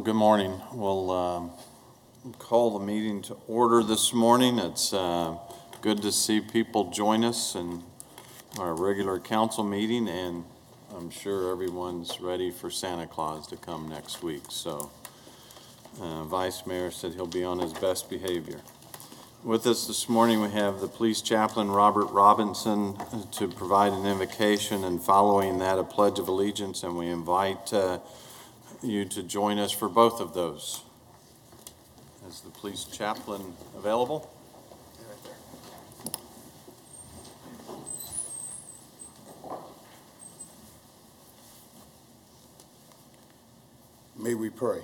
good morning. We'll call the meeting to order this morning. It's good to see people join us in our regular council meeting, and I'm sure everyone's ready for Santa Claus to come next week. So Vice Mayor said he'll be on his best behavior. With us this morning we have the Police Chaplain Robert Robinson to provide an invocation, and following that a Pledge of Allegiance, and we invite you to join us for both of those. Is the Police Chaplain available? May we pray.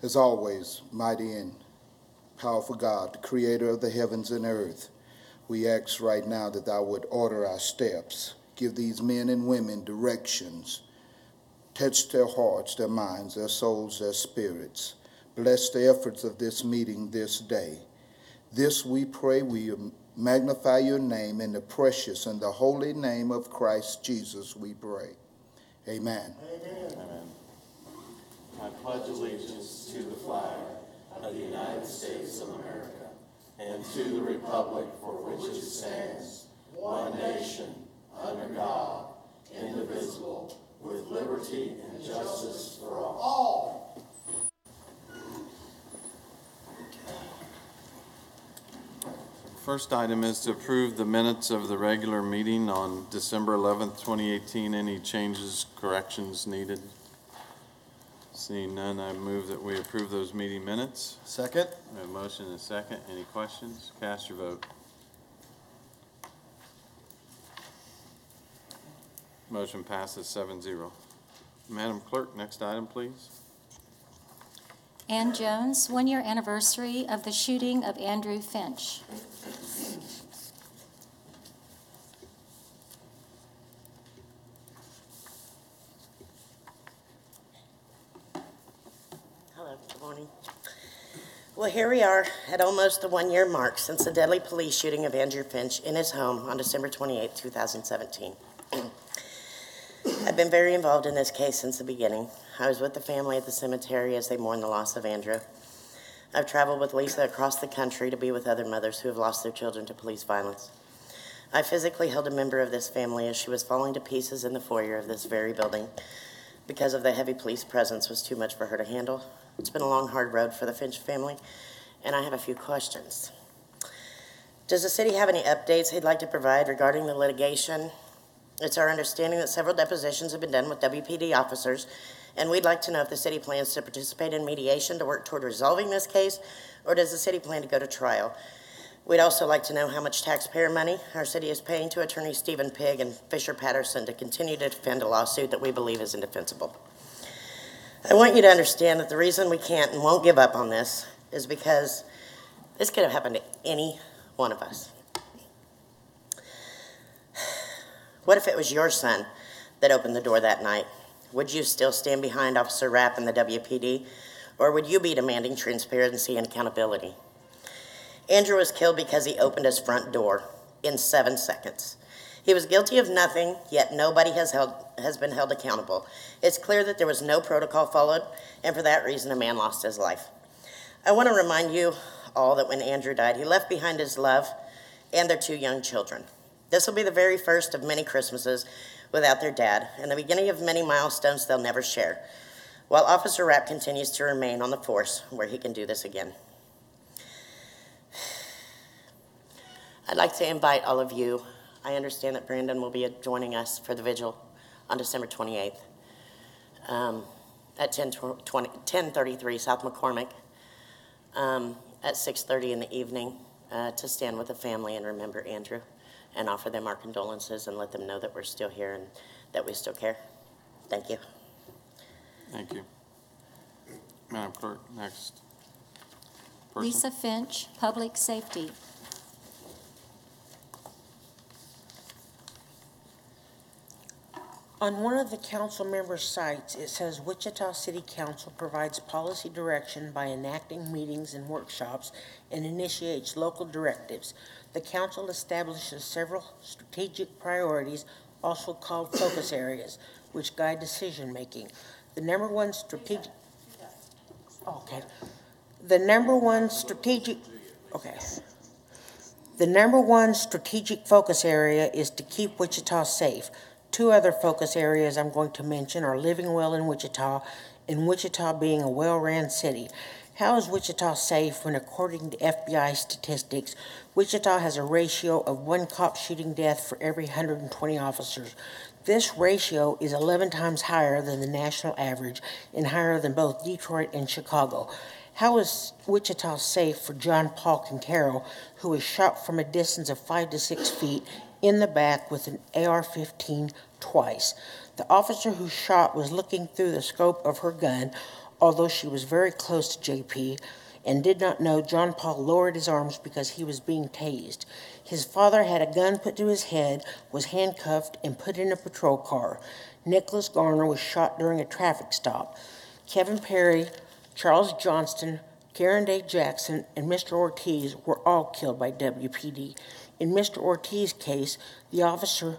As always, mighty and powerful God, the creator of the heavens and earth, we ask right now that thou would order our steps, give these men and women directions, touch their hearts, their minds, their souls, their spirits. Bless the efforts of this meeting this day. This we pray, we magnify your name, in the precious and the holy name of Christ Jesus we pray. Amen. Amen. Amen. I pledge allegiance to the flag of the United States of America and to the republic for which it stands, one nation, under God, indivisible, with liberty and justice for all. First item is to approve the minutes of the regular meeting on December 11th, 2018. Any changes, corrections needed? Seeing none, I move that we approve those meeting minutes. Second. We have a motion and a second. Any questions? Cast your vote. Motion passes 7-0. Madam Clerk, next item, please. Ann Jones, 1-year anniversary of the shooting of Andrew Finch. Hello, good morning. Well, here we are at almost the 1-year mark since the deadly police shooting of Andrew Finch in his home on December 28, 2017. I've been very involved in this case since the beginning. I was with the family at the cemetery as they mourn the loss of Andrew. I've traveled with Lisa across the country to be with other mothers who have lost their children to police violence. I physically held a member of this family as she was falling to pieces in the foyer of this very building because of the heavy police presence was too much for her to handle. It's been a long, hard road for the Finch family, and I have a few questions. Does the city have any updates they'd like to provide regarding the litigation? It's our understanding that several depositions have been done with WPD officers, and we'd like to know if the city plans to participate in mediation to work toward resolving this case, or does the city plan to go to trial? We'd also like to know how much taxpayer money our city is paying to attorneys Stephen Pigg and Fisher Patterson to continue to defend a lawsuit that we believe is indefensible. I want you to understand that the reason we can't and won't give up on this is because this could have happened to any one of us. What if it was your son that opened the door that night? Would you still stand behind Officer Rapp and the WPD, or would you be demanding transparency and accountability? Andrew was killed because he opened his front door in 7 seconds. He was guilty of nothing, yet nobody has been held accountable. It's clear that there was no protocol followed, and for that reason, a man lost his life. I want to remind you all that when Andrew died, he left behind his love and their 2 young children. This will be the very first of many Christmases without their dad, and the beginning of many milestones they'll never share, while Officer Rapp continues to remain on the force where he can do this again. I'd like to invite all of you. I understand that Brandon will be joining us for the vigil on December 28th at 1033 South McCormick at 6:30 in the evening to stand with the family and remember Andrew and offer them our condolences and let them know that we're still here and that we still care. Thank you. Thank you. Madam Clerk, next person. Lisa Finch, Public Safety. On one of the council members' sites, it says Wichita City Council provides policy direction by enacting meetings and workshops and initiates local directives. The council establishes several strategic priorities, also called focus areas, which guide decision-making. The number one strategic Okay. The number one strategic, okay. The number one strategic focus area is to keep Wichita safe. Two other focus areas I'm going to mention are living well in Wichita and Wichita being a well-ran city. How is Wichita safe when, according to FBI statistics, Wichita has a ratio of 1 cop shooting death for every 120 officers? This ratio is 11 times higher than the national average and higher than both Detroit and Chicago. How is Wichita safe for John Paul Quintero, who was shot from a distance of 5 to 6 feet in the back with an AR-15 twice? The officer who shot was looking through the scope of her gun, although she was very close to JP, and did not know John Paul lowered his arms because he was being tased. His father had a gun put to his head, was handcuffed, and put in a patrol car. Nicholas Garner was shot during a traffic stop. Kevin Perry, Charles Johnston, Karen Day Jackson, and Mr. Ortiz were all killed by WPD. In Mr. Ortiz's case, the officer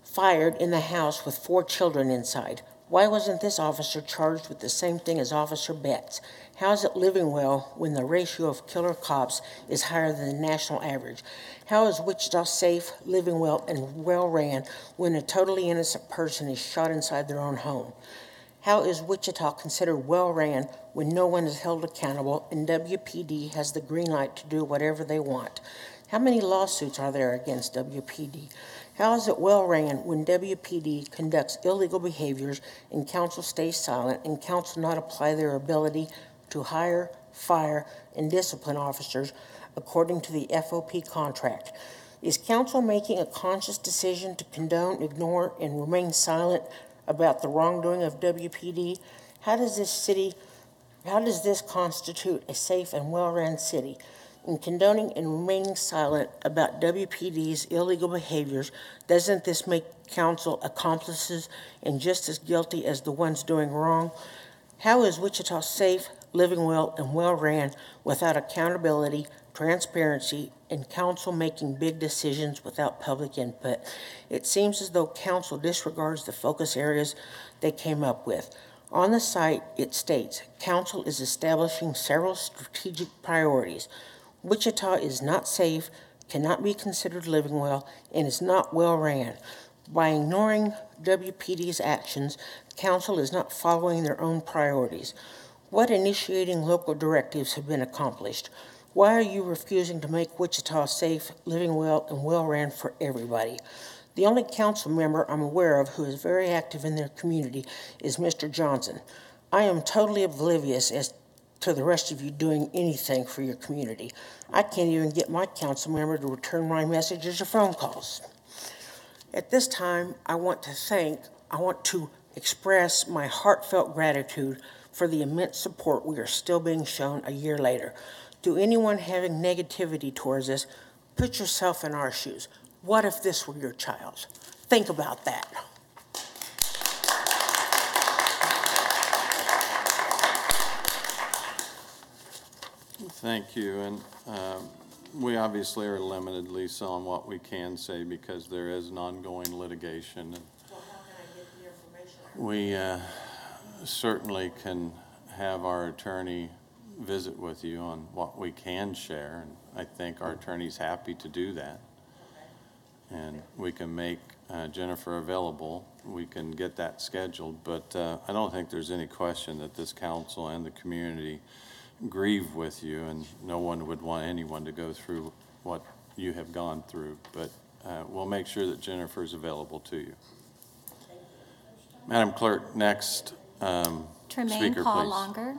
fired in the house with 4 children inside. Why wasn't this officer charged with the same thing as Officer Betts? How is it living well when the ratio of killer cops is higher than the national average? How is Wichita safe, living well, and well-ran when a totally innocent person is shot inside their own home? How is Wichita considered well-ran when no one is held accountable and WPD has the green light to do whatever they want? How many lawsuits are there against WPD? How is it well-ran when WPD conducts illegal behaviors and council stays silent and council not apply their ability to hire, fire, and discipline officers according to the FOP contract? Is council making a conscious decision to condone, ignore, and remain silent about the wrongdoing of WPD? How does this constitute a safe and well-run city? In condoning and remaining silent about WPD's illegal behaviors, doesn't this make council accomplices and just as guilty as the ones doing wrong? How is Wichita safe, living well, and well-ran without accountability, transparency, and council making big decisions without public input? It seems as though council disregards the focus areas they came up with. On the site, it states, council is establishing several strategic priorities. Wichita is not safe, cannot be considered living well, and is not well-ran. By ignoring WPD's actions, council is not following their own priorities. What initiating local directives have been accomplished? Why are you refusing to make Wichita safe, living well, and well-ran for everybody? The only council member I'm aware of who is very active in their community is Mr. Johnson. I am totally oblivious as to the rest of you doing anything for your community. I can't even get my council member to return my messages or phone calls. At this time, I want to express my heartfelt gratitude for the immense support we are still being shown a year later. To anyone having negativity towards us, put yourself in our shoes. What if this were your child? Think about that. Thank you, and we obviously are limited, Lisa, on what we can say because there is an ongoing litigation. Well, how can I get the information? We certainly can have our attorney visit with you on what we can share, and I think our attorney's happy to do that. Okay. And we can make Jennifer available. We can get that scheduled, but I don't think there's any question that this council and the community grieve with you, and no one would want anyone to go through what you have gone through, but we'll make sure that Jennifer's available to you. Madam Clerk, next Tremaine speaker, Paul please. Longer,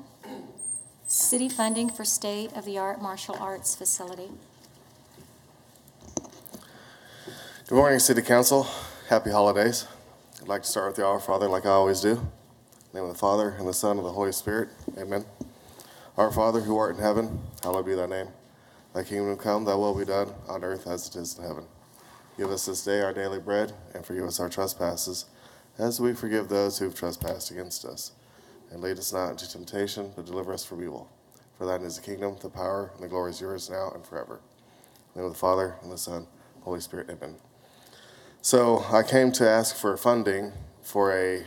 city funding for state-of-the-art martial arts facility. Good morning, City Council. Happy holidays. I'd like to start with the Our Father like I always do. In the name of the Father, and the Son, and the Holy Spirit. Amen. Our Father, who art in heaven, hallowed be thy name. Thy kingdom come, thy will be done, on earth as it is in heaven. Give us this day our daily bread, and forgive us our trespasses, as we forgive those who have trespassed against us. And lead us not into temptation, but deliver us from evil. For thine is the kingdom, the power, and the glory is yours now and forever. In the name of the Father, and the Son, and the Holy Spirit. Amen. So I came to ask for funding for a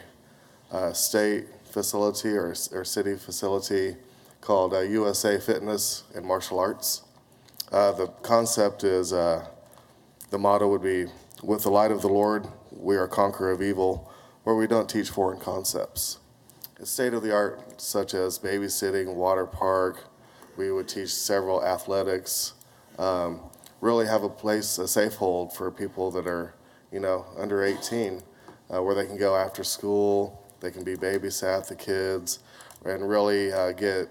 state facility or city facility called USA Fitness and Martial Arts. The concept is, the motto would be, with the light of the Lord, we are conqueror of evil, where we don't teach foreign concepts. It's state-of-the-art, such as babysitting, water park. We would teach several athletics, really have a place, a safe hold for people that are, under 18, where they can go after school, they can be babysat the kids, and really get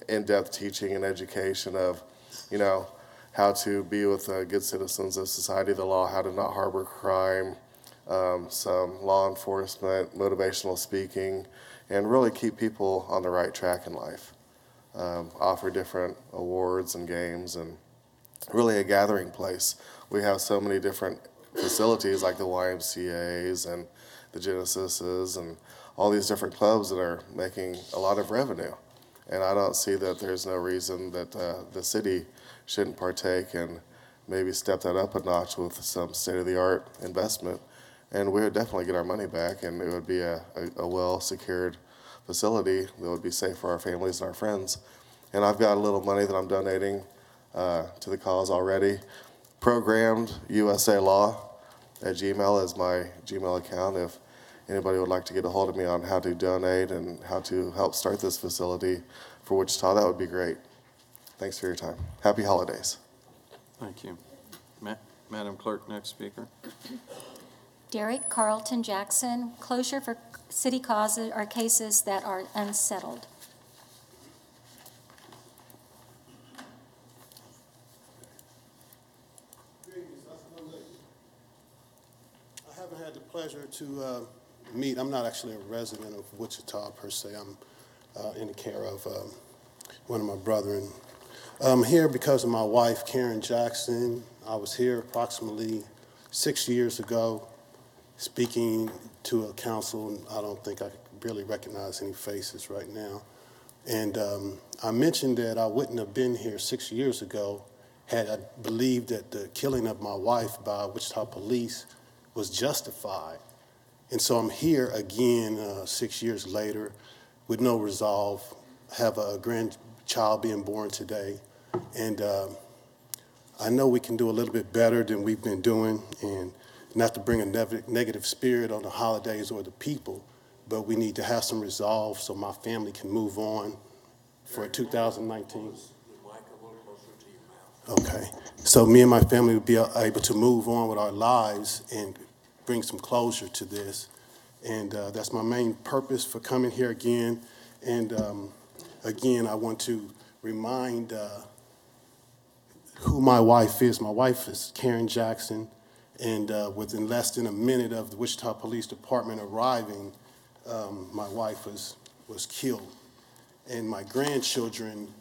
in-depth teaching and education of, how to be with good citizens of society, the law, how to not harbor crime, some law enforcement, motivational speaking, and really keep people on the right track in life. Offer different awards and games, and really a gathering place. We have so many different facilities like the YMCAs and the Genesises and all these different clubs that are making a lot of revenue. And I don't see that there's no reason that the city shouldn't partake and maybe step that up a notch with some state-of-the-art investment. And we would definitely get our money back, and it would be a well-secured facility that would be safe for our families and our friends. And I've got a little money that I'm donating to the cause already. Programmed USA Law at Gmail is my Gmail account. If anybody would like to get a hold of me on how to donate and how to help start this facility for Wichita, that would be great. Thanks for your time. Happy holidays. Thank you. Madam Clerk, next speaker. Derek Carlton Jackson, closure for city causes or cases that are unsettled. I haven't had the pleasure to meet. I'm not actually a resident of Wichita per se. I'm in the care of one of my brethren. I'm here because of my wife, Karen Jackson. I was here approximately 6 years ago speaking to a council, and I don't think I really recognize any faces right now. And I mentioned that I wouldn't have been here 6 years ago had I believed that the killing of my wife by Wichita police was justified. And so I'm here again 6 years later with no resolve, have a grandchild being born today. And I know we can do a little bit better than we've been doing, and not to bring a negative spirit on the holidays or the people, but we need to have some resolve so my family can move on for 2019. Okay, so me and my family would be able to move on with our lives and bring some closure to this. And that's my main purpose for coming here again. And again, I want to remind who my wife is. My wife is Karen Jackson, and within less than a minute of the Wichita Police Department arriving, my wife was killed. And my grandchildren,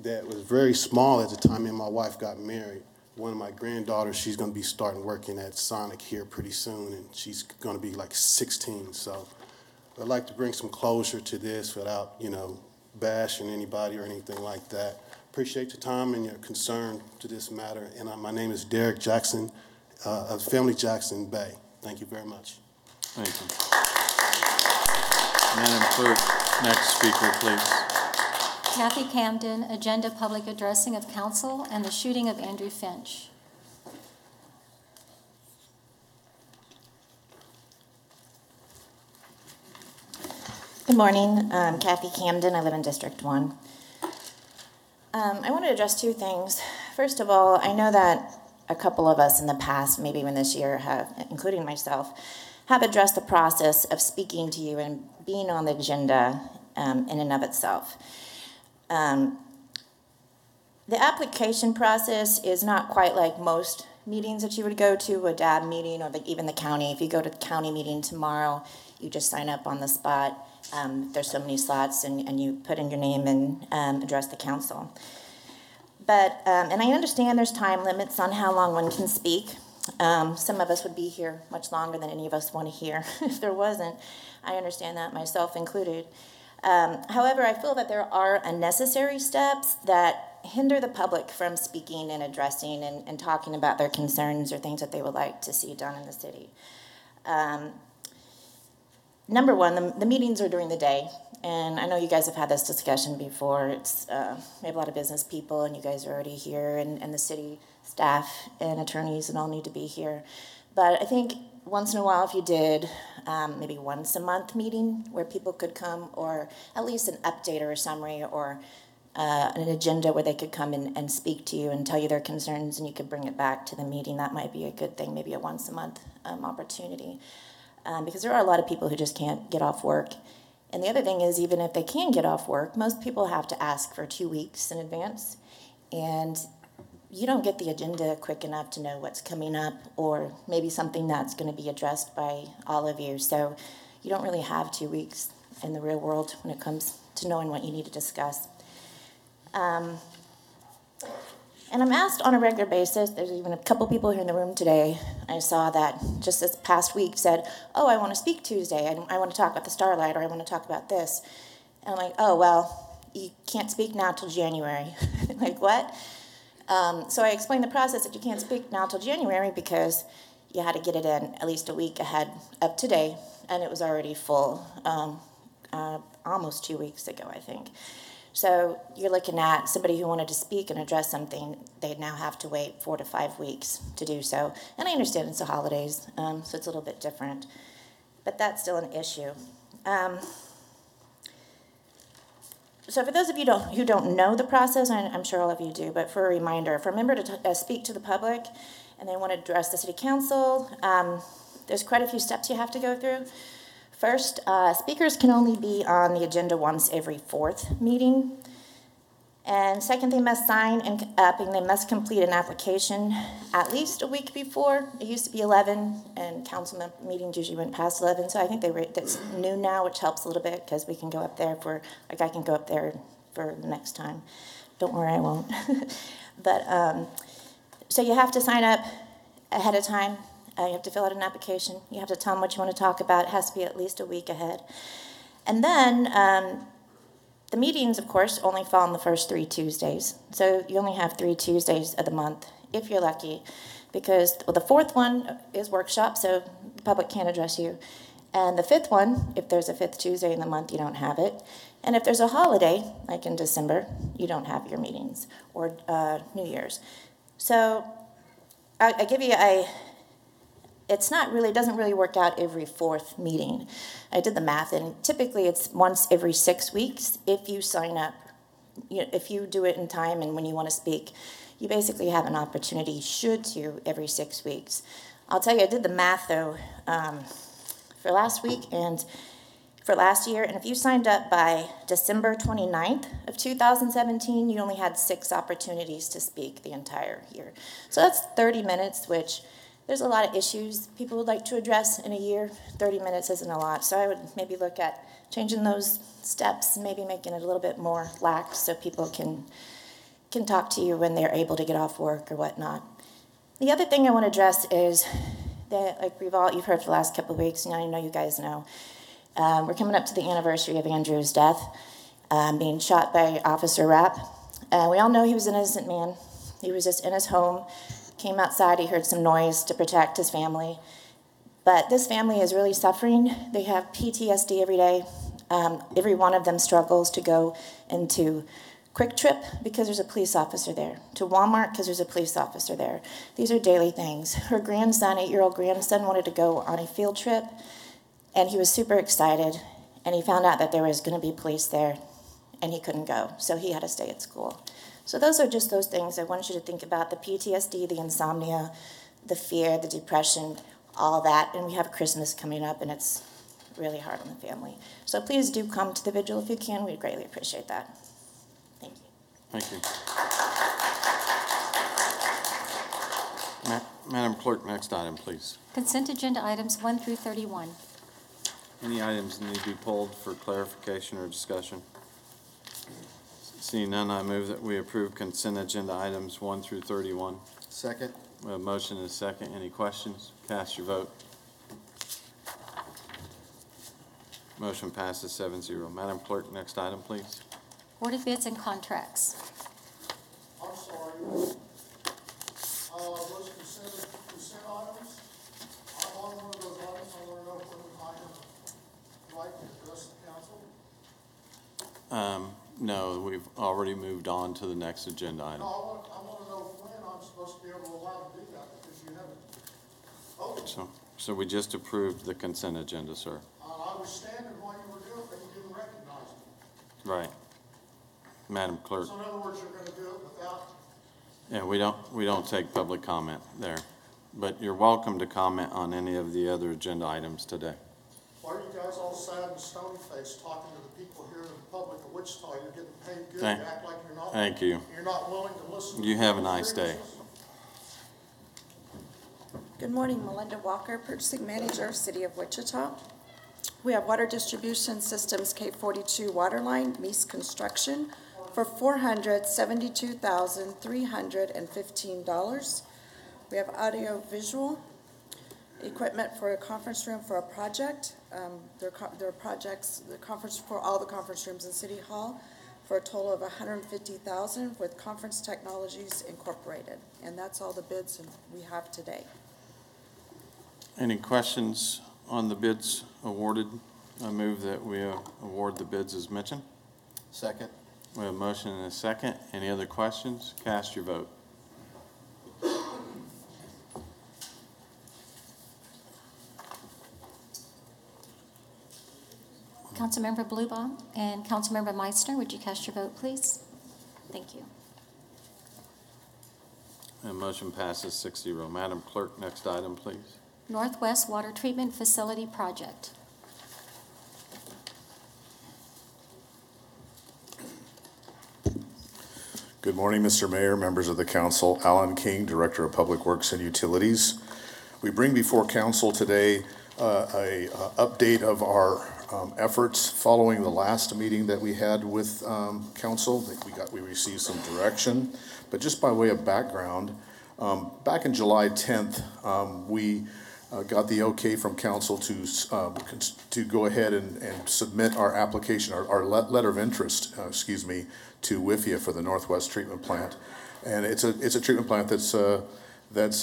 that was very small at the time me and my wife got married, one of my granddaughters, she's going to be starting working at Sonic here pretty soon, and she's going to be like 16. So I'd like to bring some closure to this without, bashing anybody or anything like that. Appreciate your time and your concern to this matter. And my name is Derek Jackson of Family Jackson Bay. Thank you very much. Thank you. Madam Clerk, next speaker, please. Kathy Camden, agenda public addressing of council and the shooting of Andrew Finch. Good morning. I'm Kathy Camden. I live in District 1. I want to address two things. First of all, I know that a couple of us in the past, maybe even this year, have, including myself, have addressed the process of speaking to you and being on the agenda in and of itself. The application process is not quite like most meetings that you would go to, a DAB meeting or even the county. If you go to the county meeting tomorrow, you just sign up on the spot. There's so many slots, and you put in your name and address the council. But, and I understand there's time limits on how long one can speak. Some of us would be here much longer than any of us want to hear. If there wasn't, I understand that, myself included. However, I feel that there are unnecessary steps that hinder the public from speaking and addressing and talking about their concerns or things that they would like to see done in the city. number one, the meetings are during the day. And I know you guys have had this discussion before. It's we have a lot of business people, and you guys are already here, and the city staff and attorneys and all need to be here. But I think once in a while, if you did maybe once a month meeting where people could come, or at least an update or a summary or an agenda where they could come and speak to you and tell you their concerns, and you could bring it back to the meeting, that might be a good thing, maybe a once a month opportunity. Because there are a lot of people who just can't get off work. And the other thing is, even if they can get off work, most people have to ask for 2 weeks in advance. And you don't get the agenda quick enough to know what's coming up, or maybe something that's going to be addressed by all of you. So you don't really have 2 weeks in the real world when it comes to knowing what you need to discuss. And I'm asked on a regular basis, there's even a couple people here in the room today, I saw that just this past week said, oh, I want to speak Tuesday, I want to talk about the Starlight, or I want to talk about this. And I'm like, oh, well, you can't speak now till January. Like, what? So I explained the process that you can't speak now till January because you had to get it in at least a week ahead of today, and it was already full almost 2 weeks ago, I think. So you're looking at somebody who wanted to speak and address something, they'd now have to wait 4 to 5 weeks to do so. And I understand it's the holidays, so it's a little bit different. But that's still an issue. So for those of you who don't know the process, I'm sure all of you do, but for a reminder, for a member to speak to the public and they want to address the city council, there's quite a few steps you have to go through. First, speakers can only be on the agenda once every 4th meeting. And second, they must sign and they must complete an application at least a week before. It used to be 11, and council meetings usually went past 11. So I think that's new now, which helps a little bit because we can go up there I can go up there for the next time. Don't worry, I won't. But so you have to sign up ahead of time. You have to fill out an application. You have to tell them what you want to talk about. It has to be at least a week ahead. And then the meetings, of course, only fall on the first 3 Tuesdays. So you only have 3 Tuesdays of the month, if you're lucky, because the 4th one is workshop, so the public can't address you. And the 5th one, if there's a 5th Tuesday in the month, you don't have it. And if there's a holiday, like in December, you don't have your meetings, or New Year's. So I give you it doesn't really work out every 4th meeting. I did the math, and typically it's once every 6 weeks if you sign up. If you do it in time and when you want to speak, you basically have an opportunity, every 6 weeks. I'll tell you, I did the math, though, for last week and for last year, and if you signed up by December 29th of 2017, you only had 6 opportunities to speak the entire year. So that's 30 minutes, which there's a lot of issues people would like to address in a year. 30 minutes isn't a lot, so I would maybe look at changing those steps, maybe making it a little bit more lax so people can talk to you when they're able to get off work or whatnot. The other thing I want to address is that, like you've heard for the last couple of weeks, and I know you guys know, we're coming up to the anniversary of Andrew's death, being shot by Officer Rapp. We all know he was an innocent man. He was just in his home. Came outside, he heard some noise to protect his family. But this family is really suffering. They have PTSD every day. Every one of them struggles to go into Quick Trip because there's a police officer there, to Walmart because there's a police officer there. These are daily things. Her grandson, 8-year-old grandson, wanted to go on a field trip, and he was super excited, and he found out that there was going to be police there, and he couldn't go, so he had to stay at school. So those are just those things I want you to think about, the PTSD, the insomnia, the fear, the depression, all that. And we have Christmas coming up, and it's really hard on the family. So please do come to the vigil if you can. We'd greatly appreciate that. Thank you. Thank you. Madam Clerk, next item, please. Consent agenda items 1 through 31. Any items that need to be pulled for clarification or discussion? Seeing none, I move that we approve consent agenda items 1 through 31. Second. We have a motion and a second. Any questions? Cast your vote. Motion passes 7-0. Madam Clerk, next item, please. Board of Bids and Contracts. I'm sorry. Those consent items, I'm on one of those items. I want to know what item like to address the council? No, we've already moved on to the next agenda item. No, I want to know when I'm supposed to be able to allow to do that, because you haven't. Oh, So we just approved the consent agenda, sir. I was standing while you were doing it, but you didn't recognize me. Right. Madam Clerk. So in other words, you're going to do it without. Yeah, we don't take public comment there, but you're welcome to comment on any of the other agenda items today. Why are you guys all sad and stony-faced talking to the people here in the public of Wichita? You're getting paid good. Thank- You act like you're not. thank you. You're not willing to listen. You to have a people's nice day. grievances? Good morning, Melinda Walker, Purchasing Manager, City of Wichita. We have Water Distribution Systems K42 Water Line, Meese Construction, for $472,315. We have audio visual equipment for a conference room for a project. Their projects, the conference for all the conference rooms in City Hall, for a total of $150,000 with Conference Technologies Incorporated. And that's all the bids we have today. Any questions on the bids awarded? I move that we award the bids as mentioned. Second. We have a motion and a second. Any other questions? Cast your vote. Councilmember Bluebohm and Councilmember Meissner, would you cast your vote, please? Thank you. And motion passes 6-0. Madam Clerk, next item, please. Northwest Water Treatment Facility Project. Good morning, Mr. Mayor, members of the council. Alan King, Director of Public Works and Utilities. We bring before council today a update of our efforts following the last meeting that we had with council. We received some direction, but just by way of background, back in July 10th, we got the okay from council to go ahead and submit our application, our letter of interest, to WIFIA for the Northwest Treatment Plant. And it's a treatment plant that's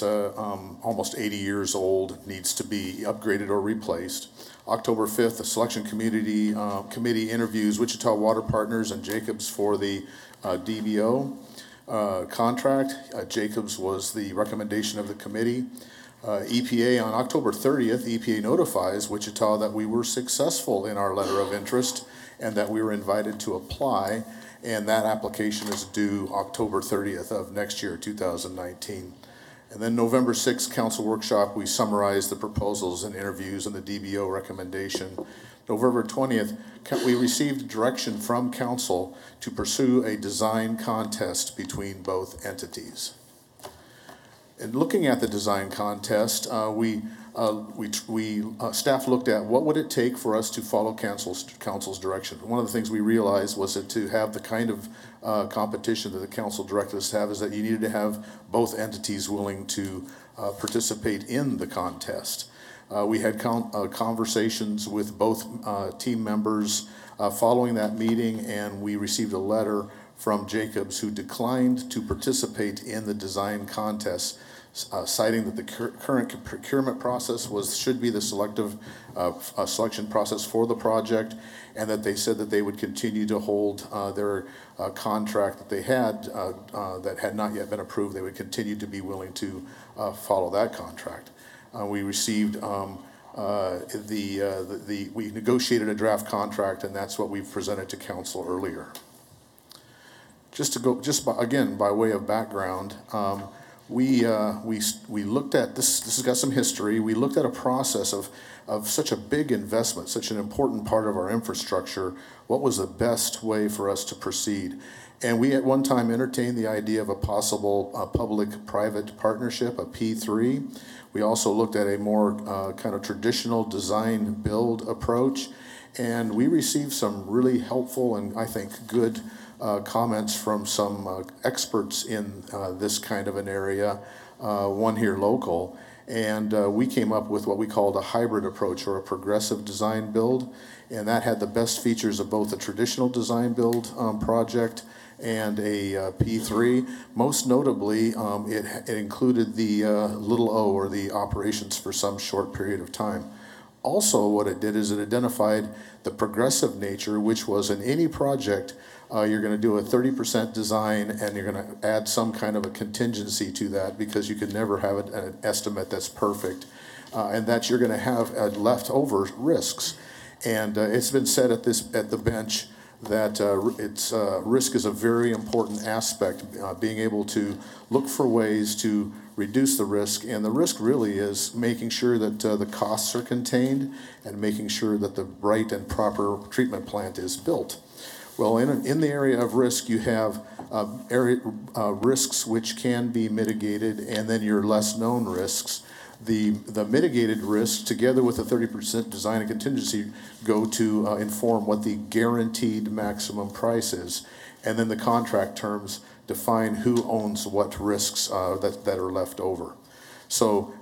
almost 80 years old, needs to be upgraded or replaced. October 5th, the selection committee interviews Wichita Water Partners and Jacobs for the DBO contract. Jacobs was the recommendation of the committee. EPA on October 30th, EPA notifies Wichita that we were successful in our letter of interest and that we were invited to apply, and that application is due October 30th of next year, 2019. And then November 6th, council workshop, we summarized the proposals and interviews and the DBO recommendation. November 20th, we received direction from council to pursue a design contest between both entities. And looking at the design contest, staff looked at what would it take for us to follow council's direction. One of the things we realized was that to have the kind of competition that the council directed us to have is that you needed to have both entities willing to participate in the contest. We had conversations with both team members following that meeting, and we received a letter from Jacobs, who declined to participate in the design contest, citing that the current procurement process should be the selection process for the project, and that they said that they would continue to hold their contract that they had that had not yet been approved. They would continue to be willing to follow that contract. We received we negotiated a draft contract, and that's what we've presented to council earlier. Again, by way of background, we looked at this. This has got some history. We looked at a process of such a big investment, such an important part of our infrastructure. What was the best way for us to proceed? And we at one time entertained the idea of a possible public-private partnership, a P3. We also looked at a more kind of traditional design build approach, and we received some really helpful and I think good comments from some experts in this kind of an area, one here local, and we came up with what we called a hybrid approach, or a progressive design build, and that had the best features of both a traditional design build project and a P3. Most notably, it included the little O, or the operations for some short period of time. also what it did is it identified the progressive nature, which was in any project, you're going to do a 30% design and you're going to add some kind of a contingency to that because you could never have an estimate that's perfect, and that you're going to have leftover risks. And it's been said at the bench that risk is a very important aspect, being able to look for ways to reduce the risk, and the risk really is making sure that the costs are contained and making sure that the right and proper treatment plant is built. Well, in the area of risk, you have risks which can be mitigated, and then your less known risks. The mitigated risks, together with the 30% design and contingency, go to inform what the guaranteed maximum price is. And then the contract terms define who owns what risks that are left over. So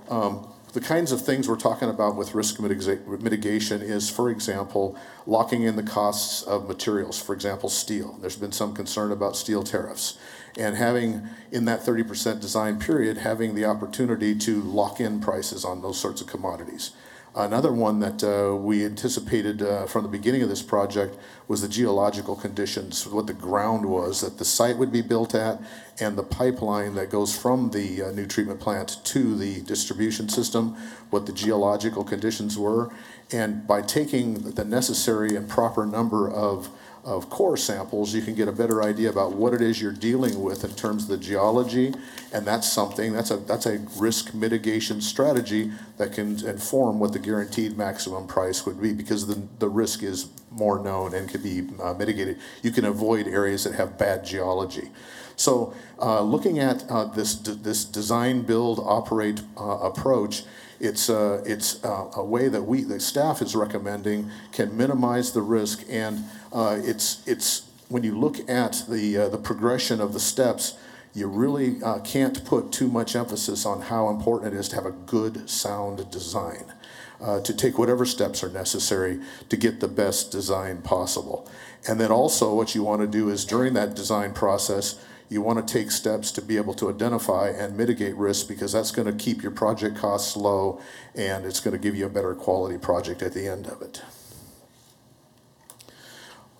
the kinds of things we're talking about with risk mitigation is, for example, locking in the costs of materials, for example, steel. There's been some concern about steel tariffs. And having, in that 30% design period, having the opportunity to lock in prices on those sorts of commodities. Another one that we anticipated from the beginning of this project was the geological conditions, what the ground was that the site would be built at, and the pipeline that goes from the new treatment plant to the distribution system, what the geological conditions were. And by taking the necessary and proper number of core samples, you can get a better idea about what it is you're dealing with in terms of the geology, and that's a risk mitigation strategy that can inform what the guaranteed maximum price would be, because the risk is more known and can be mitigated. You can avoid areas that have bad geology. So looking at this design, build, operate approach, it's a way that the staff is recommending can minimize the risk, and it's when you look at the progression of the steps, you really can't put too much emphasis on how important it is to have a good, sound design, to take whatever steps are necessary to get the best design possible. And then also what you want to do is during that design process, you want to take steps to be able to identify and mitigate risk, because that's going to keep your project costs low and it's going to give you a better quality project at the end of it.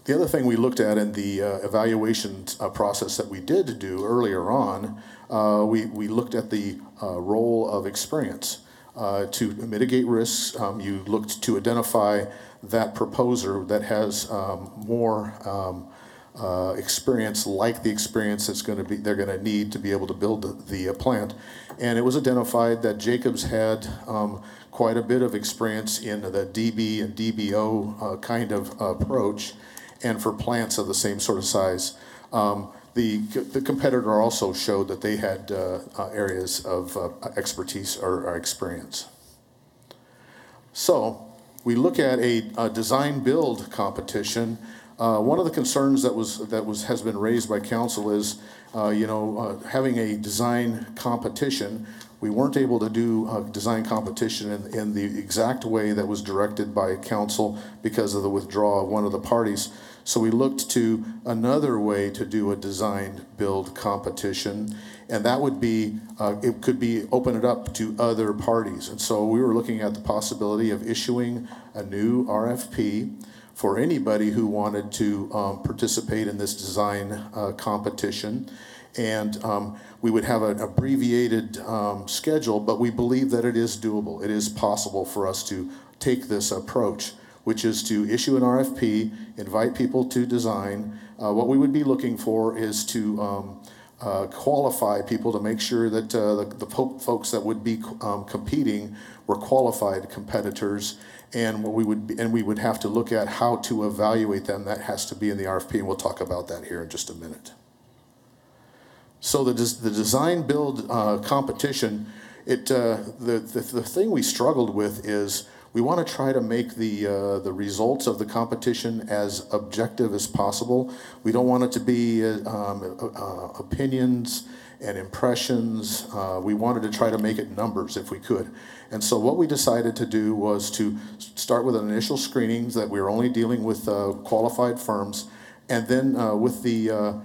The other thing we looked at in the evaluation process that we did do earlier on, we looked at the role of experience. To mitigate risks, you looked to identify that proposer that has more experience, like the experience they're going to need to be able to build the plant. And it was identified that Jacobs had quite a bit of experience in the DB and DBO kind of approach, and for plants of the same sort of size. The competitor also showed that they had areas of expertise or experience. So we look at a design build competition. One of the concerns that has been raised by council is, having a design competition. We weren't able to do a design competition in the exact way that was directed by council because of the withdrawal of one of the parties. So we looked to another way to do a design build competition, and that would be, it could be open it up to other parties. And so we were looking at the possibility of issuing a new RFP for anybody who wanted to participate in this design competition. And we would have an abbreviated schedule, but we believe that it is doable. It is possible for us to take this approach, which is to issue an RFP, invite people to design. What we would be looking for is to qualify people to make sure that the folks that would be competing were qualified competitors, and we would have to look at how to evaluate them. That has to be in the RFP, and we'll talk about that here in just a minute. So the design build competition, the thing we struggled with is we want to try to make the results of the competition as objective as possible. We don't want it to be opinions and impressions. We wanted to try to make it numbers if we could. And so what we decided to do was to start with an initial screenings that we were only dealing with qualified firms, and then with the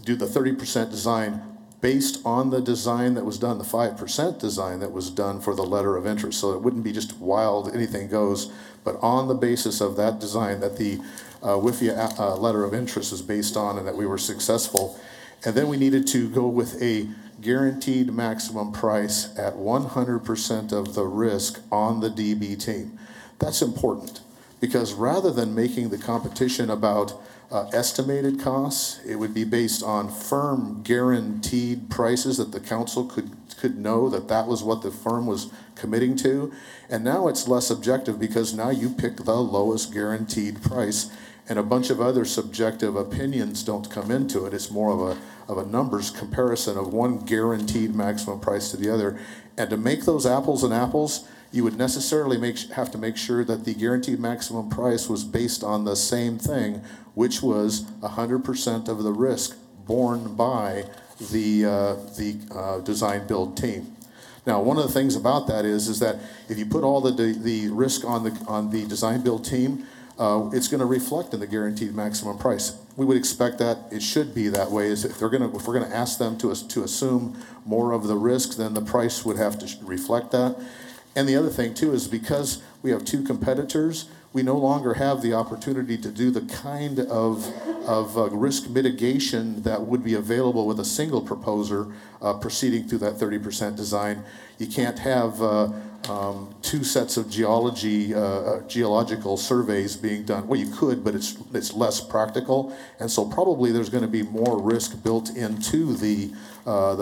do the 30% design, based on the design that was done, the 5% design that was done for the letter of interest. So it wouldn't be just wild, anything goes, but on the basis of that design that the WIFIA letter of interest is based on, and that we were successful. And then we needed to go with a guaranteed maximum price at 100% of the risk on the DB team. That's important, because rather than making the competition about estimated costs, it would be based on firm guaranteed prices that the council could know that that was what the firm was committing to. And now it's less objective, because now you pick the lowest guaranteed price, and a bunch of other subjective opinions don't come into it. It's more of a numbers comparison of one guaranteed maximum price to the other. And to make those apples and apples, you would necessarily have to make sure that the guaranteed maximum price was based on the same thing, which was 100% of the risk borne by the design build team. Now, one of the things about that is that if you put all the risk on the design build team, it's going to reflect in the guaranteed maximum price. We would expect that it should be that way. Is if we're going to ask them to assume more of the risk, then the price would have to reflect that. And the other thing too is, because we have two competitors, we no longer have the opportunity to do the kind of risk mitigation that would be available with a single proposer proceeding through that 30% design. You can't have two sets of geological surveys being done. Well, you could, but it's less practical, and so probably there's going to be more risk built into the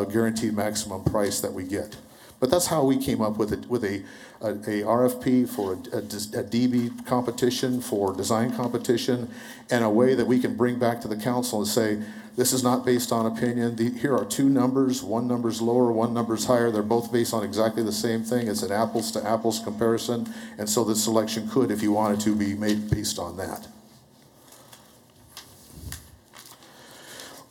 guaranteed maximum price that we get. But that's how we came up with a RFP for a DB competition, for design competition, and a way that we can bring back to the council and say, this is not based on opinion. Here are two numbers. One number's lower, one number's higher. They're both based on exactly the same thing. It's an apples to apples comparison. And so the selection could, if you wanted to, be made based on that.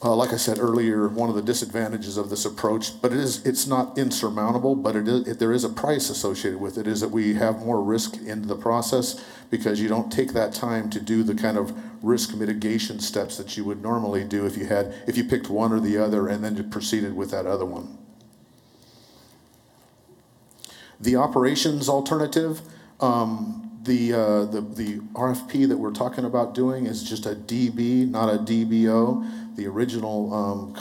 Like I said earlier, one of the disadvantages of this approach, but it's not insurmountable, but there is a price associated with it, is that we have more risk into the process, because you don't take that time to do the kind of risk mitigation steps that you would normally do if you picked one or the other and then you proceeded with that other one. The operations alternative, the RFP that we're talking about doing is just a DB, not a DBO. The original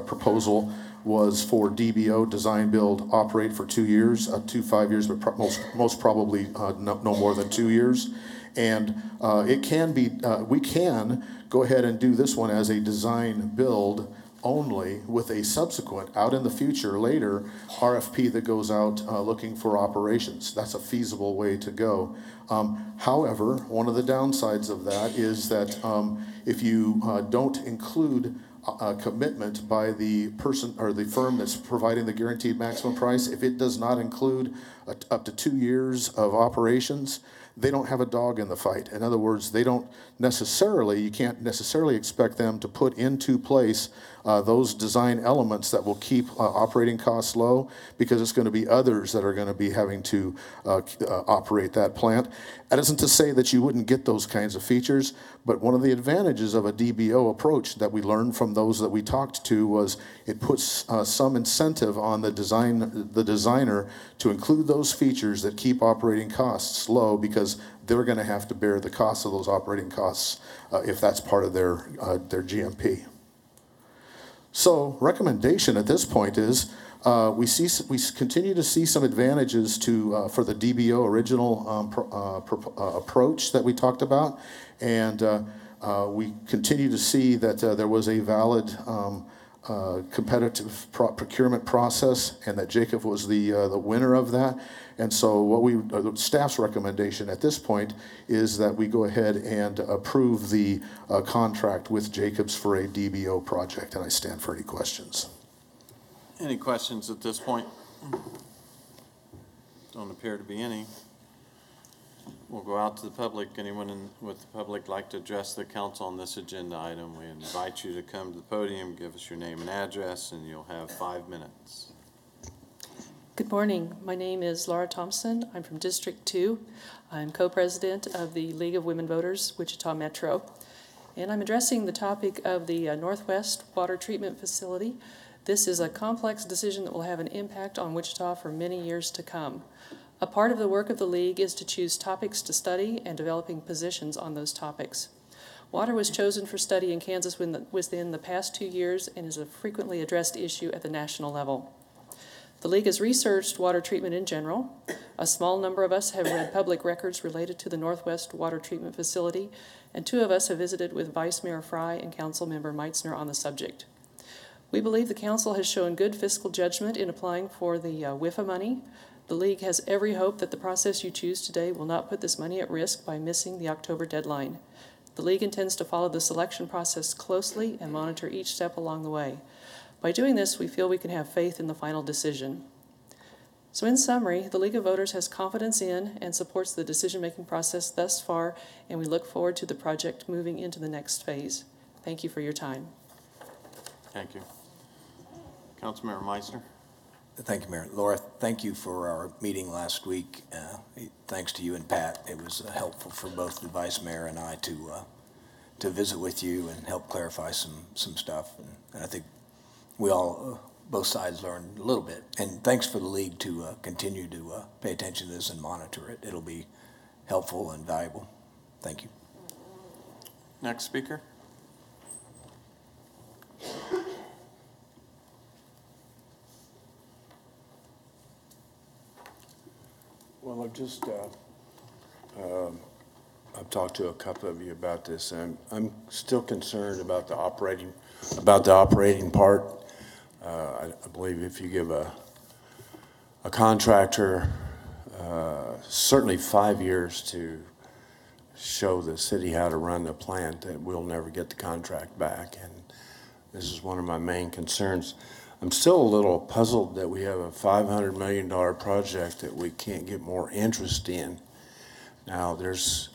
proposal was for DBO, design, build, operate, for 2 years, 5 years, but most probably no more than 2 years. And it can be, we can go ahead and do this one as a design build only, with a subsequent, out in the future later, RFP that goes out looking for operations. That's a feasible way to go. However, one of the downsides of that is that if you don't include a commitment by the person or the firm that's providing the guaranteed maximum price, if it does not include up to 2 years of operations, they don't have a dog in the fight. In other words, you can't necessarily expect them to put into place those design elements that will keep operating costs low, because it's going to be others that are going to be having to operate that plant. That isn't to say that you wouldn't get those kinds of features, but one of the advantages of a DBO approach that we learned from those that we talked to was it puts some incentive on the designer to include those features that keep operating costs low, because they're going to have to bear the cost of those operating costs if that's part of their GMP. So recommendation at this point is we continue to see some advantages for the DBO original approach that we talked about, and we continue to see that there was a valid competitive procurement process, and that Jacob was the winner of that. And so the staff's recommendation at this point is that we go ahead and approve the contract with Jacobs for a DBO project, and I stand for any questions. Any questions at this point? Don't appear to be any. We'll go out to the public. Anyone with the public like to address the council on this agenda item? We invite you to come to the podium, give us your name and address, and you'll have 5 minutes. Good morning. My name is Laura Thompson. I'm from District 2. I'm co-president of the League of Women Voters, Wichita Metro. and I'm addressing the topic of the Northwest Water Treatment Facility. This is a complex decision that will have an impact on Wichita for many years to come. A part of the work of the League is to choose topics to study and developing positions on those topics. Water was chosen for study in Kansas within the past 2 years and is a frequently addressed issue at the national level. The League has researched water treatment in general. A small number of us have read public records related to the Northwest Water Treatment Facility, and 2 of us have visited with Vice Mayor Fry and Council Member Meitzner on the subject. We believe the Council has shown good fiscal judgment in applying for the WIFA money. The League has every hope that the process you choose today will not put this money at risk by missing the October deadline. The League intends to follow the selection process closely and monitor each step along the way. By doing this, we feel we can have faith in the final decision. So in summary, the League of Voters has confidence in and supports the decision-making process thus far, and we look forward to the project moving into the next phase. Thank you for your time. Thank you. Councilmember Meitzner. Thank you, Mayor. Laura, thank you for our meeting last week. Thanks to you and Pat. It was helpful for both the Vice Mayor and I to visit with you and help clarify some stuff. And I think we all, both sides, learned a little bit. And thanks for the League to continue to pay attention to this and monitor it. It'll be helpful and valuable. Thank you. Next speaker. Well, I've talked to a couple of you about this, and I'm still concerned about the operating part. I believe if you give a contractor certainly 5 years to show the city how to run the plant, that we'll never get the contract back, and this is one of my main concerns. I'm still a little puzzled that we have a $500 million project that we can't get more interest in. Now, there's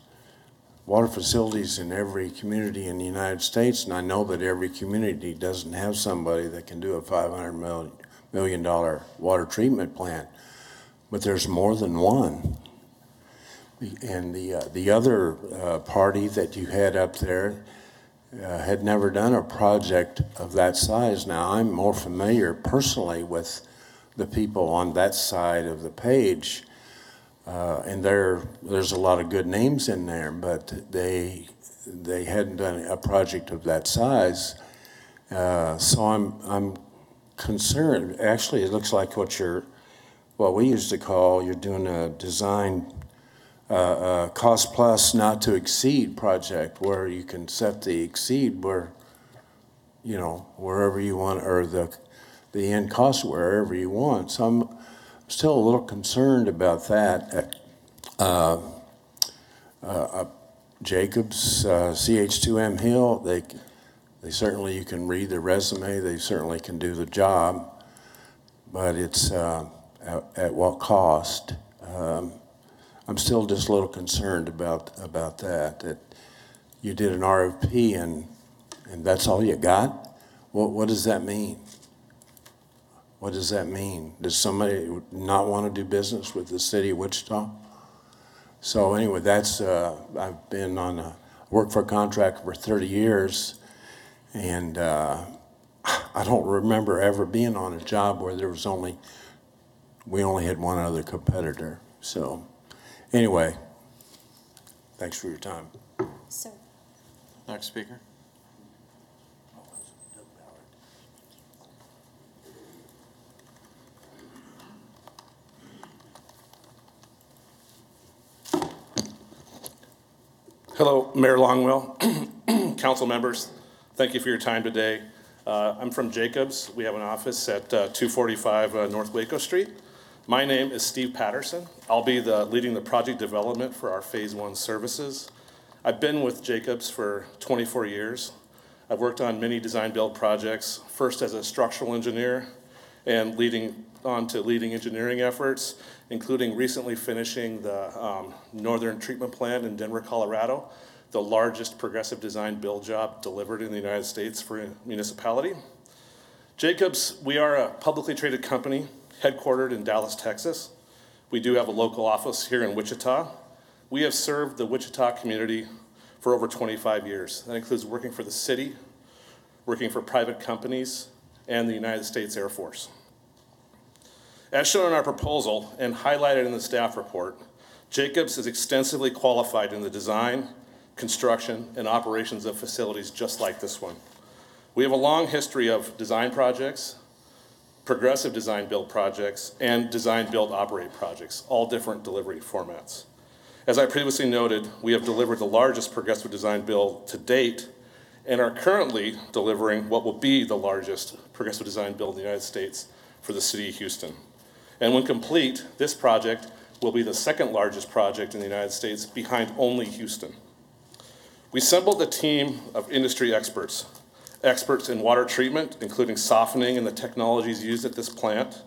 water facilities in every community in the United States, and I know that every community doesn't have somebody that can do a $500 million water treatment plant, but there's more than one. And the other party that you had up there had never done a project of that size. Now, I'm more familiar personally with the people on that side of the page, and there's a lot of good names in there, but they hadn't done a project of that size. So I'm concerned. Actually, it looks like what we used to call, you're doing a design cost plus not to exceed project, where you can set the exceed wherever you want, or the end cost wherever you want. So I'm still a little concerned about that. Jacobs, CH2M Hill, they certainly, you can read the resume, they certainly can do the job, but it's at what cost? I'm still just a little concerned about that you did an RFP and that's all you got? What does that mean? What does that mean? Does somebody not want to do business with the city of Wichita? So anyway, that's, I've been worked for a contractor for 30 years, and I don't remember ever being on a job where we only had one other competitor. So anyway, thanks for your time. Sir. Next speaker. Hello, Mayor Longwell, council members. Thank you for your time today. I'm from Jacobs. We have an office at 245 North Waco Street. My name is Steve Patterson. I'll be leading the project development for our Phase 1 services. I've been with Jacobs for 24 years. I've worked on many design-build projects, first as a structural engineer and leading engineering efforts, including recently finishing the Northern Treatment Plant in Denver, Colorado, the largest progressive design-build job delivered in the United States for a municipality. Jacobs, we are a publicly traded company headquartered in Dallas, Texas. We do have a local office here in Wichita. We have served the Wichita community for over 25 years. That includes working for the city, working for private companies, and the United States Air Force. As shown in our proposal and highlighted in the staff report, Jacobs is extensively qualified in the design, construction, and operations of facilities just like this one. We have a long history of design projects, progressive design build projects, and design build operate projects, all different delivery formats. As I previously noted, we have delivered the largest progressive design build to date and are currently delivering what will be the largest progressive design build in the United States for the city of Houston. And when complete, this project will be the second largest project in the United States behind only Houston. We assembled a team of industry experts in water treatment, including softening and the technologies used at this plant,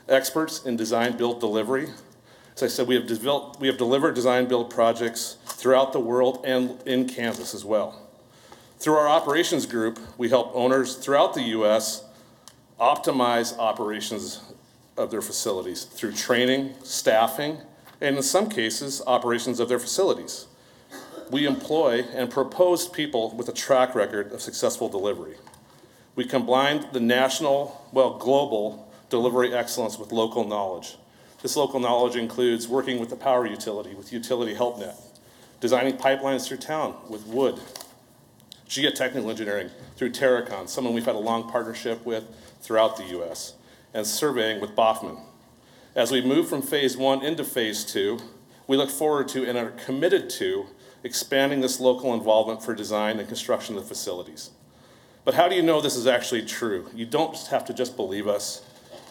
experts in design build delivery. As I said, we have delivered design build projects throughout the world and in Kansas as well. Through our operations group, we help owners throughout the U.S. optimize operations of their facilities through training, staffing, and in some cases, operations of their facilities. We employ and propose people with a track record of successful delivery. We combined the national, global delivery excellence with local knowledge. This local knowledge includes working with the power utility, with Utility HelpNet, designing pipelines through town with Wood, geotechnical engineering through Terracon, someone we've had a long partnership with throughout the U.S., and surveying with Baughman. As we move from phase 1 into phase 2, we look forward to and are committed to expanding this local involvement for design and construction of the facilities. But how do you know this is actually true? You don't just have to just believe us.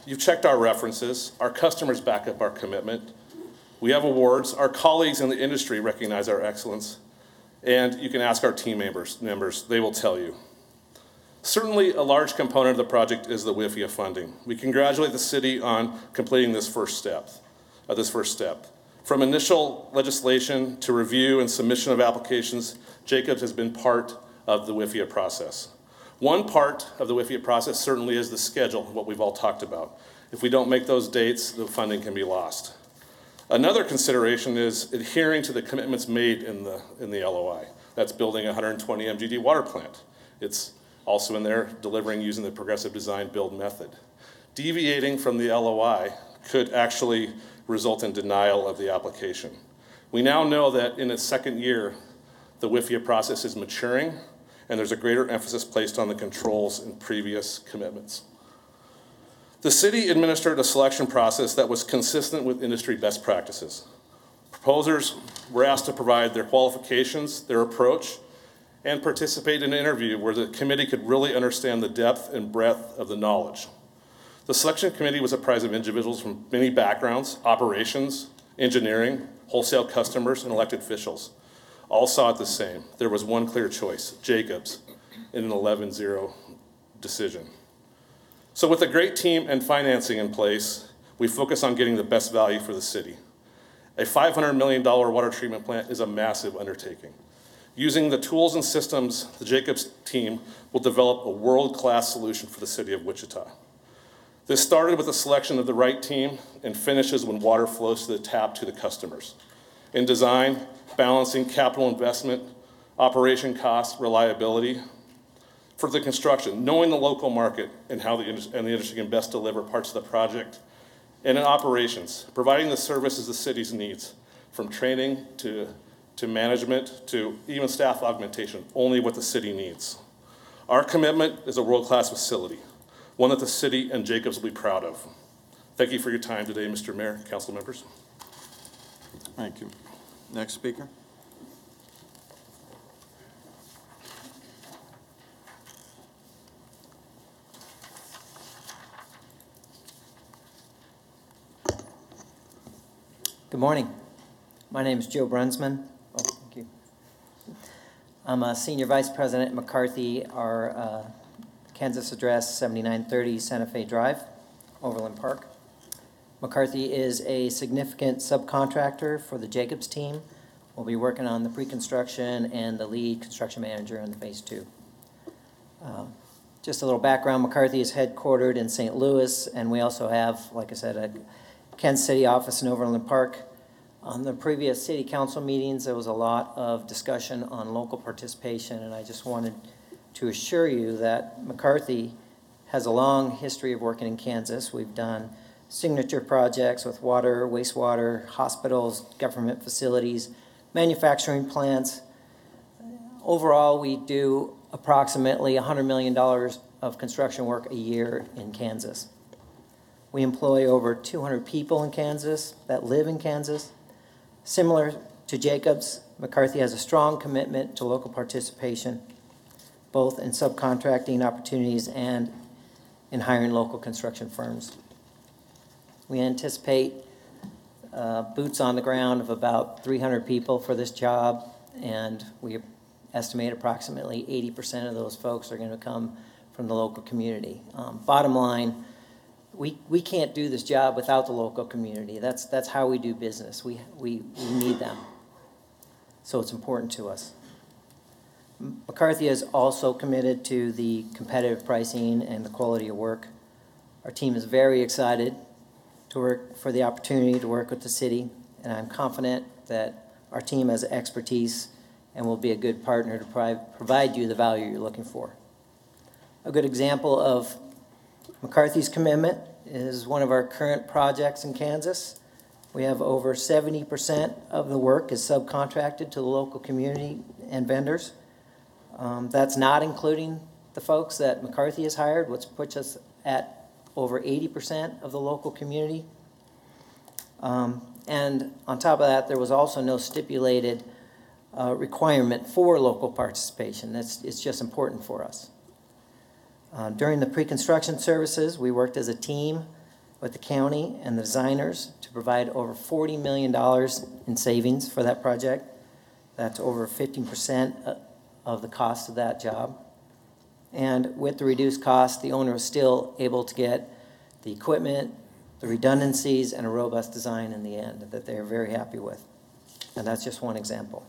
You've checked our references. Our customers back up our commitment. We have awards. Our colleagues in the industry recognize our excellence. And you can ask our team members. They will tell you. Certainly, a large component of the project is the WIFIA funding. We congratulate the city on completing this first step. From initial legislation to review and submission of applications, Jacobs has been part of the WIFIA process. One part of the WIFIA process certainly is the schedule, what we've all talked about. If we don't make those dates, the funding can be lost. Another consideration is adhering to the commitments made in the LOI. That's building a 120 MGD water plant. It's also in there delivering using the progressive design build method. Deviating from the LOI could actually result in denial of the application. We now know that in its second year, the WIFIA process is maturing, and there's a greater emphasis placed on the controls in previous commitments. The city administered a selection process that was consistent with industry best practices. Proposers were asked to provide their qualifications, their approach, and participate in an interview where the committee could really understand the depth and breadth of the knowledge. The selection committee was comprised of individuals from many backgrounds, operations, engineering, wholesale customers, and elected officials. All saw it the same. There was one clear choice, Jacobs, in an 11-0 decision. So with a great team and financing in place, we focus on getting the best value for the city. A $500 million water treatment plant is a massive undertaking. Using the tools and systems, the Jacobs team will develop a world-class solution for the city of Wichita. This started with the selection of the right team and finishes when water flows to the tap to the customers. In design, balancing capital investment, operation costs, reliability. For the construction, knowing the local market and how the industry can best deliver parts of the project. And in operations, providing the services the city's needs, from training to management to even staff augmentation, only what the city needs. Our commitment is a world-class facility, one that the city and Jacobs will be proud of. Thank you for your time today, Mr. Mayor, council members. Thank you. Next speaker. Good morning. My name is Joe Brunsman. Oh, thank you. I'm a senior vice president at McCarthy. Our Kansas address 7930 Santa Fe Drive, Overland Park. McCarthy is a significant subcontractor for the Jacobs team. We'll be working on the pre-construction and the lead construction manager in the phase 2. Just a little background, McCarthy is headquartered in St. Louis, and we also have, like I said, a Kansas City office in Overland Park. On the previous city council meetings, there was a lot of discussion on local participation, and I just wanted to assure you that McCarthy has a long history of working in Kansas. We've done signature projects with water, wastewater, hospitals, government facilities, manufacturing plants. Overall, we do approximately $100 million of construction work a year in Kansas. We employ over 200 people in Kansas that live in Kansas. Similar to Jacobs, McCarthy has a strong commitment to local participation, both in subcontracting opportunities and in hiring local construction firms. We anticipate boots on the ground of about 300 people for this job, and we estimate approximately 80% of those folks are going to come from the local community. Bottom line, we can't do this job without the local community. That's how we do business. We need them. So it's important to us. McCarthy is also committed to the competitive pricing and the quality of work. Our team is very excited to work for the opportunity to work with the city, and I'm confident that our team has expertise and will be a good partner to provide you the value you're looking for. A good example of McCarthy's commitment is one of our current projects in Kansas. We have over 70% of the work is subcontracted to the local community and vendors. That's not including the folks that McCarthy has hired, which puts us at over 80% of the local community. And on top of that, there was also no stipulated requirement for local participation. It's just important for us. During the pre-construction services, we worked as a team with the county and the designers to provide over $40 million in savings for that project. That's over 15% of the cost of that job. And with the reduced cost, the owner was still able to get the equipment, the redundancies, and a robust design in the end that they're very happy with. And that's just one example.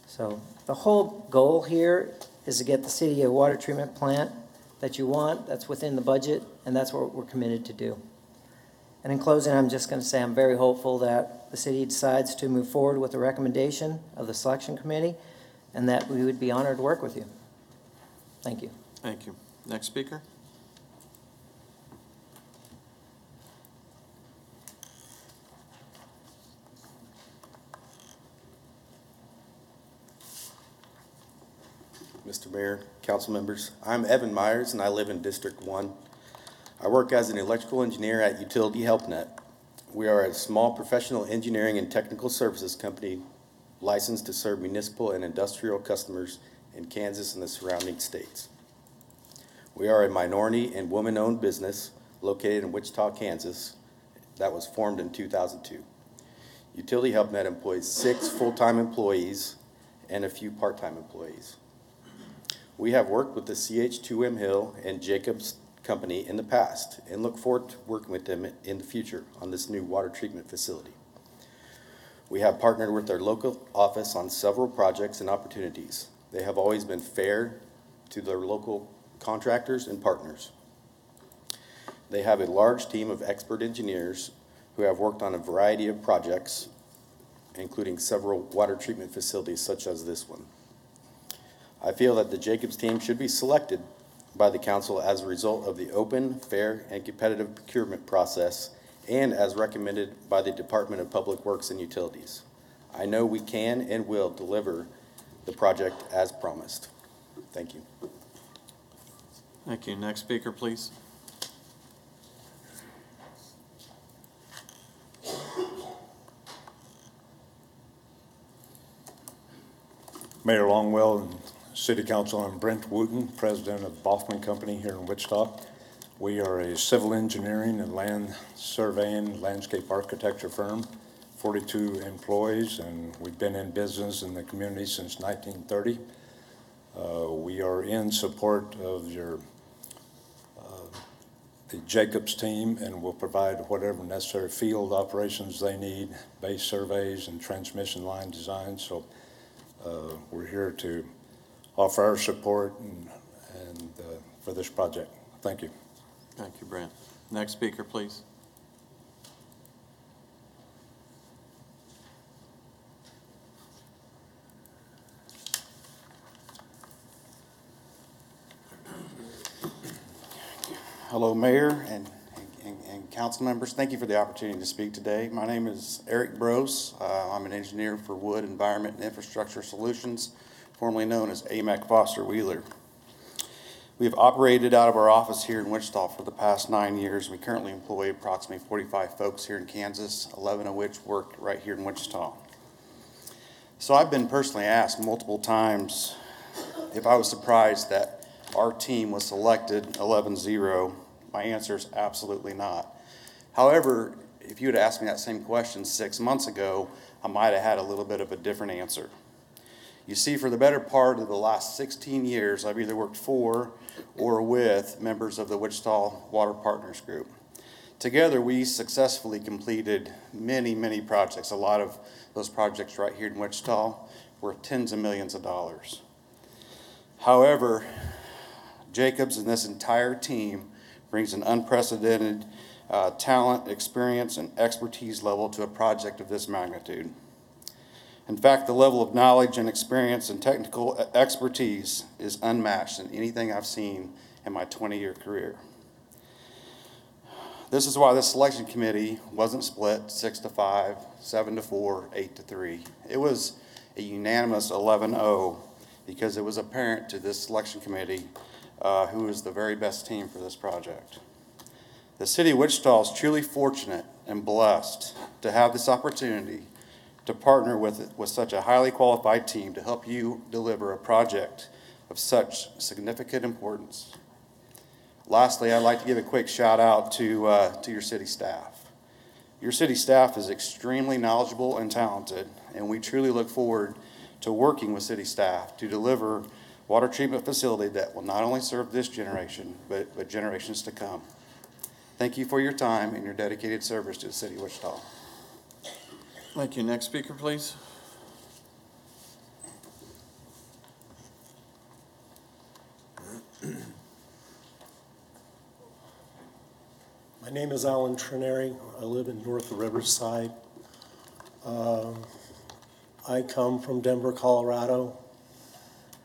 So the whole goal here is to get the city a water treatment plant that you want, that's within the budget, and that's what we're committed to do. And in closing, I'm just going to say I'm very hopeful that the city decides to move forward with the recommendation of the selection committee, and that we would be honored to work with you. Thank you. Thank you. Next speaker. Mr. Mayor, council members, I'm Evan Myers and I live in District 1. I work as an electrical engineer at Utility HelpNet. We are a small professional engineering and technical services company licensed to serve municipal and industrial customers in Kansas and the surrounding states. We are a minority and woman-owned business located in Wichita, Kansas, that was formed in 2002. Utility HelpNet employs 6 full-time employees and a few part-time employees. We have worked with the CH2M Hill and Jacobs Company in the past and look forward to working with them in the future on this new water treatment facility. We have partnered with their local office on several projects and opportunities. They have always been fair to their local contractors and partners. They have a large team of expert engineers who have worked on a variety of projects, including several water treatment facilities such as this one. I feel that the Jacobs team should be selected by the council as a result of the open, fair, and competitive procurement process and as recommended by the Department of Public Works and Utilities. I know we can and will deliver the project as promised. Thank you. Thank you. Next speaker, please. Mayor Longwell and City Council, I'm Brent Wooten, President of Boffman Company here in Wichita. We are a civil engineering and land surveying landscape architecture firm, 42 employees, and we've been in business in the community since 1930. We are in support of the Jacobs team, and will provide whatever necessary field operations they need, base surveys and transmission line design. So we're here to offer our support and for this project. Thank you. Thank you, Brent. Next speaker, please. Hello, Mayor and council members. Thank you for the opportunity to speak today. My name is Eric Brose. I'm an engineer for Wood, Environment, and Infrastructure Solutions, formerly known as AMAC Foster Wheeler. We have operated out of our office here in Wichita for the past 9 years. We currently employ approximately 45 folks here in Kansas, 11 of which work right here in Wichita. So I've been personally asked multiple times if I was surprised that our team was selected 11-0. My answer is absolutely not. However, if you had asked me that same question 6 months ago, I might have had a little bit of a different answer. You see, for the better part of the last 16 years, I've either worked for or with members of the Wichita Water Partners Group. Together, we successfully completed many, many projects. A lot of those projects right here in Wichita were tens of millions of dollars. However, Jacobs and this entire team brings an unprecedented talent, experience, and expertise level to a project of this magnitude. In fact, the level of knowledge and experience and technical expertise is unmatched in anything I've seen in my 20-year career. This is why the selection committee wasn't split 6-5, 7-4, 8-3. It was a unanimous 11-0 because it was apparent to this selection committee who is the very best team for this project. The city of Wichita is truly fortunate and blessed to have this opportunity to partner with such a highly qualified team to help you deliver a project of such significant importance. Lastly, I'd like to give a quick shout out to your city staff. Your city staff is extremely knowledgeable and talented, and we truly look forward to working with city staff to deliver water treatment facility that will not only serve this generation, but generations to come. Thank you for your time and your dedicated service to the city of Wichita. Thank you. Next speaker, please. My name is Alan Trineri. I live in North Riverside. I come from Denver, Colorado.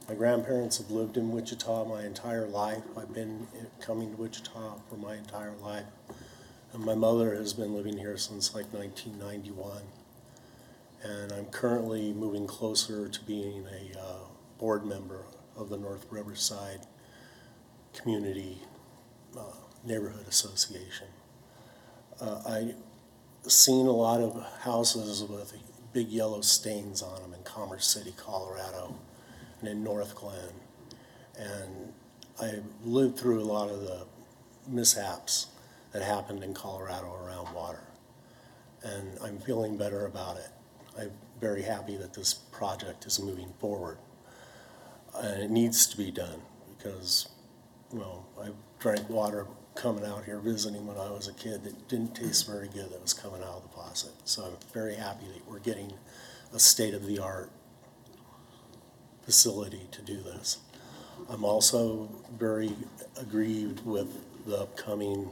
My grandparents have lived in Wichita my entire life. I've been coming to Wichita for my entire life. And my mother has been living here since like 1991. And I'm currently moving closer to being a board member of the North Riverside Community Neighborhood Association. I've seen a lot of houses with big yellow stains on them in Commerce City, Colorado, and in North Glen. And I lived through a lot of the mishaps that happened in Colorado around water. And I'm feeling better about it. I'm very happy that this project is moving forward. And it needs to be done because, well, I drank water coming out here visiting when I was a kid that didn't taste very good that was coming out of the faucet. So I'm very happy that we're getting a state-of-the-art facility to do this. I'm also very aggrieved with the upcoming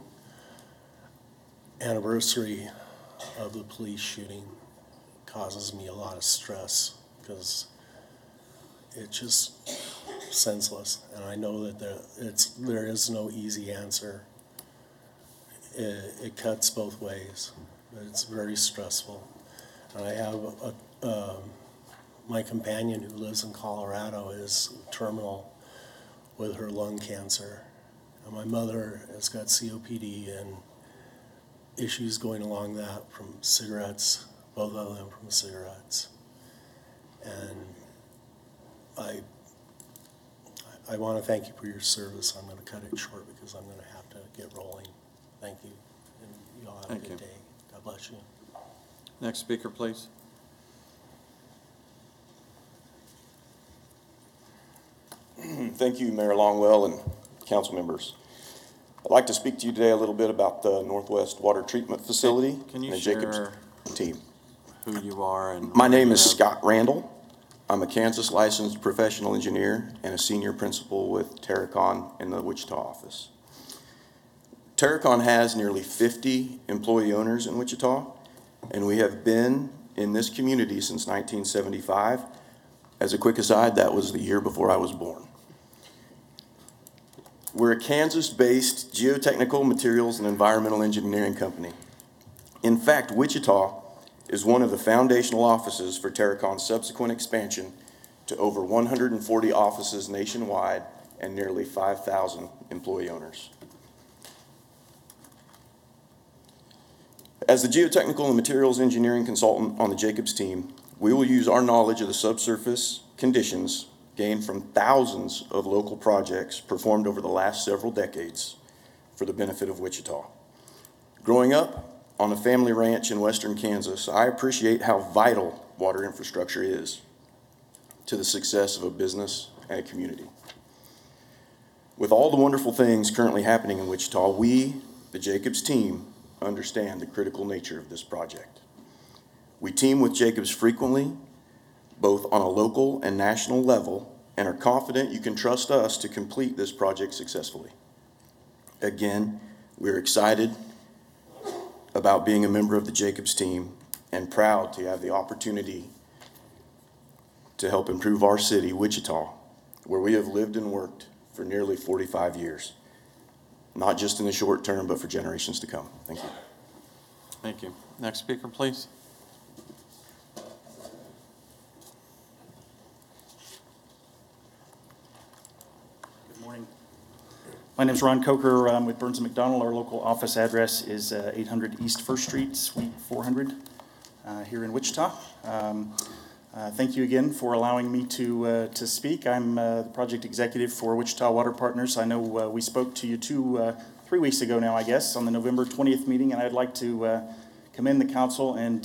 anniversary of the police shooting. It causes me a lot of stress because it's just senseless, and I know that there is no easy answer. It cuts both ways, but it's very stressful. And I have my companion who lives in Colorado is terminal with her lung cancer, and my mother has got COPD and issues going along that from cigarettes, both of them from cigarettes. And I want to thank you for your service. I'm going to cut it short because I'm going to have to get rolling. Thank you, and you all have a good day. God bless you. Next speaker, please. Thank you, Mayor Longwell and council members. I'd like to speak to you today a little bit about the Northwest Water Treatment Facility Can you and the share Jacobs team. Who you are and My name is Scott Randall. I'm a Kansas licensed professional engineer and a senior principal with Terracon in the Wichita office. Terracon has nearly 50 employee owners in Wichita, and we have been in this community since 1975. As a quick aside, that was the year before I was born. We're a Kansas-based geotechnical materials and environmental engineering company. In fact, Wichita is one of the foundational offices for Terracon's subsequent expansion to over 140 offices nationwide and nearly 5,000 employee owners. As the geotechnical and materials engineering consultant on the Jacobs team, we will use our knowledge of the subsurface conditions gained from thousands of local projects performed over the last several decades for the benefit of Wichita. Growing up on a family ranch in western Kansas, I appreciate how vital water infrastructure is to the success of a business and a community. With all the wonderful things currently happening in Wichita, we, the Jacobs team, understand the critical nature of this project. We team with Jacobs frequently, both on a local and national level, and are confident you can trust us to complete this project successfully. Again, we're excited about being a member of the Jacobs team and proud to have the opportunity to help improve our city, Wichita, where we have lived and worked for nearly 45 years, not just in the short term, but for generations to come. Thank you. Thank you. Next speaker, please. Good morning. My name is Ron Coker. I'm with Burns & McDonnell. Our local office address is 800 East 1st Street, Suite 400, here in Wichita. Thank you again for allowing me to speak. I'm the project executive for Wichita Water Partners. I know we spoke to you 3 weeks ago now, I guess, on the November 20th meeting, and I'd like to commend the council and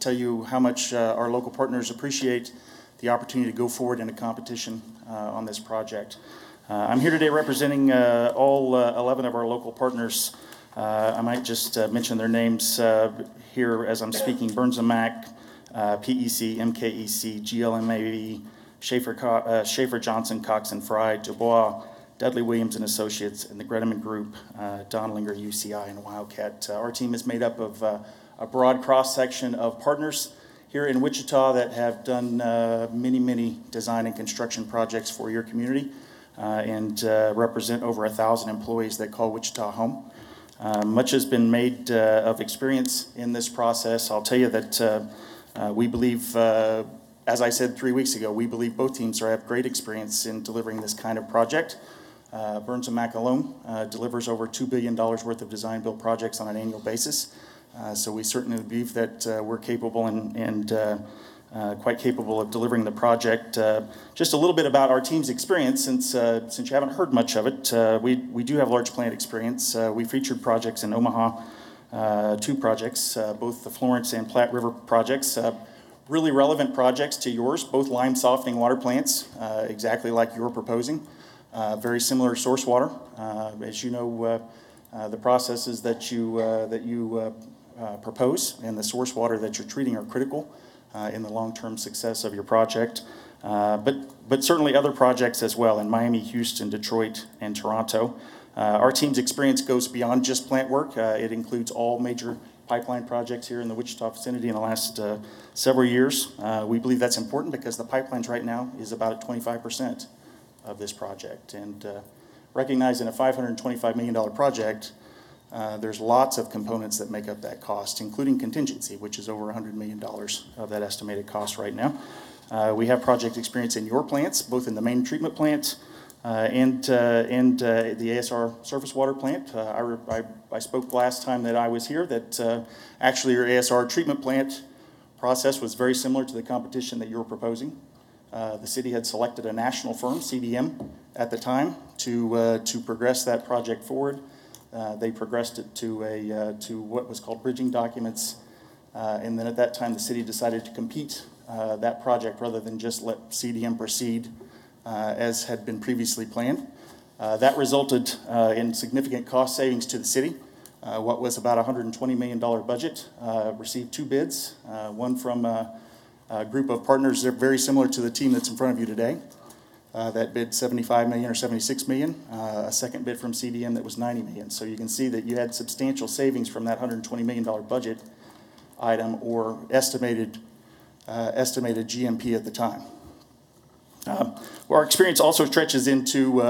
tell you how much our local partners appreciate the opportunity to go forward in a competition on this project. I'm here today representing all 11 of our local partners. I might just mention their names here as I'm speaking. Burns & Mac, PEC, MKEC, GLMAV, Schaefer Johnson, Cox and Fry, Dubois, Dudley Williams and Associates, and the Greteman Group, Donlinger, UCI, and Wildcat. Our team is made up of a broad cross-section of partners here in Wichita that have done many design and construction projects for your community and represent over 1,000 employees that call Wichita home. Much has been made of experience in this process. I'll tell you that we believe, as I said 3 weeks ago, we believe both teams have great experience in delivering this kind of project. Burns & Mac alone delivers over $2 billion worth of design-build projects on an annual basis. So we certainly believe that we're capable and quite capable of delivering the project. Just a little bit about our team's experience, since you haven't heard much of it. We do have large plant experience. We featured projects in Omaha, 2 projects, both the Florence and Platte River projects. Really relevant projects to yours, both lime softening water plants, exactly like you're proposing. Very similar source water. As you know, the processes that you propose and the source water that you're treating are critical in the long-term success of your project. But certainly other projects as well in Miami, Houston, Detroit, and Toronto. Our team's experience goes beyond just plant work. It includes all major pipeline projects here in the Wichita vicinity in the last several years. We believe that's important because the pipelines right now is about at 25% of this project. And recognizing a $525 million project, there's lots of components that make up that cost, including contingency, which is over $100 million of that estimated cost right now. We have project experience in your plants, both in the main treatment plant and the ASR surface water plant. I spoke last time that I was here that actually your ASR treatment plant process was very similar to the competition that you're proposing. The city had selected a national firm, CDM, at the time to progress that project forward. They progressed it to what was called bridging documents, and then at that time the city decided to compete that project rather than just let CDM proceed as had been previously planned. That resulted in significant cost savings to the city. What was about a $120 million budget received 2 bids, one from a group of partners that are very similar to the team that's in front of you today. That bid $75 million or $76 million. A second bid from CDM that was $90 million. So you can see that you had substantial savings from that $120 million budget item or estimated GMP at the time. Well, our experience also stretches into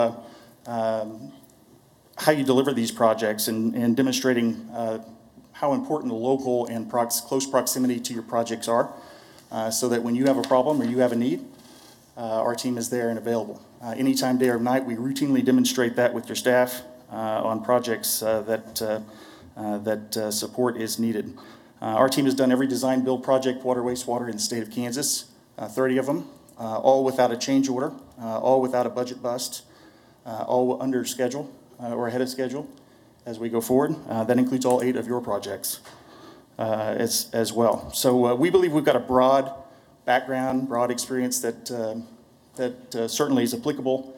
how you deliver these projects and demonstrating how important the local and close proximity to your projects are, so that when you have a problem or you have a need, our team is there and available. Anytime, day or night, we routinely demonstrate that with your staff on projects that support is needed. Our team has done every design build project, water, wastewater in the state of Kansas, 30 of them, all without a change order, all without a budget bust, all under schedule or ahead of schedule as we go forward. That includes all 8 of your projects as well. So we believe we've got a broad background, broad experience that certainly is applicable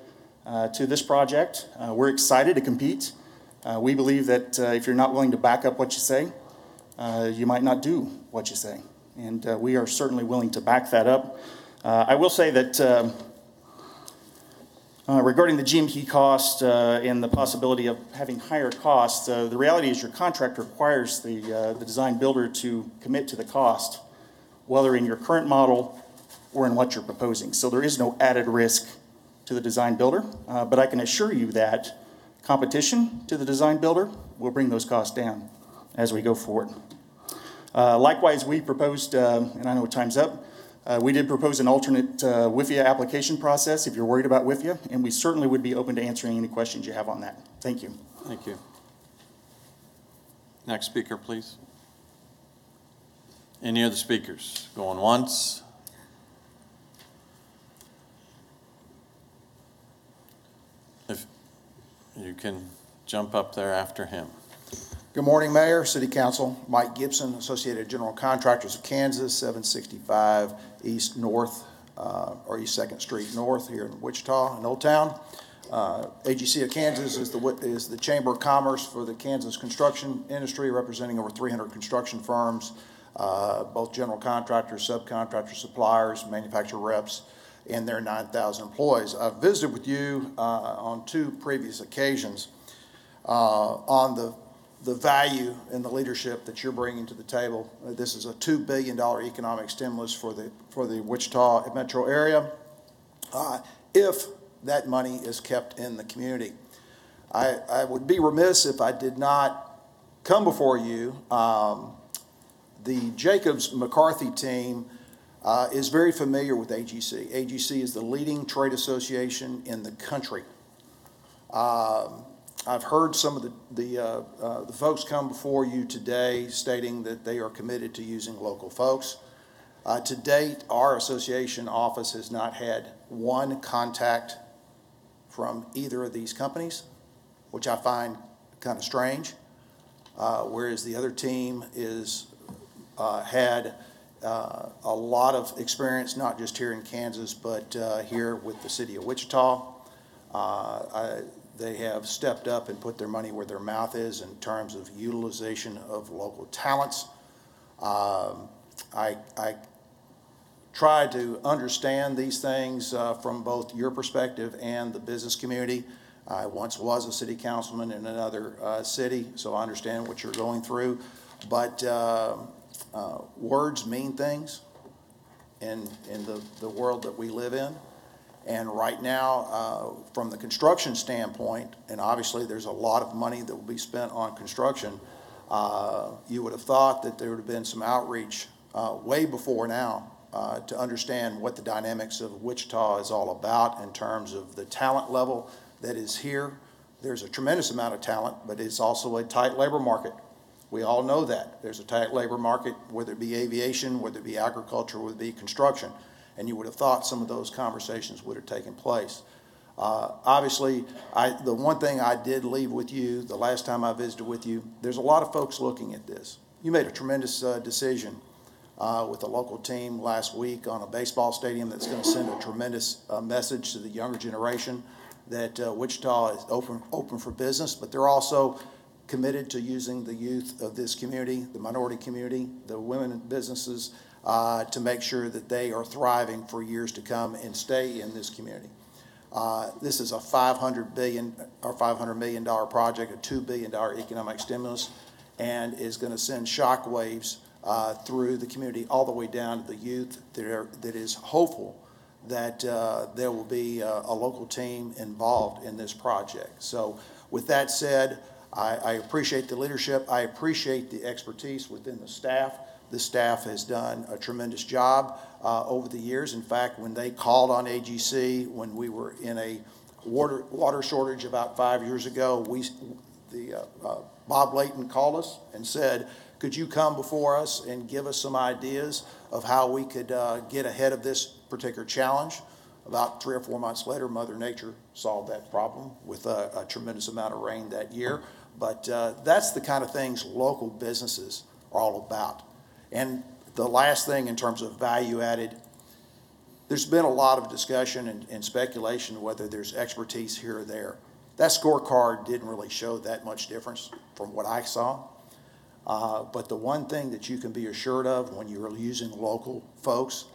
to this project. We're excited to compete. We believe that if you're not willing to back up what you say, you might not do what you say. And we are certainly willing to back that up. I will say that regarding the GMP cost and the possibility of having higher costs, the reality is your contract requires the design builder to commit to the cost, whether in your current model or in what you're proposing. So there is no added risk to the design builder, but I can assure you that competition to the design builder will bring those costs down as we go forward. Likewise, we proposed, and I know time's up, we did propose an alternate WIFIA application process if you're worried about WIFIA, and we certainly would be open to answering any questions you have on that. Thank you. Thank you. Next speaker, please. Any other speakers? Going once? If you can jump up there after him. Good morning, Mayor, City Council. Mike Gibson, Associated General Contractors of Kansas, 765 East North, or East 2nd Street North here in Wichita, in Old Town. AGC of Kansas is the Chamber of Commerce for the Kansas construction industry, representing over 300 construction firms, both general contractors, subcontractors, suppliers, manufacturer reps, and their 9,000 employees. I've visited with you on 2 previous occasions on the value and the leadership that you're bringing to the table. This is a $2 billion economic stimulus for the Wichita metro area, if that money is kept in the community. I would be remiss if I did not come before you. The Jacobs McCarthy team is very familiar with AGC. AGC is the leading trade association in the country. I've heard some of the folks come before you today stating that they are committed to using local folks. To date, our association office has not had one contact from either of these companies, which I find kind of strange, whereas the other team had a lot of experience, not just here in Kansas, but here with the city of Wichita. They have stepped up and put their money where their mouth is in terms of utilization of local talents. I try to understand these things from both your perspective and the business community. I once was a city councilman in another city, so I understand what you're going through. But words mean things in the world that we live in. And right now, from the construction standpoint, and obviously there's a lot of money that will be spent on construction, you would have thought that there would have been some outreach way before now to understand what the dynamics of Wichita is all about in terms of the talent level that is here. There's a tremendous amount of talent, but it's also a tight labor market. We all know that. There's a tight labor market, whether it be aviation, whether it be agriculture, whether it be construction. And you would have thought some of those conversations would have taken place. Obviously, the one thing I did leave with you the last time I visited with you, there's a lot of folks looking at this. You made a tremendous decision with the local team last week on a baseball stadium that's going to send a tremendous message to the younger generation that Wichita is open for business, but they're also committed to using the youth of this community, the minority community, the women in businesses, to make sure that they are thriving for years to come and stay in this community. This is a $500 million project, a $2 billion economic stimulus, and is going to send shockwaves through the community all the way down to the youth that is hopeful that there will be a local team involved in this project. So with that said, I appreciate the leadership. I appreciate the expertise within the staff. The staff has done a tremendous job over the years. In fact, when they called on AGC, when we were in a water shortage about 5 years ago, Bob Layton called us and said, could you come before us and give us some ideas of how we could get ahead of this particular challenge? About 3 or 4 months later, Mother Nature solved that problem with a tremendous amount of rain that year. But that's the kind of things local businesses are all about. And the last thing in terms of value added, there's been a lot of discussion and speculation whether there's expertise here or there. That scorecard didn't really show that much difference from what I saw. But the one thing that you can be assured of when you're using local folks,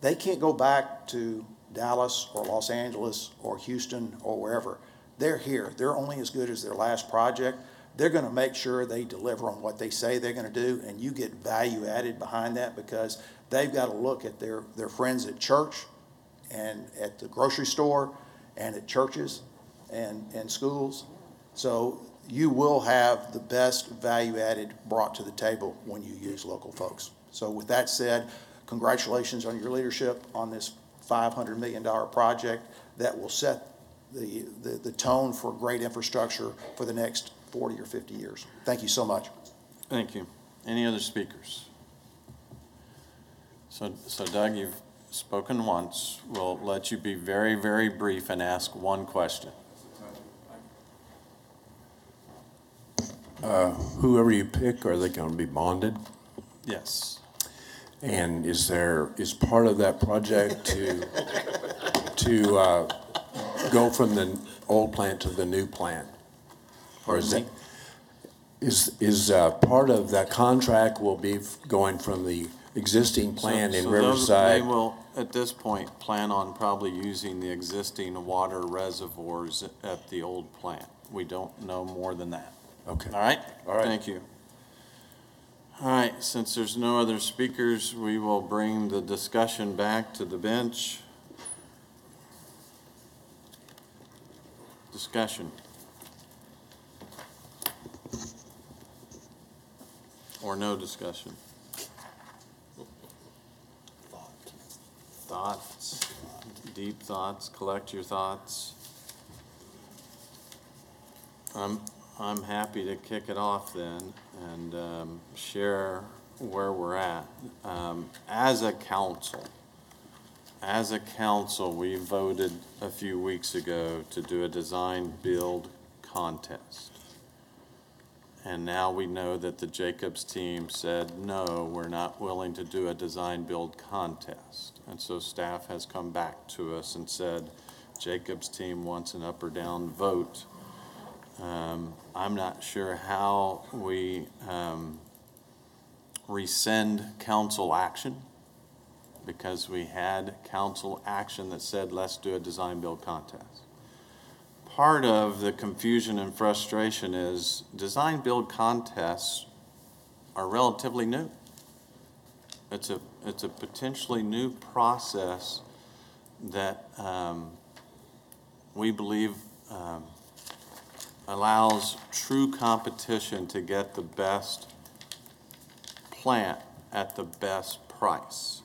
they can't go back to Dallas or Los Angeles or Houston or wherever. They're here. They're only as good as their last project. They're going to make sure they deliver on what they say they're going to do, and you get value added behind that because they've got to look at their friends at church and at the grocery store and at churches and schools. So you will have the best value added brought to the table when you use local folks. So with that said, congratulations on your leadership on this $500 million project that will set the tone for great infrastructure for the next 40 or 50 years. Thank you so much. Thank you. Any other speakers? So Doug, you've spoken once. We'll let you be very, very brief and ask one question. Whoever you pick, are they going to be bonded? Yes. And is part of that project to go from the old plant to the new plant? Or is part of that contract will be going from the existing plant in Riverside? They will, at this point, plan on probably using the existing water reservoirs at the old plant. We don't know more than that. Okay. All right? All right. Thank you. All right, since there's no other speakers, we will bring the discussion back to the bench. Discussion. Or no discussion? Thoughts, deep thoughts, collect your thoughts. I'm happy to kick it off then and share where we're at. As a council, we voted a few weeks ago to do a design build contest. And now we know that the Jacobs team said, no, we're not willing to do a design build contest. And so staff has come back to us and said, Jacobs team wants an up or down vote. I'm not sure how we rescind council action, because we had council action that said, let's do a design build contest. Part of the confusion and frustration is design build contests are relatively new. It's a potentially new process that we believe allows true competition to get the best plant at the best price.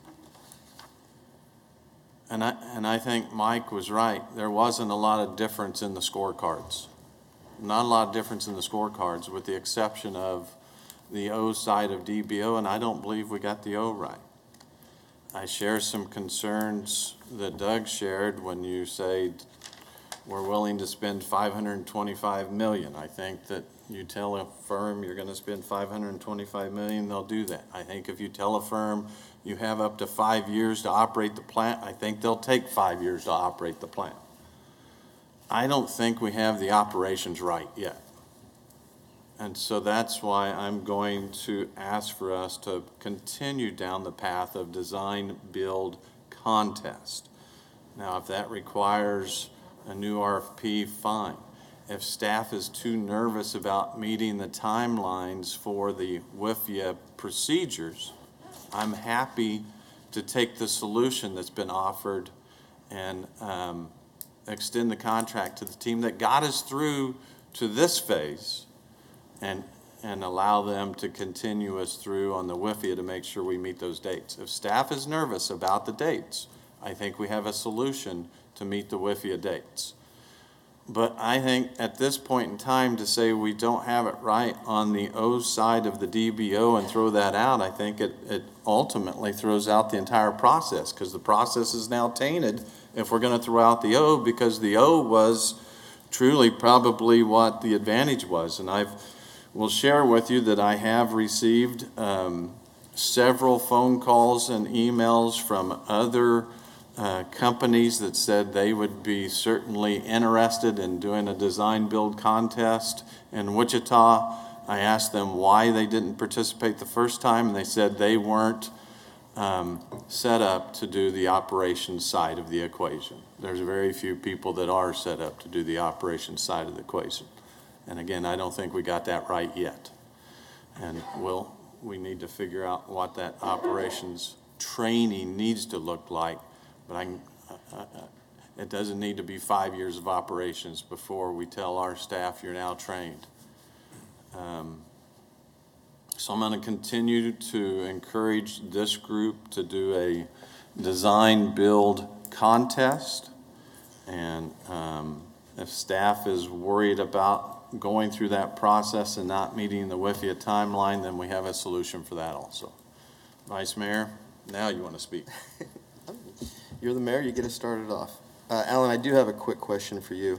And I think Mike was right. There wasn't a lot of difference in the scorecards. Not a lot of difference in the scorecards, with the exception of the O side of DBO, and I don't believe we got the O right. I share some concerns that Doug shared when you say we're willing to spend $525 million. I think that you tell a firm you're going to spend $525 million, they'll do that. I think if you tell a firm you have up to 5 years to operate the plant, I think they'll take 5 years to operate the plant. I don't think we have the operations right yet. And so that's why I'm going to ask for us to continue down the path of design build contest. Now, if that requires a new RFP, fine. If staff is too nervous about meeting the timelines for the WIFIA procedures, I'm happy to take the solution that's been offered and extend the contract to the team that got us through to this phase, and allow them to continue us through on the WIFIA to make sure we meet those dates. If staff is nervous about the dates, I think we have a solution to meet the WIFIA dates. But I think at this point in time, to say we don't have it right on the O side of the DBO and throw that out, I think it ultimately throws out the entire process, because the process is now tainted if we're going to throw out the O, because the O was truly probably what the advantage was. And will share with you that I have received several phone calls and emails from other companies that said they would be certainly interested in doing a design build contest in Wichita. I asked them why they didn't participate the first time, and they said they weren't set up to do the operations side of the equation. There's very few people that are set up to do the operations side of the equation. And again, I don't think we got that right yet. And we need to figure out what that operations training needs to look like. But it doesn't need to be 5 years of operations before we tell our staff you're now trained. So I'm going to continue to encourage this group to do a design build contest. And if staff is worried about going through that process and not meeting the WIFIA timeline, then we have a solution for that also. Vice Mayor, now you want to speak. You're the mayor, you get us started off. Alan, I do have a quick question for you.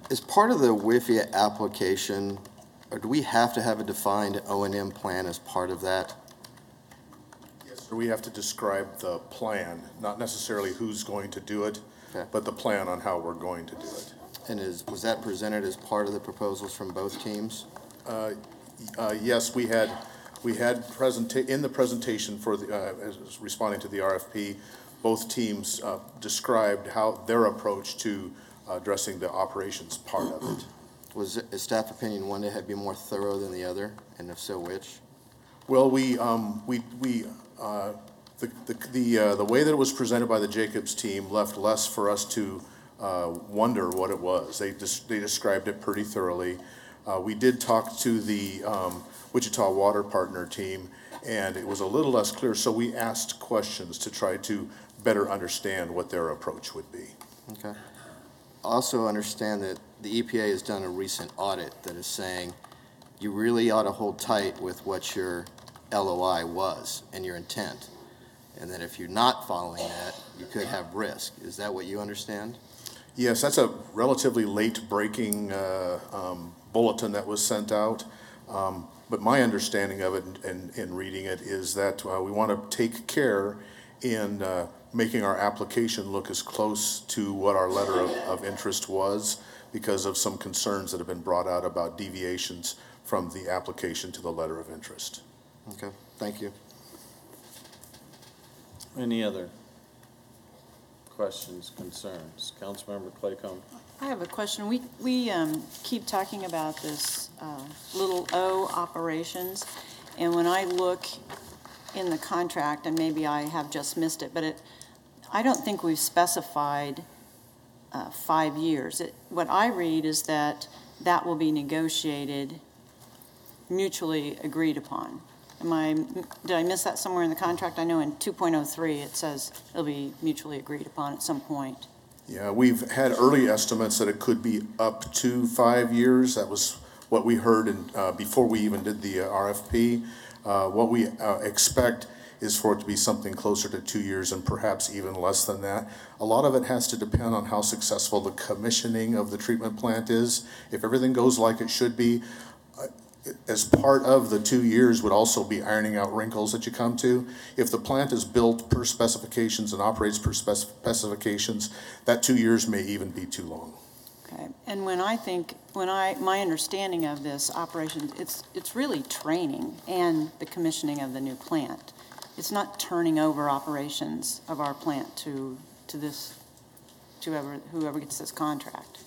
As part of the WIFIA application, or do we have to have a defined O&M plan as part of that? Yes, sir. We have to describe the plan, not necessarily who's going to do it, okay, but the plan on how we're going to do it. And was that presented as part of the proposals from both teams? Yes, we had in the presentation for the responding to the RFP, both teams described how their approach to addressing the operations part of it. Was staff opinion one that had been more thorough than the other, and if so, which? Well, the way that it was presented by the Jacobs team left less for us to wonder what it was. They described it pretty thoroughly. We did talk to the Wichita Water Partner team, and it was a little less clear, so we asked questions to try to better understand what their approach would be. Okay. Also understand that the EPA has done a recent audit that is saying you really ought to hold tight with what your LOI was and your intent, and that if you're not following that, you could have risk. Is that what you understand? Yes, that's a relatively late-breaking bulletin that was sent out. But my understanding of it in reading it is that we want to take care in making our application look as close to what our letter of interest was, because of some concerns that have been brought out about deviations from the application to the letter of interest. Okay, thank you. Any other questions, concerns? Councilmember Claycomb. I have a question. We keep talking about this little O operations, and when I look in the contract, and maybe I have just missed it, but I don't think we've specified 5 years. What I read is that will be negotiated, mutually agreed upon. Did I miss that somewhere in the contract? I know in 2.03 it says it'll be mutually agreed upon at some point. Yeah, we've had early estimates that it could be up to 5 years. That was what we heard before we even did the RFP. What we expect is for it to be something closer to 2 years and perhaps even less than that. A lot of it has to depend on how successful the commissioning of the treatment plant is. If everything goes like it should be, as part of the 2 years would also be ironing out wrinkles that you come to. If the plant is built per specifications and operates per specifications, that 2 years may even be too long. Okay, and my understanding of this operation, it's really training and the commissioning of the new plant. It's not turning over operations of our plant to whoever gets this contract.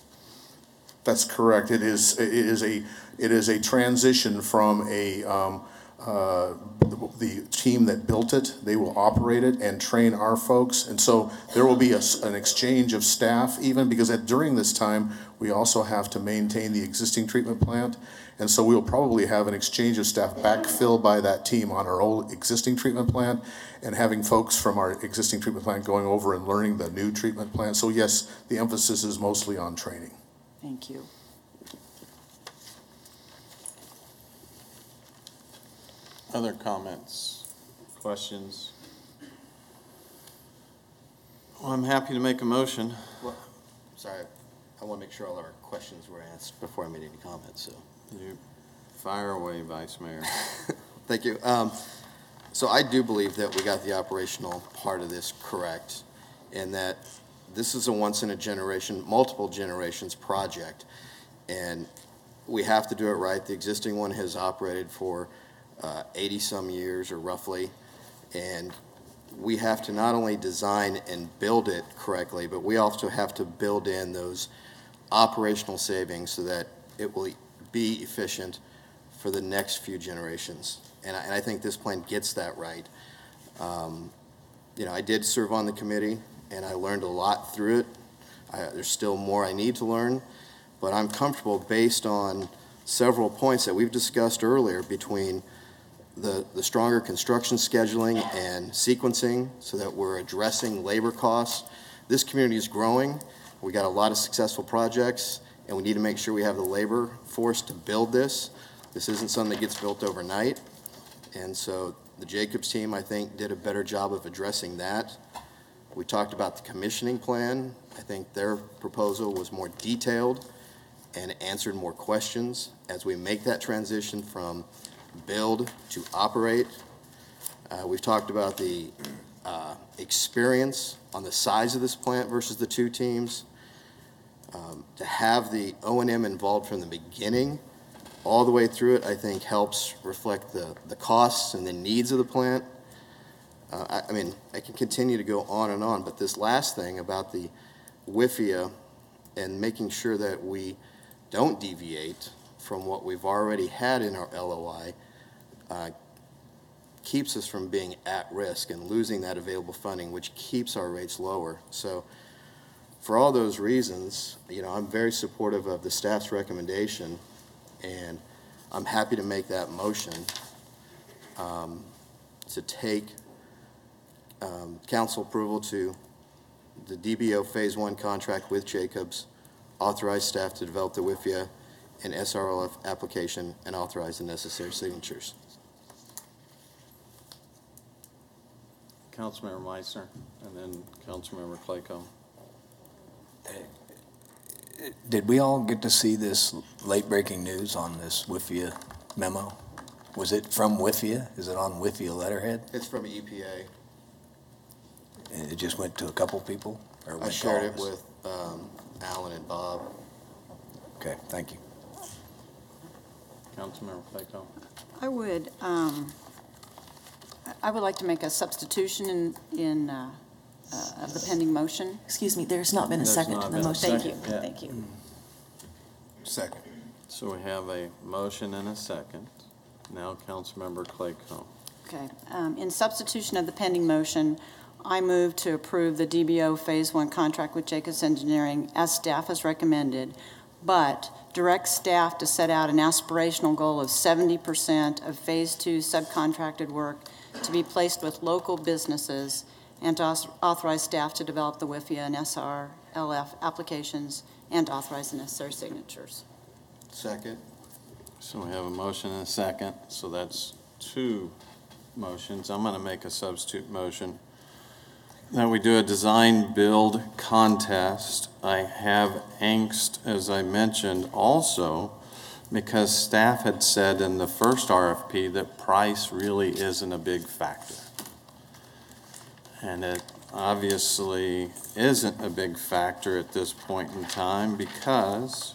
That's correct. It is a transition from a the team that built it, they will operate it and train our folks. And so there will be an exchange of staff even, because during this time, we also have to maintain the existing treatment plant. And so we'll probably have an exchange of staff backfilled by that team on our old existing treatment plant, and having folks from our existing treatment plant going over and learning the new treatment plant. So yes, the emphasis is mostly on training. Thank you. Other comments, questions? Well, I'm happy to make a motion. Well, sorry, I want to make sure all our questions were asked before I made any comments, so. You fire away, Vice Mayor. Thank you. So I do believe that we got the operational part of this correct, and that this is a once-in-a-generation, multiple generations project, and we have to do it right. The existing one has operated for 80-some years, or roughly, and we have to not only design and build it correctly, but we also have to build in those operational savings so that it will be efficient for the next few generations. And I think this plan gets that right. You know, I did serve on the committee, and I learned a lot through it. There's still more I need to learn, but I'm comfortable based on several points that we've discussed earlier between the stronger construction scheduling and sequencing so that we're addressing labor costs. This community is growing. We got a lot of successful projects, and we need to make sure we have the labor force to build this. This isn't something that gets built overnight. And so the Jacobs team, I think, did a better job of addressing that. We talked about the commissioning plan. I think their proposal was more detailed and answered more questions as we make that transition from build to operate. We've talked about the experience on the size of this plant versus the two teams. To have the O&M involved from the beginning all the way through it, I think helps reflect the costs and the needs of the plant. I mean, I can continue to go on, but this last thing about the WIFIA and making sure that we don't deviate from what we've already had in our LOI keeps us from being at risk and losing that available funding, which keeps our rates lower. So for all those reasons, you know, I'm very supportive of the staff's recommendation, and I'm happy to make that motion to take council approval to the DBO Phase 1 contract with Jacobs, authorize staff to develop the WIFIA and SRLF application, and authorize the necessary signatures. Councilmember Meissner, and then Councilmember Claycomb. Did we all get to see this late-breaking news on this WIFIA memo? Was it from WIFIA? Is it on WIFIA letterhead? It's from EPA. And it just went to a couple people? Or I shared it with Alan and Bob. Okay, thank you. Councilmember Claycomb. I would like to make a substitution of the pending motion. Excuse me, there's not been a second to the motion. Thank you, thank you. Second. So we have a motion and a second. Now Councilmember Claycomb. Okay, in substitution of the pending motion, I move to approve the DBO Phase 1 contract with Jacobs Engineering as staff has recommended, but direct staff to set out an aspirational goal of 70% of Phase 2 subcontracted work to be placed with local businesses, and to authorize staff to develop the WIFIA and SRLF applications and authorize the necessary signatures. Second. So we have a motion and a second, so that's two motions. I'm going to make a substitute motion that we do a design build contest. I have angst, as I mentioned, also because staff had said in the first RFP that price really isn't a big factor. And it obviously isn't a big factor at this point in time, because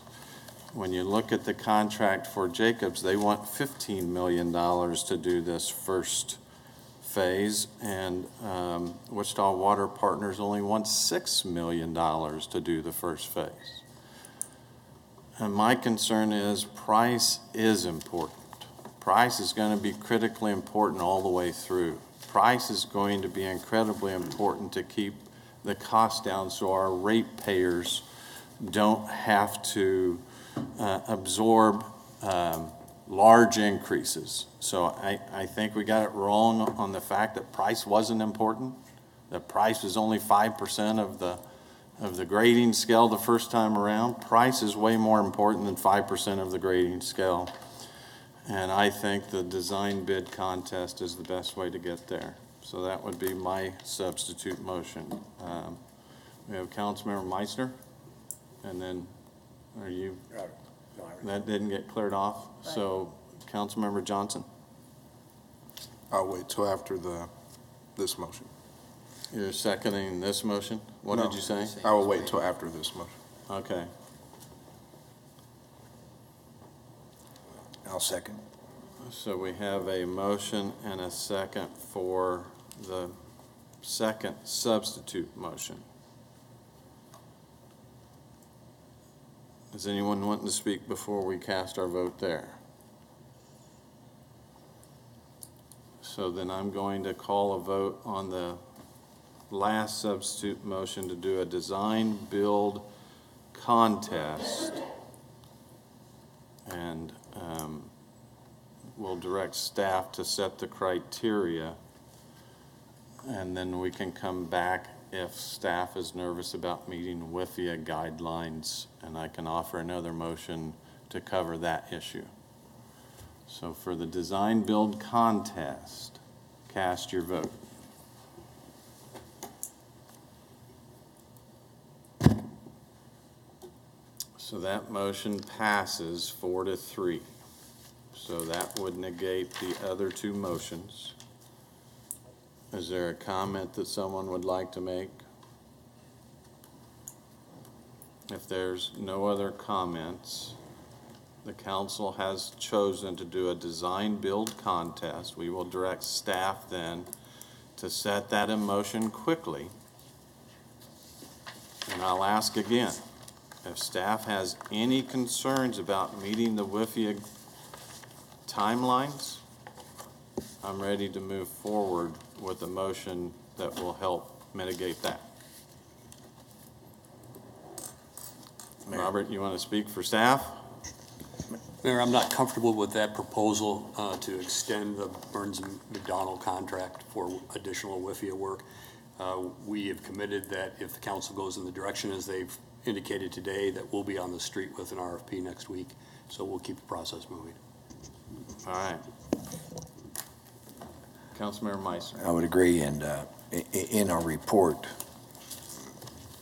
when you look at the contract for Jacobs, they want $15 million to do this first phase, and Wichita Water Partners only wants $6 million to do the first phase. And my concern is price is important. price is going to be critically important all the way through. Price is going to be incredibly important to keep the cost down so our ratepayers don't have to absorb large increases. So I think we got it wrong on the fact that price wasn't important. The price was only 5% of the grading scale the first time around. Price is way more important than 5% of the grading scale. And I think the design bid contest is the best way to get there. So that would be my substitute motion. We have Councilmember Meissner, and then are you? That didn't get cleared off. So Councilmember Johnson. I'll wait till after this motion. You're seconding this motion? What did you say? I will wait till after this motion. Okay. I'll second. So we have a motion and a second for the second substitute motion. Does anyone want to speak before we cast our vote there? So then I'm going to call a vote on the last substitute motion to do a design build contest. And we'll direct staff to set the criteria, and then we can come back if staff is nervous about meeting WIFIA guidelines, and I can offer another motion to cover that issue. So for the design build contest, cast your vote. So that motion passes 4-3. So that would negate the other two motions. Is there a comment that someone would like to make? If there's no other comments, the council has chosen to do a design build contest. We will direct staff then to set that in motion quickly. And I'll ask again, if staff has any concerns about meeting the WIFIA timelines, I'm ready to move forward with a motion that will help mitigate that. Mayor. Robert, you want to speak for staff? Mayor, I'm not comfortable with that proposal to extend the Burns and McDonnell contract for additional WIFIA work. We have committed that if the council goes in the direction as they've indicated today, that we'll be on the street with an RFP next week. So we'll keep the process moving. All right. Councilmember Meissner. I would agree, and in our report,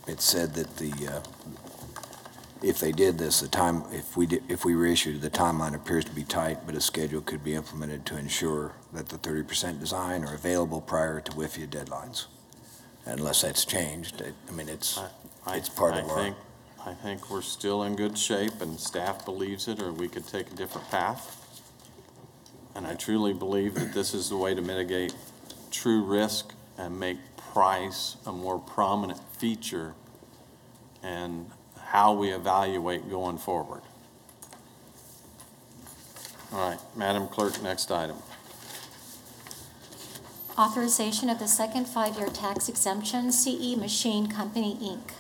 it said that if they did this, if we reissued, the timeline appears to be tight, but a schedule could be implemented to ensure that the 30% design are available prior to WIFIA deadlines. Unless that's changed, I mean, it's part of our. I think we're still in good shape, and staff believes it, or we could take a different path. And I truly believe that this is the way to mitigate true risk and make price a more prominent feature and how we evaluate going forward. All right, Madam Clerk, next item. Authorization of the second 5-year tax exemption, CE Machine Company, Inc.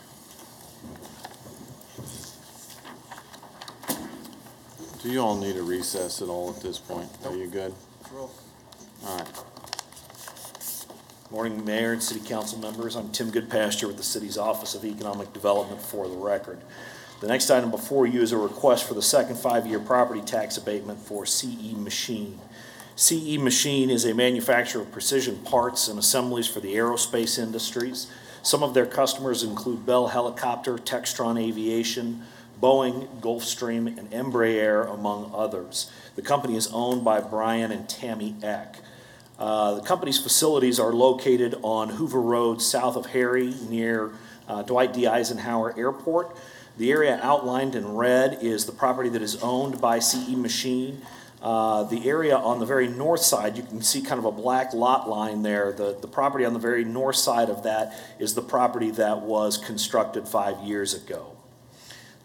Do you all need a recess at all at this point? Are you good? All right. Morning, Mayor and City Council members. I'm Tim Goodpasture with the City's Office of Economic Development for the record. The next item before you is a request for the second 5-year property tax abatement for CE Machine. CE Machine is a manufacturer of precision parts and assemblies for the aerospace industries. Some of their customers include Bell Helicopter, Textron Aviation, Boeing, Gulfstream, and Embraer, among others. The company is owned by Brian and Tammy Eck. The company's facilities are located on Hoover Road, south of Harry, near Dwight D. Eisenhower Airport. The area outlined in red is the property that is owned by CE Machine. The area on the very north side, you can see kind of a black lot line there. The property on the very north side of that is the property that was constructed 5 years ago.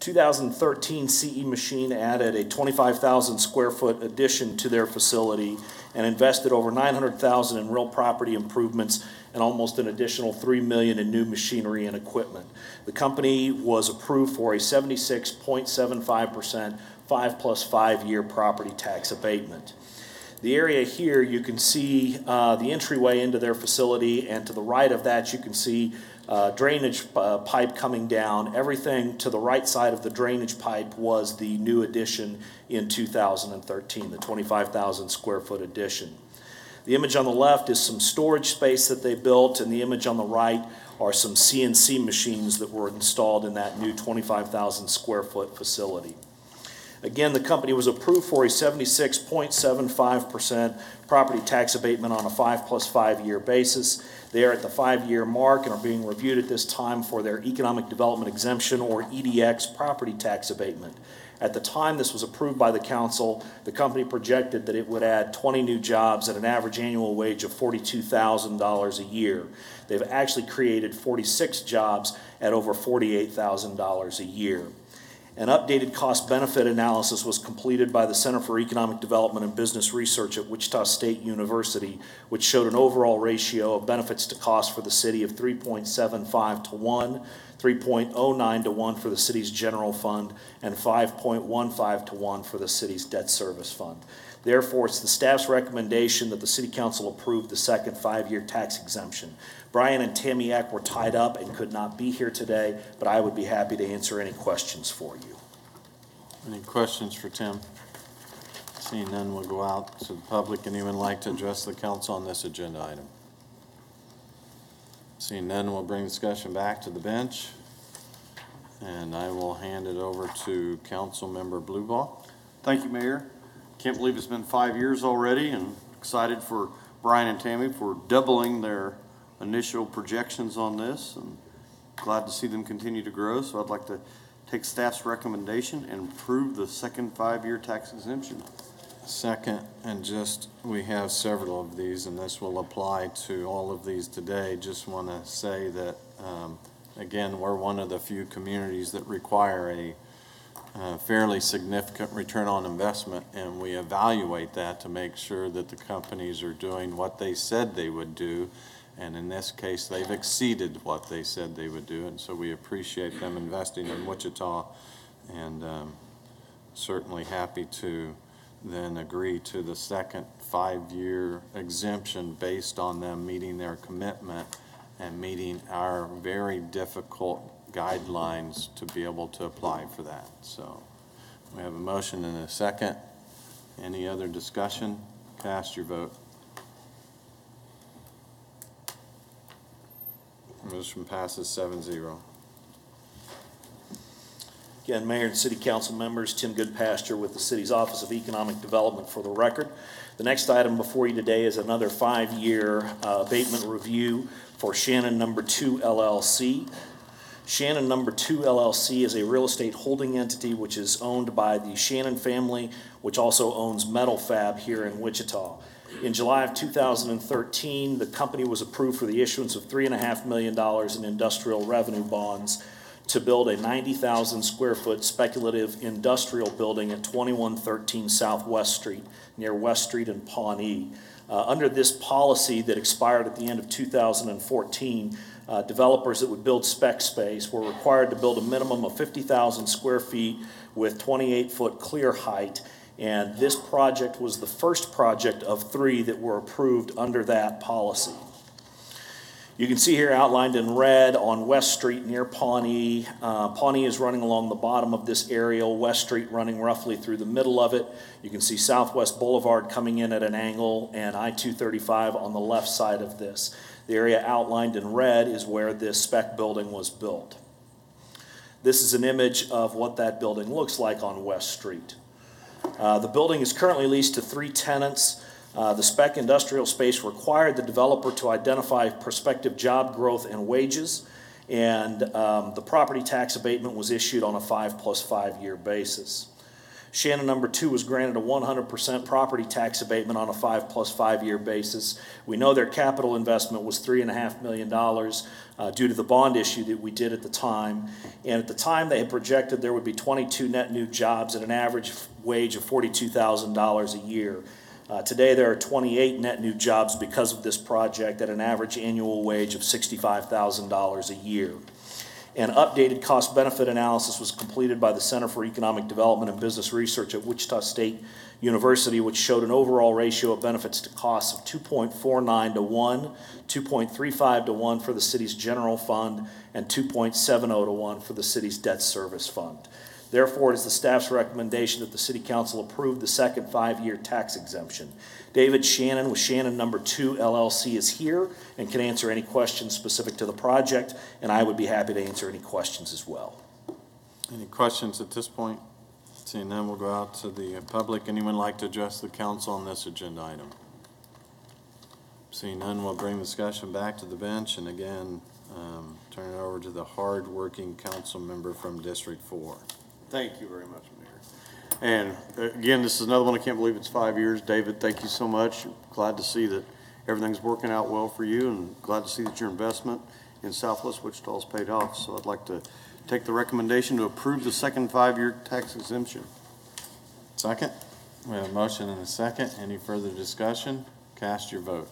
2013 CE Machine added a 25,000 square foot addition to their facility and invested over $900,000 in real property improvements and almost an additional $3 million in new machinery and equipment. The company was approved for a 76.75% 5+5 year property tax abatement. The area here, you can see the entryway into their facility, and to the right of that you can see drainage pipe coming down. Everything to the right side of the drainage pipe was the new addition in 2013, the 25,000 square foot addition. The image on the left is some storage space that they built, and the image on the right are some CNC machines that were installed in that new 25,000 square foot facility. Again, the company was approved for a 76.75% property tax abatement on a 5+5 year basis. They are at the 5-year mark and are being reviewed at this time for their economic development exemption, or EDX, property tax abatement. At the time this was approved by the council, the company projected that it would add 20 new jobs at an average annual wage of $42,000 a year. They've actually created 46 jobs at over $48,000 a year. An updated cost-benefit analysis was completed by the Center for Economic Development and Business Research at Wichita State University, which showed an overall ratio of benefits to cost for the city of 3.75 to 1, 3.09 to 1 for the city's general fund, and 5.15 to 1 for the city's debt service fund. Therefore, it's the staff's recommendation that the City Council approve the second 5-year tax exemption. Brian and Tammy Eck were tied up and could not be here today, but I would be happy to answer any questions for you. Any questions for Tim? Seeing none, we'll go out to the public. Anyone like to address the council on this agenda item? Seeing none, we'll bring discussion back to the bench, and I will hand it over to Councilmember Blueball. Thank you, Mayor. Can't believe it's been 5 years already, and excited for Brian and Tammy for doubling their initial projections on this, and glad to see them continue to grow. So I'd like to take staff's recommendation and approve the second 5-year tax exemption. Second, and just, we have several of these, and this will apply to all of these today. Just want to say that, again, we're one of the few communities that require a fairly significant return on investment, and we evaluate that to make sure that the companies are doing what they said they would do, and in this case they've exceeded what they said they would do, and so we appreciate them investing in Wichita, and certainly happy to then agree to the second 5-year exemption based on them meeting their commitment and meeting our very difficult guidelines to be able to apply for that. So we have a motion and a second. Any other discussion? Cast your vote. Motion passes 7-0. Again, Mayor and City Council members, Tim Goodpasture with the City's Office of Economic Development for the record. The next item before you today is another 5-year abatement review for Shannon No. 2 LLC. Shannon No. 2 LLC is a real estate holding entity which is owned by the Shannon family, which also owns Metal Fab here in Wichita. In July of 2013, the company was approved for the issuance of $3.5 million in industrial revenue bonds to build a 90,000 square foot speculative industrial building at 2113 South West Street, near West Street and Pawnee. Under this policy that expired at the end of 2014, developers that would build spec space were required to build a minimum of 50,000 square feet with 28-foot clear height, and this project was the first project of 3 that were approved under that policy. You can see here outlined in red on West Street near Pawnee. Pawnee is running along the bottom of this aerial, West Street running roughly through the middle of it. You can see Southwest Boulevard coming in at an angle and I-235 on the left side of this. The area outlined in red is where this spec building was built. This is an image of what that building looks like on West Street. The building is currently leased to 3 tenants. The spec industrial space required the developer to identify prospective job growth and wages, and the property tax abatement was issued on a 5+5 year basis. Shannon number 2 was granted a 100% property tax abatement on a 5+5 year basis. We know their capital investment was $3.5 million due to the bond issue that we did at the time. And at the time, they had projected there would be 22 net new jobs at an average wage of $42,000 a year. Today, there are 28 net new jobs because of this project at an average annual wage of $65,000 a year. An updated cost-benefit analysis was completed by the Center for Economic Development and Business Research at Wichita State University, which showed an overall ratio of benefits to costs of 2.49 to 1, 2.35 to 1 for the city's general fund, and 2.70 to 1 for the city's debt service fund. Therefore, it is the staff's recommendation that the City Council approve the second 5-year tax exemption. David Shannon with Shannon number 2 LLC is here and can answer any questions specific to the project, and I would be happy to answer any questions as well. Any questions at this point? Seeing none, we'll go out to the public. Anyone like to address the council on this agenda item? Seeing none, we'll bring the discussion back to the bench and again turn it over to the hard-working council member from District 4. Thank you very much, Mayor. And again, this is another one, I can't believe it's 5 years. David, thank you so much. Glad to see that everything's working out well for you, and glad to see that your investment in Southwest Wichita has paid off. So I'd like to take the recommendation to approve the second 5-year tax exemption. Second? We have a motion and a second. Any further discussion? Cast your vote.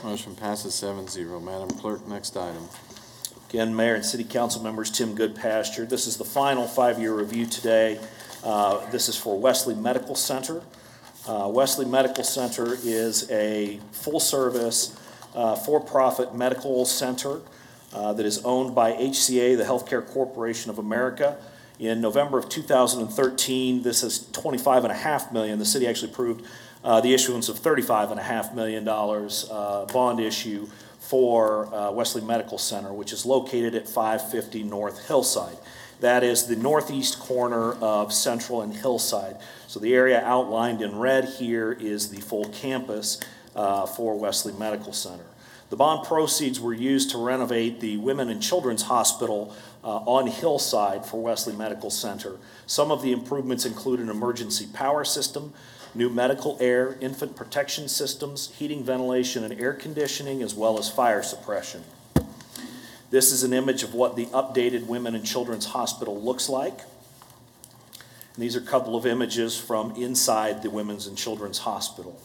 Motion passes 7-0. Madam Clerk, next item. Again, Mayor and City Council members, Tim Goodpasture. This is the final 5-year review today. This is for Wesley Medical Center. Wesley Medical Center is a full-service, for-profit medical center that is owned by HCA, the Healthcare Corporation of America. In November of 2013, this is $25.5 million. The city actually approved the issuance of $35.5 million bond issue for Wesley Medical Center, which is located at 550 North Hillside. That is the northeast corner of Central and Hillside. So the area outlined in red here is the full campus for Wesley Medical Center. The bond proceeds were used to renovate the Women and Children's Hospital on Hillside for Wesley Medical Center. Some of the improvements include an emergency power system, new medical air, infant protection systems, heating, ventilation, and air conditioning, as well as fire suppression. This is an image of what the updated Women and Children's Hospital looks like. And these are a couple of images from inside the Women's and Children's Hospital.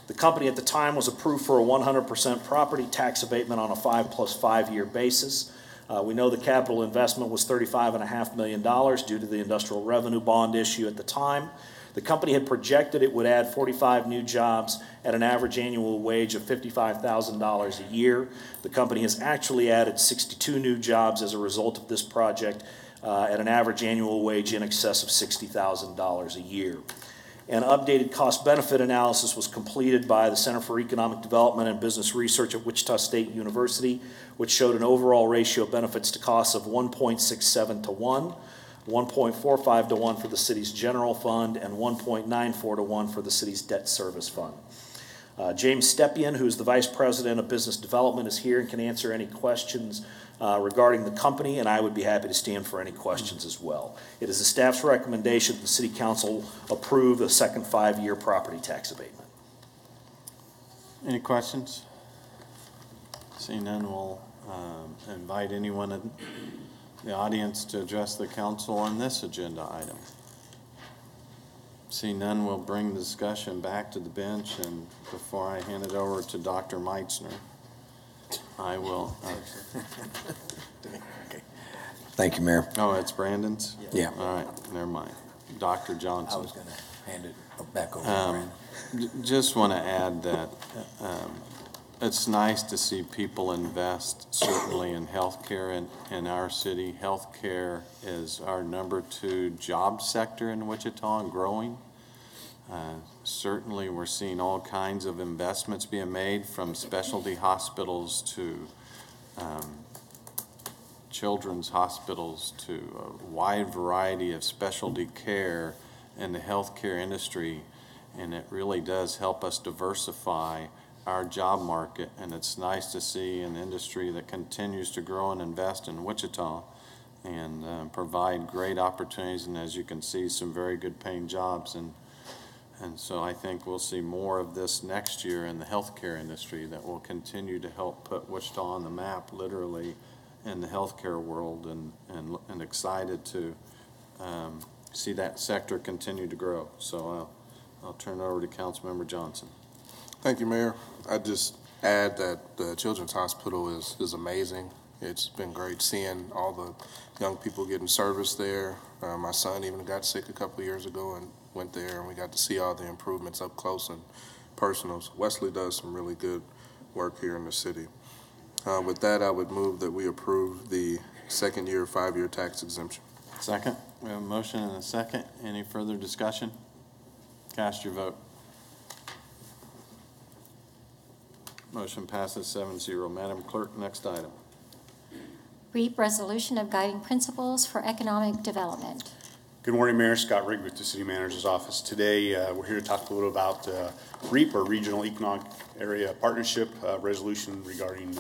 The company at the time was approved for a 100% property tax abatement on a 5+5 year basis. We know the capital investment was $35.5 million due to the industrial revenue bond issue at the time. The company had projected it would add 45 new jobs at an average annual wage of $55,000 a year. The company has actually added 62 new jobs as a result of this project at an average annual wage in excess of $60,000 a year. An updated cost-benefit analysis was completed by the Center for Economic Development and Business Research at Wichita State University, which showed an overall ratio of benefits to costs of 1.67 to 1. 1.45 to 1 for the city's general fund, and 1.94 to 1 for the city's debt service fund. James Stepien, who is the Vice President of Business Development, is here and can answer any questions regarding the company, and I would be happy to stand for any questions as well. It is the staff's recommendation that the City Council approve the second 5-year property tax abatement. Any questions? Seeing none, we'll invite anyone in the audience to address the council on this agenda item. Seeing none, we'll bring the discussion back to the bench, and before I hand it over to Dr. Meitzner, I will... Thank you, Mayor. Oh, it's Brandon's? Yeah. All right, never mind. Dr. Johnson. I was going to hand it back over to Brandon. Just want to add that it's nice to see people invest certainly in healthcare in our city. Healthcare is our #2 job sector in Wichita and growing. Certainly we're seeing all kinds of investments being made, from specialty hospitals to children's hospitals to a wide variety of specialty care in the healthcare industry, and it really does help us diversify our job market, and it's nice to see an industry that continues to grow and invest in Wichita. and provide great opportunities, and as you can see, some very good paying jobs. And so I think we'll see more of this next year in the healthcare industry that will continue to help put Wichita on the map, literally, in the healthcare world, and excited to see that sector continue to grow. So I'll turn it over to Councilmember Johnson. Thank you, Mayor. I just add that the Children's Hospital is amazing. It's been great seeing all the young people getting service there. My son even got sick a couple of years ago and went there, and we got to see all the improvements up close and personal. So Wesley does some really good work here in the city. With that, I would move that we approve the second year 5-year tax exemption. Second. We have a motion and a second. Any further discussion? Cast your vote. Motion passes 7-0. Madam Clerk, next item. REAP Resolution of Guiding Principles for Economic Development. Good morning, Mayor. Scott Rigg with the City Manager's Office. Today, we're here to talk a little about REAP, or Regional Economic Area Partnership resolution regarding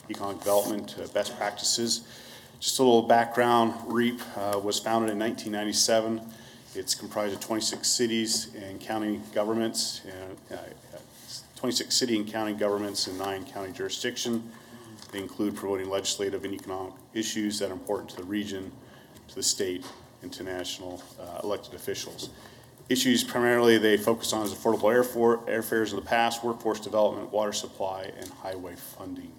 economic development best practices. Just a little background, REAP was founded in 1997. It's comprised of 26 cities and county governments, 26 city and county governments in 9 county jurisdictions. They include promoting legislative and economic issues that are important to the region, to the state, and to national elected officials. Issues primarily they focus on is affordable airfares in the past, workforce development, water supply, and highway funding.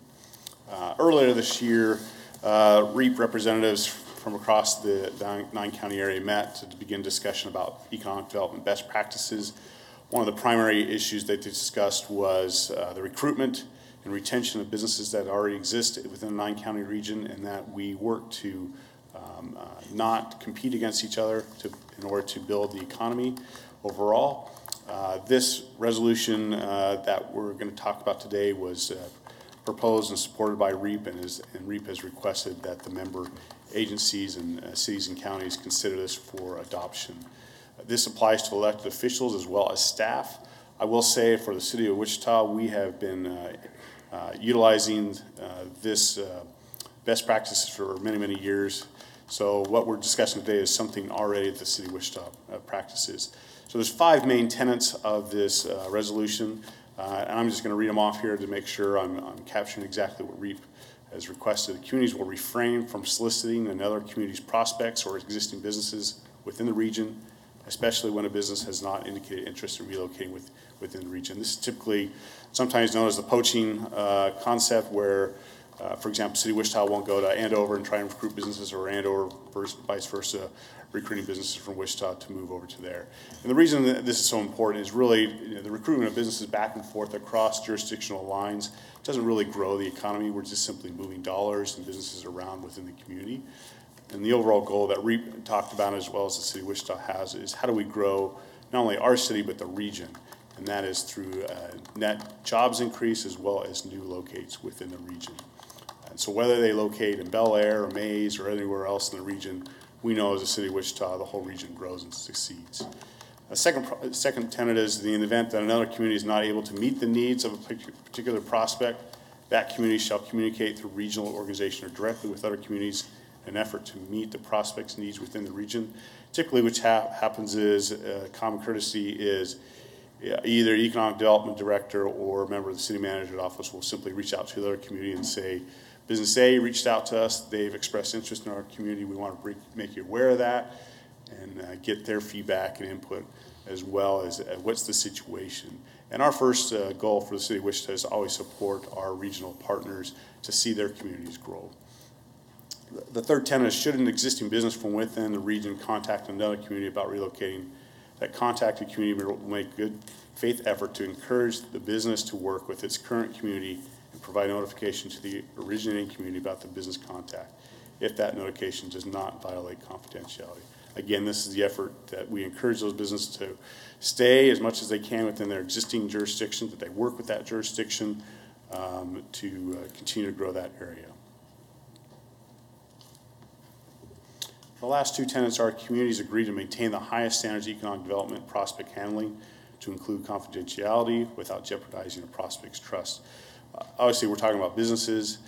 Earlier this year, REAP representatives from across the 9-county area met to begin discussion about economic development best practices. One of the primary issues that they discussed was the recruitment and retention of businesses that already exist within the 9-county region, and that we work to not compete against each other in order to build the economy overall. This resolution that we're going to talk about today was proposed and supported by REAP, and REAP has requested that the member agencies and cities and counties consider this for adoption. This applies to elected officials as well as staff. I will say for the City of Wichita, we have been utilizing this best practices for many, many years. So what we're discussing today is something already the City of Wichita practices. So there's 5 main tenets of this resolution, and I'm just going to read them off here to make sure I'm capturing exactly what REAP has requested. Communities will refrain from soliciting another community's prospects or existing businesses within the region, especially when a business has not indicated interest in relocating within the region. This is typically sometimes known as the poaching concept, where for example, City of Wichita won't go to Andover and try and recruit businesses, or Andover vice versa, recruiting businesses from Wichita to move over to there. And the reason that this is so important is really the recruitment of businesses back and forth across jurisdictional lines doesn't really grow the economy. We're just simply moving dollars and businesses around within the community. And the overall goal that REAP talked about, as well as the City of Wichita has, is how do we grow not only our city but the region, and that is through net jobs increase as well as new locates within the region. And so whether they locate in Bel Air or Mays or anywhere else in the region, we know as a City of Wichita, the whole region grows and succeeds. A second tenet is in the event that another community is not able to meet the needs of a particular prospect, that community shall communicate through regional organization or directly with other communities in an effort to meet the prospect's needs within the region. Typically, which happens is common courtesy is either economic development director or a member of the city manager's office will simply reach out to the other community and say, Business A reached out to us, they've expressed interest in our community, we want to make you aware of that, and get their feedback and input, as well as what's the situation. And our first goal for the City of Wichita is to always support our regional partners to see their communities grow. The third tenet is, should an existing business from within the region contact another community about relocating, that contacted community will make good faith effort to encourage the business to work with its current community and provide notification to the originating community about the business contact if that notification does not violate confidentiality. Again, this is the effort that we encourage those businesses to stay as much as they can within their existing jurisdiction, that they work with that jurisdiction to continue to grow that area. The last 2 tenets are communities agree to maintain the highest standards of economic development prospect handling to include confidentiality without jeopardizing a prospect's trust. Obviously, we're talking about businesses.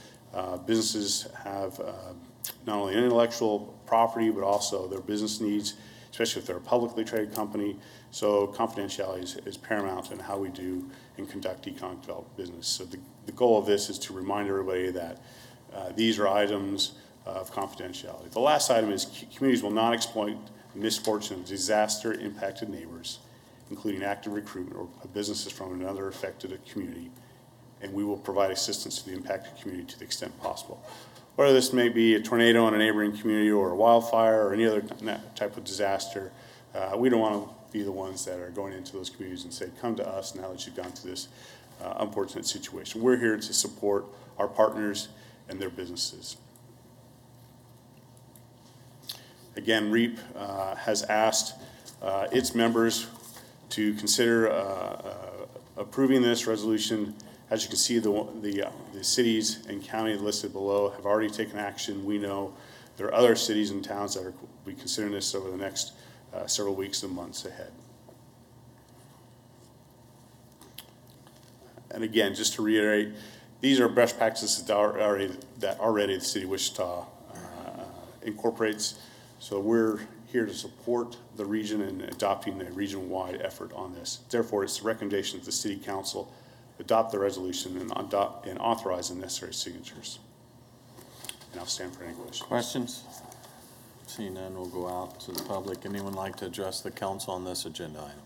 Businesses have not only intellectual property, but also their business needs, especially if they're a publicly traded company. So confidentiality is paramount in how we do and conduct economic development business. So the goal of this is to remind everybody that these are items of confidentiality. The last item is communities will not exploit the misfortune of disaster-impacted neighbors, including active recruitment or businesses from another affected community, and we will provide assistance to the impacted community to the extent possible. Whether this may be a tornado in a neighboring community or a wildfire or any other type of disaster, we don't want to be the ones that are going into those communities and say, come to us now that you've gone through this unfortunate situation. We're here to support our partners and their businesses. Again, REAP has asked its members to consider approving this resolution. As you can see, the cities and counties listed below have already taken action. We know there are other cities and towns that will be considering this over the next several weeks and months ahead. And again, just to reiterate, these are best practices that already the city of Wichita incorporates. So we're here to support the region in adopting a region-wide effort on this. Therefore, it's the recommendation of the City Council adopt the resolution and authorize the necessary signatures. And I'll stand for any questions. Questions? Seeing none, we'll go out to the public. Anyone like to address the council on this agenda item?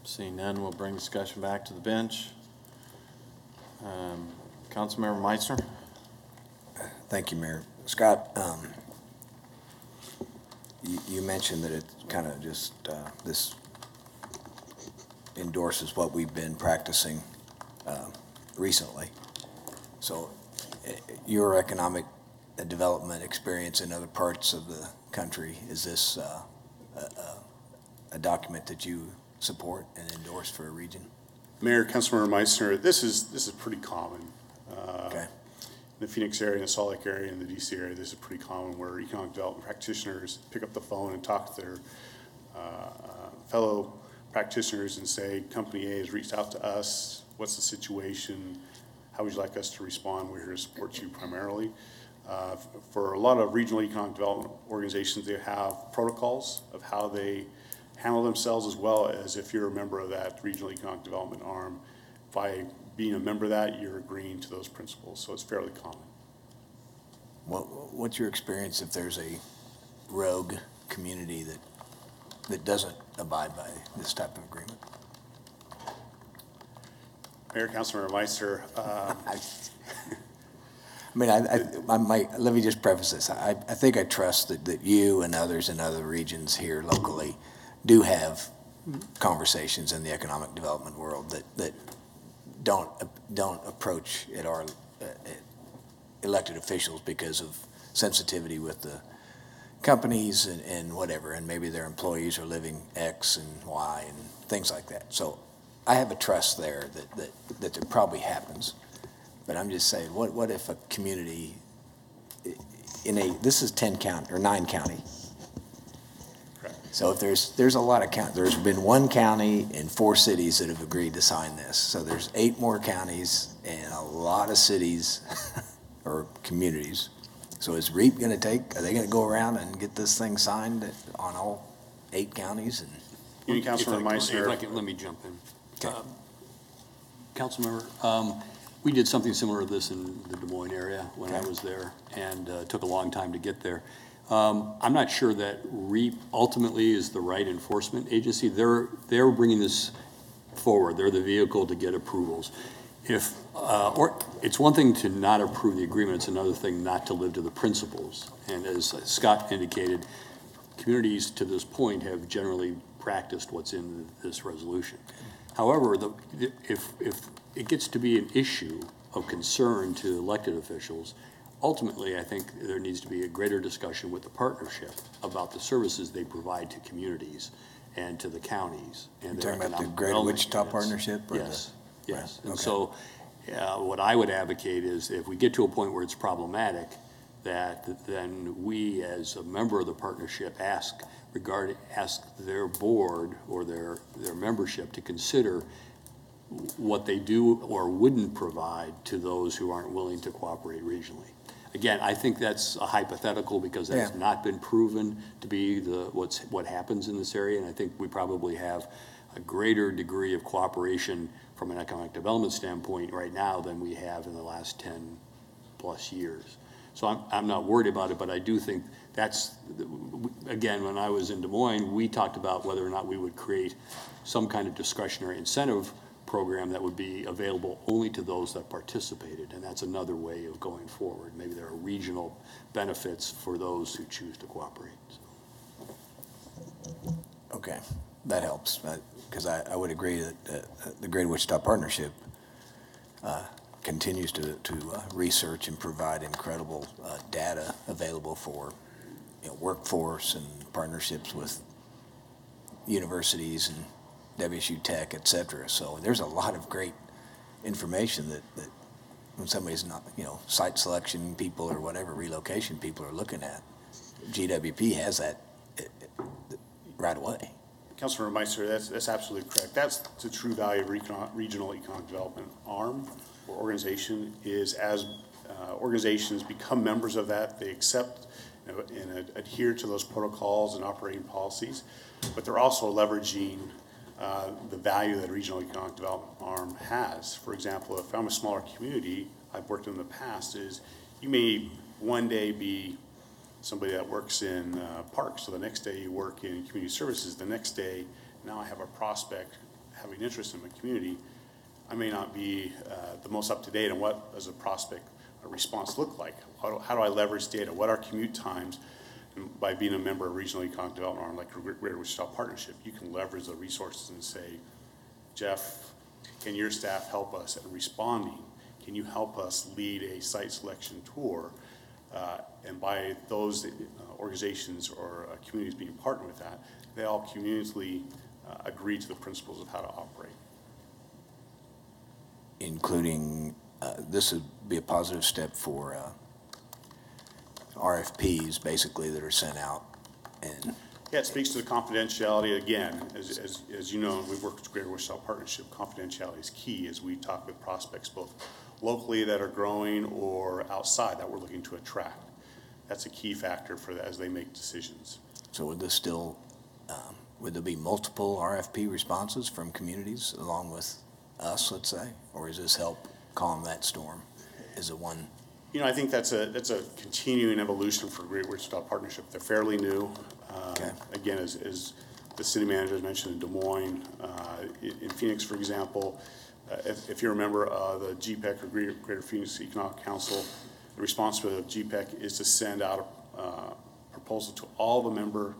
Seeing none, we'll bring discussion back to the bench. Councilmember Meissner. Thank you, Mayor. Scott, you mentioned that it's kind of just this endorses what we've been practicing recently. So your economic development experience in other parts of the country, is this a document that you support and endorse for a region? Mayor, Councilmember Meissner, this is pretty common. Okay. In the Phoenix area, in the Salt Lake area, in the DC area, this is pretty common where economic development practitioners pick up the phone and talk to their fellow practitioners and say, Company A has reached out to us. What's the situation? How would you like us to respond? We're here to support you primarily. For a lot of regional economic development organizations, they have protocols of how they handle themselves, as well as if you're a member of that regional economic development arm, by being a member of that, you're agreeing to those principles. So it's fairly common. What's your experience if there's a rogue community that doesn't abide by this type of agreement? Mayor, Councilmember Meissner, I mean, let me just preface this. I think I trust that you and others in other regions here locally do have conversations in the economic development world that don't approach at our elected officials because of sensitivity with the companies and whatever, and maybe their employees are living X and Y and things like that. So I have a trust there that there probably happens. But I'm just saying, what if a community this is 10 county or 9 county. Correct. So if there's a lot of county, there's been 1 county and 4 cities that have agreed to sign this. So there's 8 more counties and a lot of cities or communities. So is REAP going to are they going to go around and get this thing signed on all 8 counties? And Councilmember Meissner. Let me jump in. Okay. Councilmember, we did something similar to this in the Des Moines area when I was there, and took a long time to get there. I'm not sure that REAP ultimately is the right enforcement agency. They're bringing this forward. They're the vehicle to get approvals. Or it's one thing to not approve the agreement, it's another thing not to live to the principles. And as Scott indicated, communities to this point have generally practiced what's in this resolution. However, if it gets to be an issue of concern to elected officials, ultimately I think there needs to be a greater discussion with the partnership about the services they provide to communities and to the counties. And you're talking about the Greater Wichita Partnership? Yes. Yes. Right. And so what I would advocate is if we get to a point where it's problematic, that then we as a member of the partnership ask their board or their membership to consider what they do or wouldn't provide to those who aren't willing to cooperate regionally. Again, I think that's a hypothetical because that's not been proven to be what happens in this area, and I think we probably have a greater degree of cooperation from an economic development standpoint right now than we have in the last 10 plus years. So I'm not worried about it, but I do think that's, again, when I was in Des Moines, we talked about whether or not we would create some kind of discretionary incentive program that would be available only to those that participated, and that's another way of going forward. Maybe there are regional benefits for those who choose to cooperate. So. Okay, that helps, because I would agree that the Greater Wichita Partnership continues to research and provide incredible data available for workforce and partnerships with universities and WSU Tech, et cetera. So there's a lot of great information that when somebody's not, site selection people or whatever, relocation people are looking at, GWP has that right away. Councilor Meister, that's absolutely correct. That's the true value of regional economic development arm or organization is as organizations become members of that, they accept and adhere to those protocols and operating policies, but they're also leveraging the value that a regional economic development arm has. For example, if I'm a smaller community, I've worked in the past, is you may one day be somebody that works in parks, so the next day you work in community services, the next day now I have a prospect having interest in my community. I may not be the most up-to-date on what does a prospect response look like. How do I leverage data? What are commute times? And by being a member of regional economic development arm like Greater Wichita Partnership, you can leverage the resources and say, Jeff, can your staff help us at responding? Can you help us lead a site selection tour? And by those organizations or communities being partnered with that, they all communally agree to the principles of how to operate. Including, this would be a positive step for RFPs, basically, that are sent out. And yeah, it speaks to the confidentiality. Again, as you know, we've worked with Greater Wichita Partnership. Confidentiality is key as we talk with prospects, both locally that are growing or outside that we're looking to attract. That's a key factor for that as they make decisions. So would this still, would there be multiple RFP responses from communities along with us, let's say, or does this help calm that storm? Is it one? I think that's a continuing evolution for Greater Wichita Partnership. They're fairly new. Again, as the city manager has mentioned in Des Moines, in Phoenix, for example, if you remember the GPEC or Greater Phoenix Economic Council, the responsibility of GPEC is to send out a proposal to all the member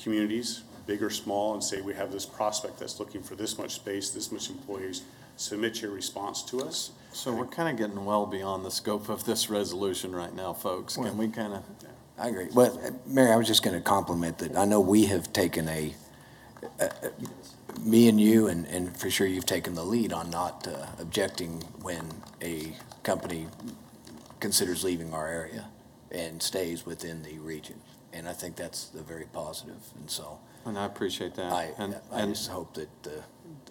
communities, big or small, and say we have this prospect that's looking for this much space, this much employees. Submit your response to us. So we're kind of getting well beyond the scope of this resolution right now, folks. Can we kind of? I agree. Well, Mary, I was just going to compliment that. I know we have taken me and you, and for sure you've taken the lead on not objecting when a company considers leaving our area and stays within the region. And I think that's very positive. And so. And I appreciate that. I just hope that the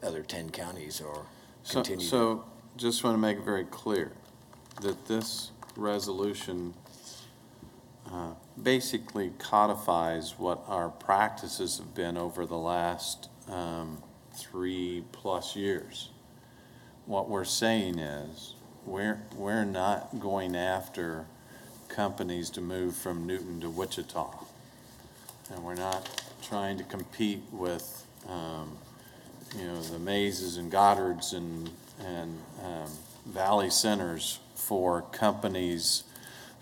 other 10 counties are. So just want to make it very clear that this resolution basically codifies what our practices have been over the last 3+ years. What we're saying is we're not going after companies to move from Newton to Wichita, and we're not trying to compete with the Mazes and Goddards and Valley Centers for companies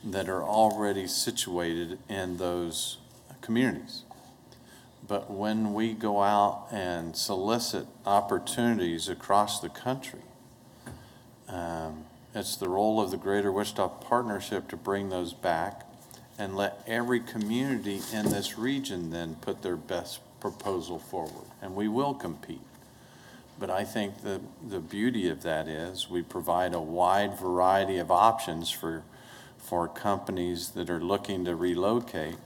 that are already situated in those communities. But when we go out and solicit opportunities across the country, it's the role of the Greater Wichita Partnership to bring those back and let every community in this region then put their best proposal forward, and we will compete. But I think the beauty of that is we provide a wide variety of options for companies that are looking to relocate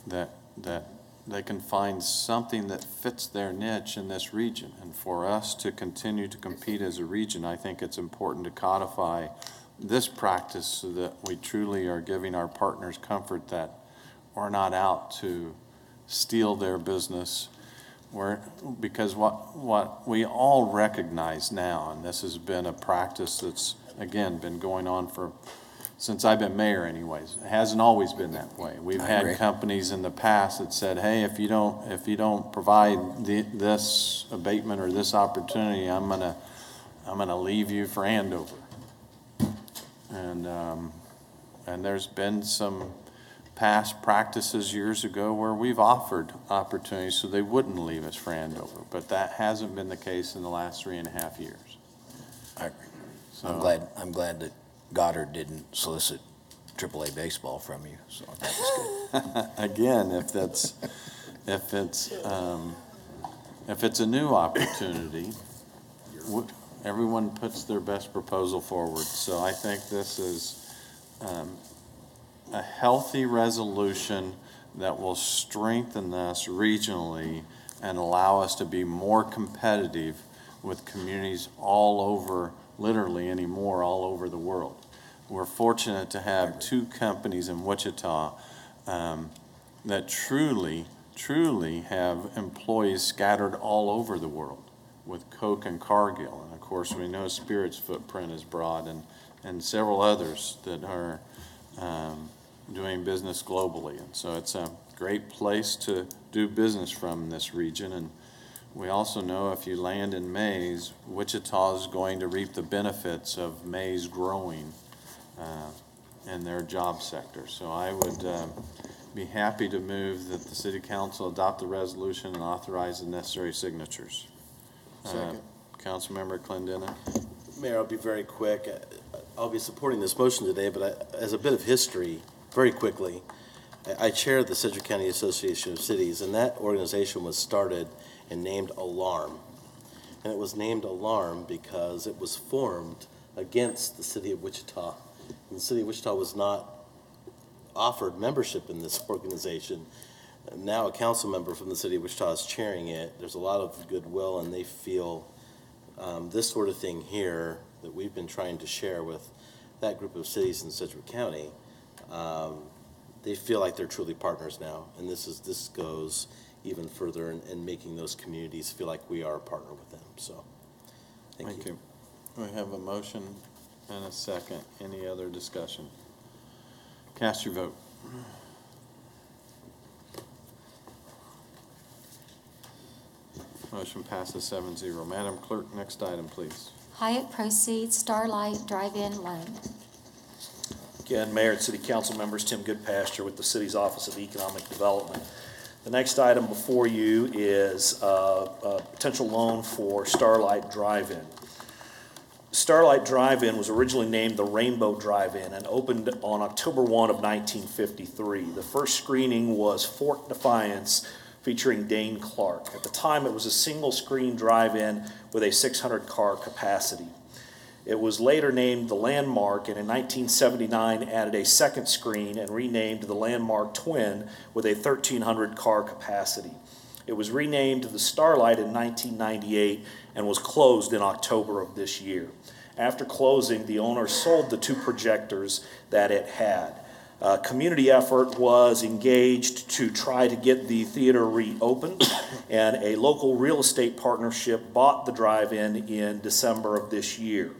that they can find something that fits their niche in this region. And for us to continue to compete as a region, I think it's important to codify this practice so that we truly are giving our partners comfort that we're not out to steal their business. Because what we all recognize now, and this has been a practice that's, again, been going on since I've been mayor anyways. It hasn't always been that way. We've had companies in the past that said, hey, if you don't provide this abatement or this opportunity, I'm gonna leave you for Andover. And there's been some past practices years ago where we've offered opportunities so they wouldn't leave us for Andover, but that hasn't been the case in the last 3.5 years. I agree. So, I'm glad that Goddard didn't solicit AAA baseball from you, so that was good. Again, if it's a new opportunity, everyone puts their best proposal forward. So I think this is a healthy resolution that will strengthen us regionally and allow us to be more competitive with communities all over, literally anymore, all over the world. We're fortunate to have 2 companies in Wichita that truly have employees scattered all over the world, with Coke and Cargill. And of course, we know Spirit's footprint is broad, and several others that are doing business globally. And so it's a great place to do business from this region. And we also know if you land in maize, Wichita is going to reap the benefits of maize growing in their job sector. So I would be happy to move that the City Council adopt the resolution and authorize the necessary signatures. Second. Councilmember Clendenin. Mayor, I'll be very quick. I'll be supporting this motion today, but as a bit of history, very quickly, I chair the Sedgwick County Association of Cities, and that organization was started and named Alarm. And it was named Alarm because it was formed against the city of Wichita. And the city of Wichita was not offered membership in this organization. Now a council member from the city of Wichita is chairing it. There's a lot of goodwill, and they feel this sort of thing here that we've been trying to share with that group of cities in Sedgwick County, they feel like they're truly partners now. And this goes even further in making those communities feel like we are a partner with them. So, thank you. We have a motion and a second. Any other discussion? Cast your vote. Motion passes 7-0. Madam Clerk, next item, please. Hyatt proceeds Starlight Drive-In loan. Again, Mayor and City Council members, Tim Goodpasture with the City's Office of Economic Development. The next item before you is a potential loan for Starlight Drive-In. Starlight Drive-In was originally named the Rainbow Drive-In and opened on October 1 of 1953. The first screening was Fort Defiance, featuring Dane Clark. At the time, it was a single-screen drive-in with a 600-car capacity. It was later named the Landmark, and in 1979 added a second screen and renamed the Landmark Twin with a 1,300-car capacity. It was renamed the Starlight in 1998 and was closed in October of this year. After closing, the owner sold the 2 projectors that it had. Community effort was engaged to try to get the theater reopened, and a local real estate partnership bought the drive-in in December of this year.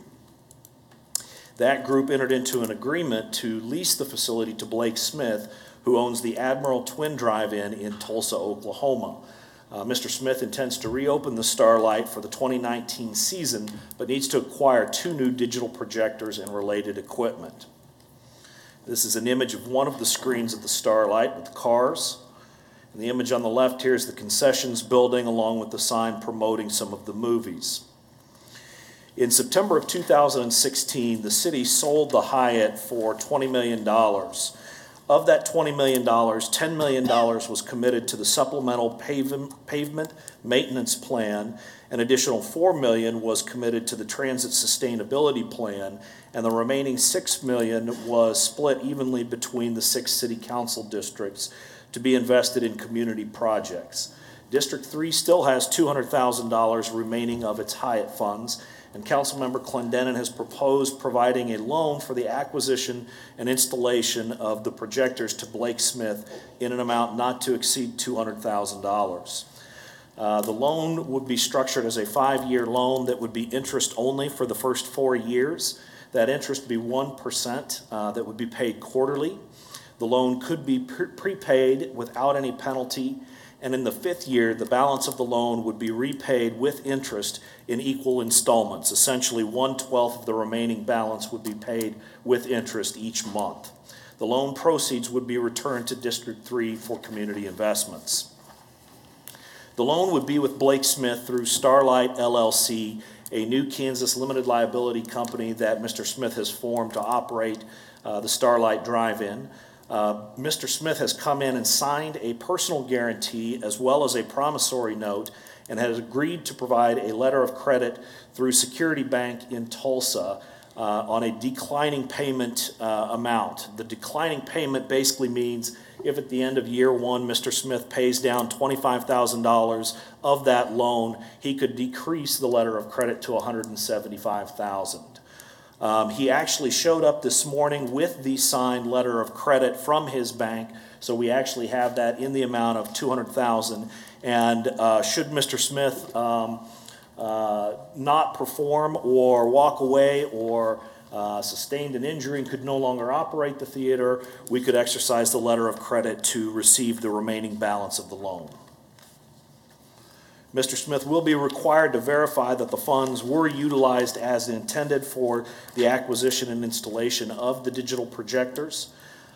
That group entered into an agreement to lease the facility to Blake Smith, who owns the Admiral Twin Drive-In in Tulsa, Oklahoma. Mr. Smith intends to reopen the Starlight for the 2019 season, but needs to acquire 2 new digital projectors and related equipment. This is an image of one of the screens of the Starlight with the cars. And the image on the left here is the concessions building along with the sign promoting some of the movies. In September of 2016, the city sold the Hyatt for $20 million. Of that $20 million, $10 million was committed to the supplemental pavement maintenance plan. An additional $4 million was committed to the transit sustainability plan, and the remaining $6 million was split evenly between the 6 city council districts to be invested in community projects. District 3 still has $200,000 remaining of its Hyatt funds, and Councilmember Clendenin has proposed providing a loan for the acquisition and installation of the projectors to Blake Smith in an amount not to exceed $200,000. The loan would be structured as a 5-year loan that would be interest only for the first 4 years. That interest would be 1% that would be paid quarterly. The loan could be prepaid without any penalty, and in the 5th year, the balance of the loan would be repaid with interest in equal installments. Essentially, 1/12 of the remaining balance would be paid with interest each month. The loan proceeds would be returned to District 3 for community investments. The loan would be with Blake Smith through Starlight LLC, a new Kansas limited liability company that Mr. Smith has formed to operate the Starlight Drive-In. Mr. Smith has come in and signed a personal guarantee as well as a promissory note and has agreed to provide a letter of credit through Security Bank in Tulsa on a declining payment amount. The declining payment basically means if at the end of year 1 Mr. Smith pays down $25,000 of that loan, he could decrease the letter of credit to $175,000. He actually showed up this morning with the signed letter of credit from his bank, so we actually have that in the amount of $200,000. And should Mr. Smith not perform or walk away or sustained an injury and could no longer operate the theater, we could exercise the letter of credit to receive the remaining balance of the loan. Mr. Smith will be required to verify that the funds were utilized as intended for the acquisition and installation of the digital projectors.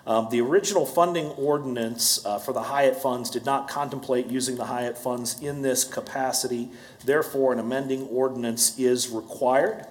The original funding ordinance for the Hyatt funds did not contemplate using the Hyatt funds in this capacity. Therefore, an amending ordinance is required.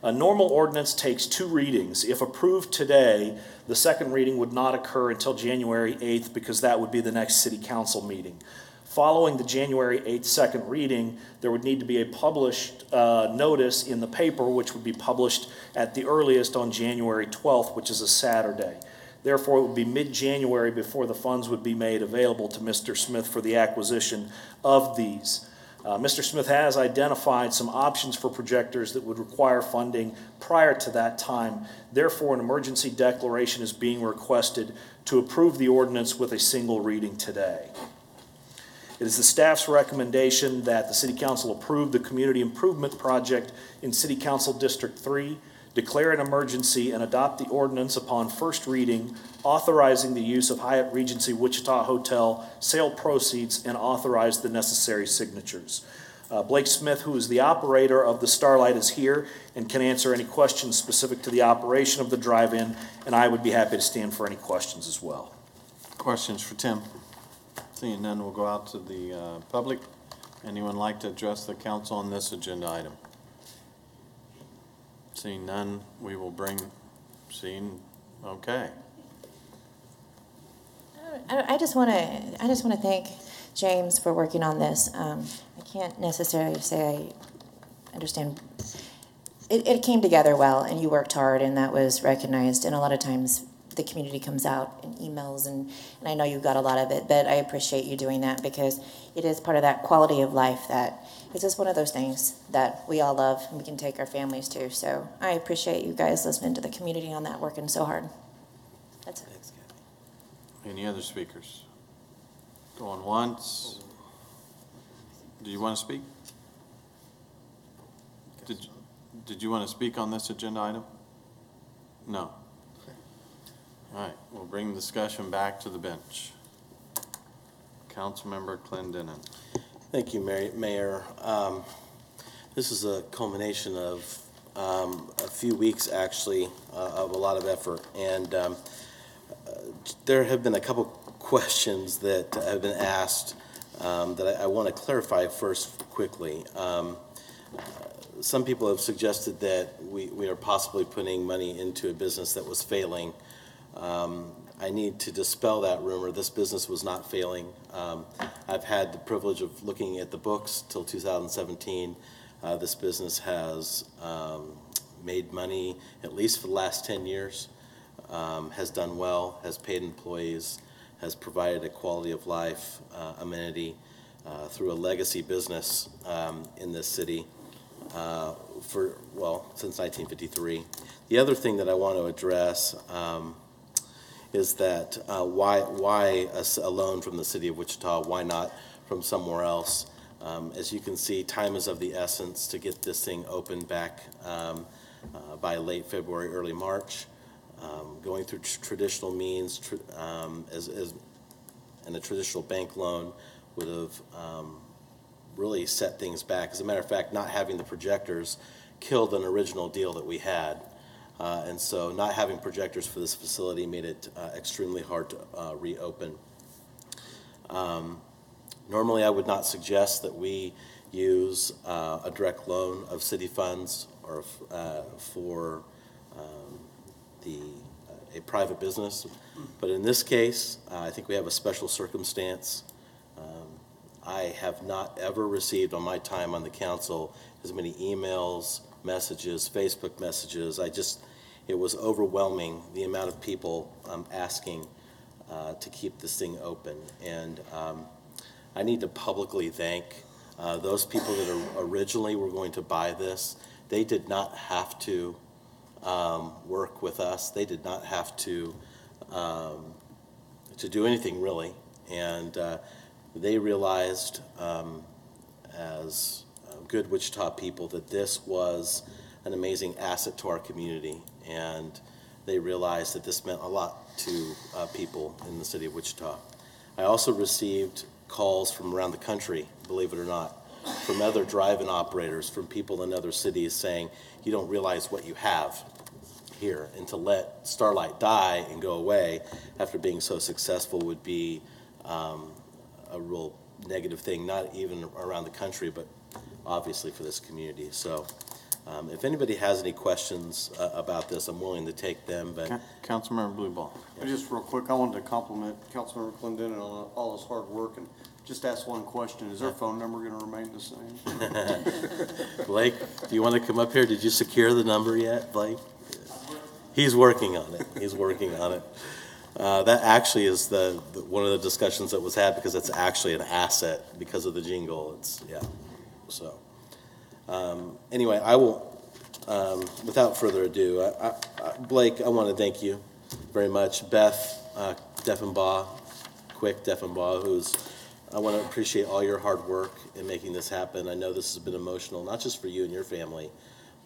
A normal ordinance takes 2 readings. If approved today, the second reading would not occur until January 8th because that would be the next City Council meeting. Following the January 8th second reading, there would need to be a published notice in the paper, which would be published at the earliest on January 12th, which is a Saturday. Therefore, it would be mid-January before the funds would be made available to Mr. Smith for the acquisition of these. Mr. Smith has identified some options for projectors that would require funding prior to that time. Therefore, an emergency declaration is being requested to approve the ordinance with a single reading today. It is the staff's recommendation that the City Council approve the community improvement project in City Council District 3, declare an emergency, and adopt the ordinance upon first reading, authorizing the use of Hyatt Regency Wichita Hotel sale proceeds and authorize the necessary signatures. Blake Smith, who is the operator of the Starlight, is here and can answer any questions specific to the operation of the drive-in, and I would be happy to stand for any questions as well. Questions for Tim? Seeing none, we'll go out to the public. Anyone like to address the council on this agenda item? Seeing none, we will okay. I just want to thank James for working on this. I can't necessarily say I understand. It came together well, and you worked hard, and that was recognized. And a lot of times the community comes out in emails, and I know you got a lot of it, but I appreciate you doing that because it is part of that quality of life that is just one of those things that we all love and we can take our families to. So I appreciate you guys listening to the community on that, working so hard. That's it. Any other speakers? Going once. Do you want to speak? Did you want to speak on this agenda item? No. All right, we'll bring the discussion back to the bench. Councilmember Clendenin. Thank you, Mayor. This is a culmination of a few weeks, actually, of a lot of effort. And there have been a couple questions that have been asked that I want to clarify first quickly. Some people have suggested that we are possibly putting money into a business that was failing. I need to dispel that rumor. This business was not failing. I've had the privilege of looking at the books till 2017. This business has made money at least for the last 10 years. has done well, has paid employees, has provided a quality of life amenity through a legacy business in this city since 1953. The other thing that I want to address is that why a loan from the city of Wichita? Why not from somewhere else? As you can see, time is of the essence to get this thing open back by late February, early March. Going through traditional means and a traditional bank loan would have really set things back. As a matter of fact, not having the projectors killed an original deal that we had. And so not having projectors for this facility made it extremely hard to reopen. Normally, I would not suggest that we use a direct loan of city funds or for a private business. But in this case, I think we have a special circumstance. I have not ever received on my time on the council as many emails, messages, Facebook messages. It was overwhelming, the amount of people asking to keep this thing open. And I need to publicly thank those people that originally were going to buy this. They did not have to work with us. They did not have to do anything really. And they realized as good Wichita people that this was an amazing asset to our community. And they realized that this meant a lot to people in the city of Wichita. I also received calls from around the country, believe it or not, from other drive-in operators, from people in other cities saying, you don't realize what you have here, and to let Starlight die and go away after being so successful would be a real negative thing, not even around the country, but obviously for this community. So if anybody has any questions about this, I'm willing to take them. But Councilmember Blueball. Yeah. Just real quick, I wanted to compliment Councilmember Clendon on all his hard work and just ask one question. Is their phone number going to remain the same? Blake, do you want to come up here? Did you secure the number yet, Blake? He's working on it. He's working on it. That actually is one of the discussions that was had, because it's actually an asset because of the jingle. So anyway, I will, without further ado, Blake, I want to thank you very much. Beth Deffenbaugh, I want to appreciate all your hard work in making this happen. I know this has been emotional, not just for you and your family,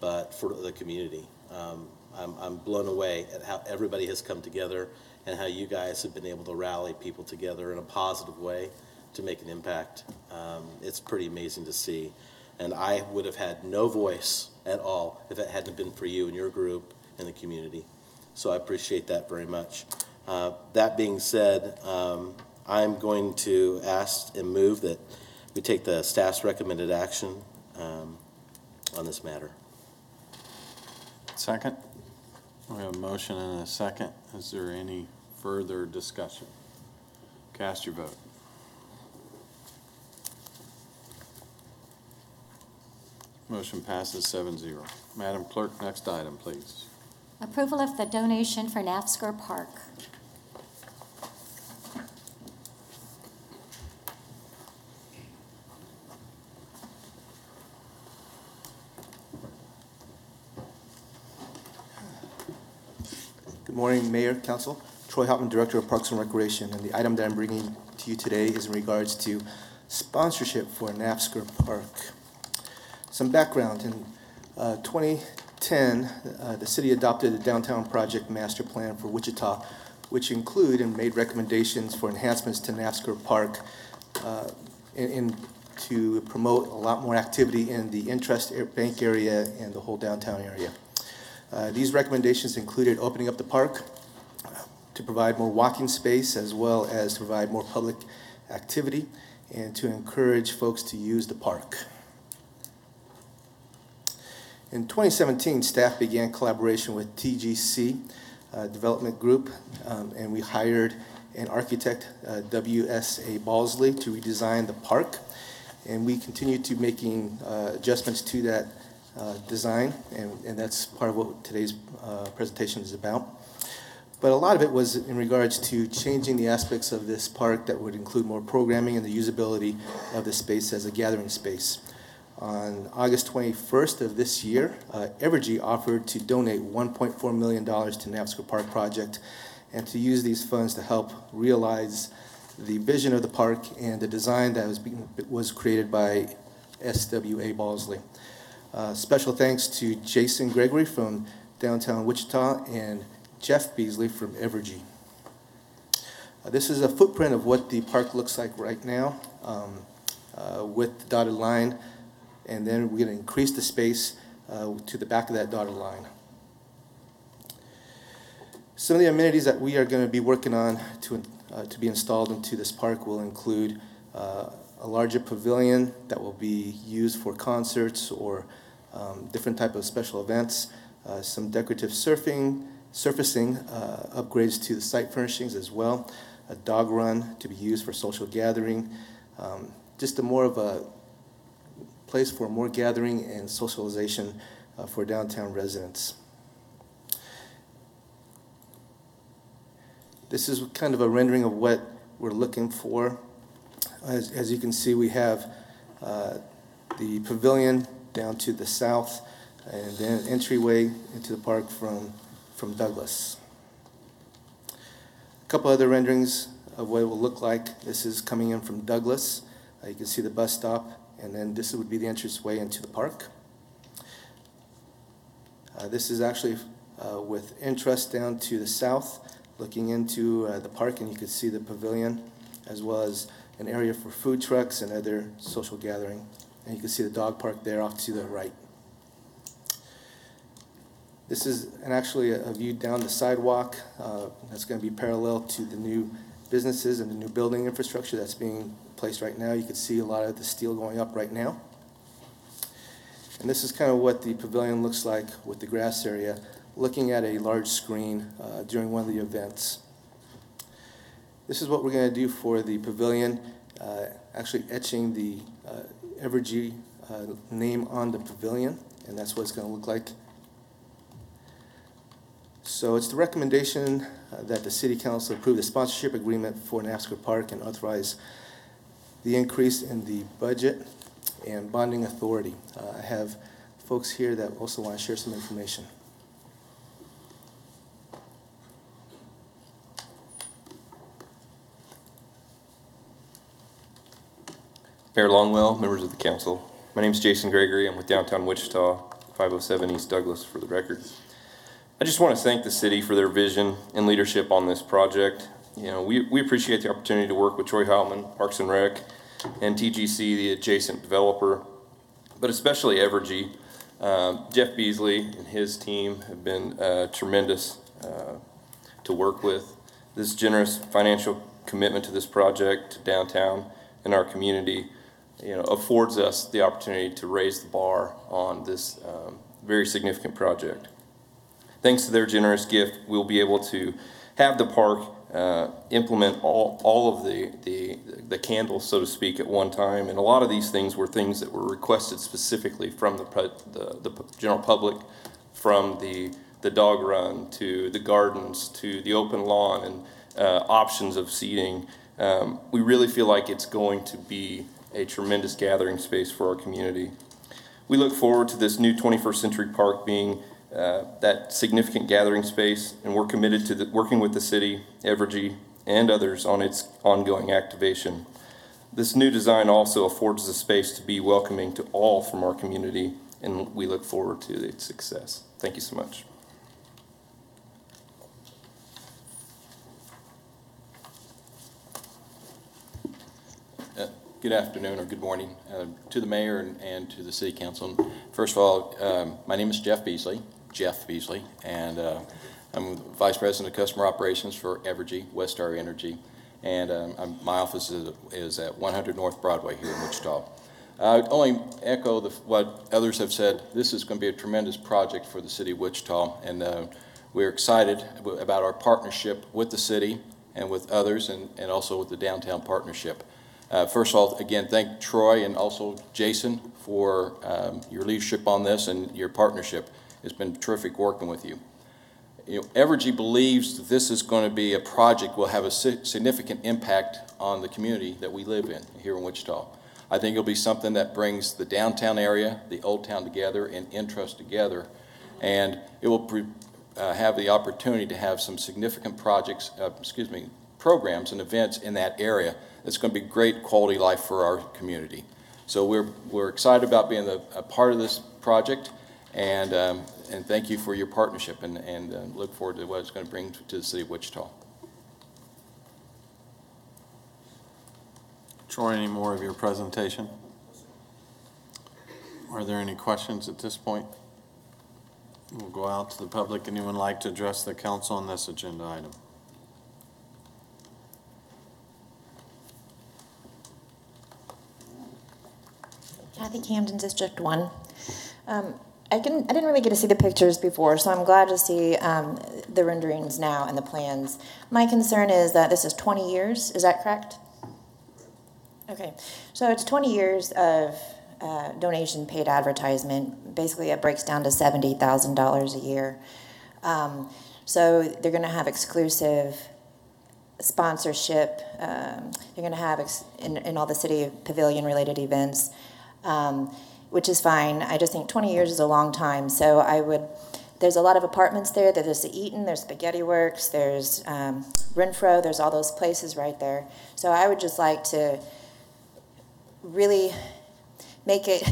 but for the community. I'm blown away at how everybody has come together and how you guys have been able to rally people together in a positive way to make an impact. It's pretty amazing to see. And I would have had no voice at all if it hadn't been for you and your group and the community. So I appreciate that very much. That being said, I'm going to ask and move that we take the staff's recommended action on this matter. Second? We have a motion and a second. Is there any further discussion? Cast your vote. Motion passes 7-0. Madam Clerk, next item, please. Approval of the donation for NAFSCR Park. Good morning, Mayor, Council. Troy Hoffman, Director of Parks and Recreation, and the item that I'm bringing to you today is in regards to sponsorship for NAFSCR Park. Some background. In 2010, the city adopted a downtown project master plan for Wichita, which include and made recommendations for enhancements to NAFSCR Park to promote a lot more activity in the Intrust Bank area and the whole downtown area. These recommendations included opening up the park to provide more walking space, as well as to provide more public activity and to encourage folks to use the park. In 2017, staff began collaboration with TGC Development Group, and we hired an architect, W.S.A. Balsley, to redesign the park. And we continue to making adjustments to that design, and that's part of what today's presentation is about. But a lot of it was in regards to changing the aspects of this park that would include more programming and the usability of the space as a gathering space. On August 21st of this year, Evergy offered to donate $1.4 million to NAPSCO Park project and to use these funds to help realize the vision of the park and the design that was created by SWA Balsley. Special thanks to Jason Gregory from downtown Wichita and Jeff Beasley from Evergy. This is a footprint of what the park looks like right now with the dotted line, and then we're going to increase the space to the back of that dotted line. Some of the amenities that we are going to be working on to be installed into this park will include a larger pavilion that will be used for concerts or different type of special events, some decorative surfacing, upgrades to the site furnishings as well, a dog run to be used for social gathering, just more of a place for more gathering and socialization for downtown residents. This is kind of a rendering of what we're looking for. As you can see, we have the pavilion down to the south, and then an entryway into the park from Douglas. A couple other renderings of what it will look like. This is coming in from Douglas. You can see the bus stop, and then this would be the entranceway into the park. This is actually with entrance down to the south, looking into the park, and you can see the pavilion, as well as an area for food trucks and other social gathering. And you can see the dog park there off to the right. This is actually a view down the sidewalk that's going to be parallel to the new businesses and the new building infrastructure that's being placed right now. You can see a lot of the steel going up right now. And this is kind of what the pavilion looks like with the grass area, looking at a large screen during one of the events. This is what we're going to do for the pavilion, actually etching the Evergy name on the pavilion, and that's what it's going to look like. So it's the recommendation that the City Council approve the sponsorship agreement for NAPSCO Park and authorize the increase in the budget and bonding authority. I have folks here that also want to share some information. Mayor Longwell, members of the council. My name is Jason Gregory. I'm with Downtown Wichita, 507 East Douglas for the record. I just want to thank the city for their vision and leadership on this project. You know, we appreciate the opportunity to work with Troy Heilman, Parks and Rec, and TGC, the adjacent developer, but especially Evergy. Jeff Beasley and his team have been tremendous to work with. This generous financial commitment to this project, to downtown and our community, affords us the opportunity to raise the bar on this very significant project. Thanks to their generous gift, we'll be able to have the park implement all of the candles, so to speak, at one time. And a lot of these things were things that were requested specifically from the general public, from the dog run to the gardens to the open lawn and options of seating. We really feel like it's going to be a tremendous gathering space for our community. We look forward to this new 21st Century Park being that significant gathering space, and we're committed to working with the city, Evergy, and others on its ongoing activation. This new design also affords the space to be welcoming to all from our community, and we look forward to its success. Thank you so much. Good afternoon or good morning to the mayor and to the city council. First of all, my name is Jeff Beasley, and I'm Vice President of Customer Operations for Evergy, Westar Energy, and my office is at 100 North Broadway here in Wichita. I would only echo what others have said. This is going to be a tremendous project for the city of Wichita, and we're excited about our partnership with the city and with others, and also with the downtown partnership. First of all, again, thank Troy and also Jason for your leadership on this and your partnership. It's been terrific working with you. Evergy believes that this is going to be a project will have a significant impact on the community that we live in here in Wichita. I think it'll be something that brings the downtown area, the old town together, and Intrust together, and it will have the opportunity to have some significant programs and events in that area. It's going to be great quality life for our community. So we're excited about being a part of this project, and thank you for your partnership, and look forward to what it's going to bring to the city of Wichita. Troy, any more of your presentation? Are there any questions at this point? We'll go out to the public. Anyone like to address the council on this agenda item? Kathy Camden, District 1. I didn't really get to see the pictures before, so I'm glad to see the renderings now and the plans. My concern is that this is 20 years. Is that correct? Okay, so it's 20 years of donation paid advertisement. Basically, it breaks down to $70,000 a year. So they're going to have exclusive sponsorship. They're going to have in all the city pavilion related events, which is fine. I just think 20 years is a long time. So there's a lot of apartments there. There's the Eaton, there's Spaghetti Works, there's Renfro, there's all those places right there. So I would just like to really make it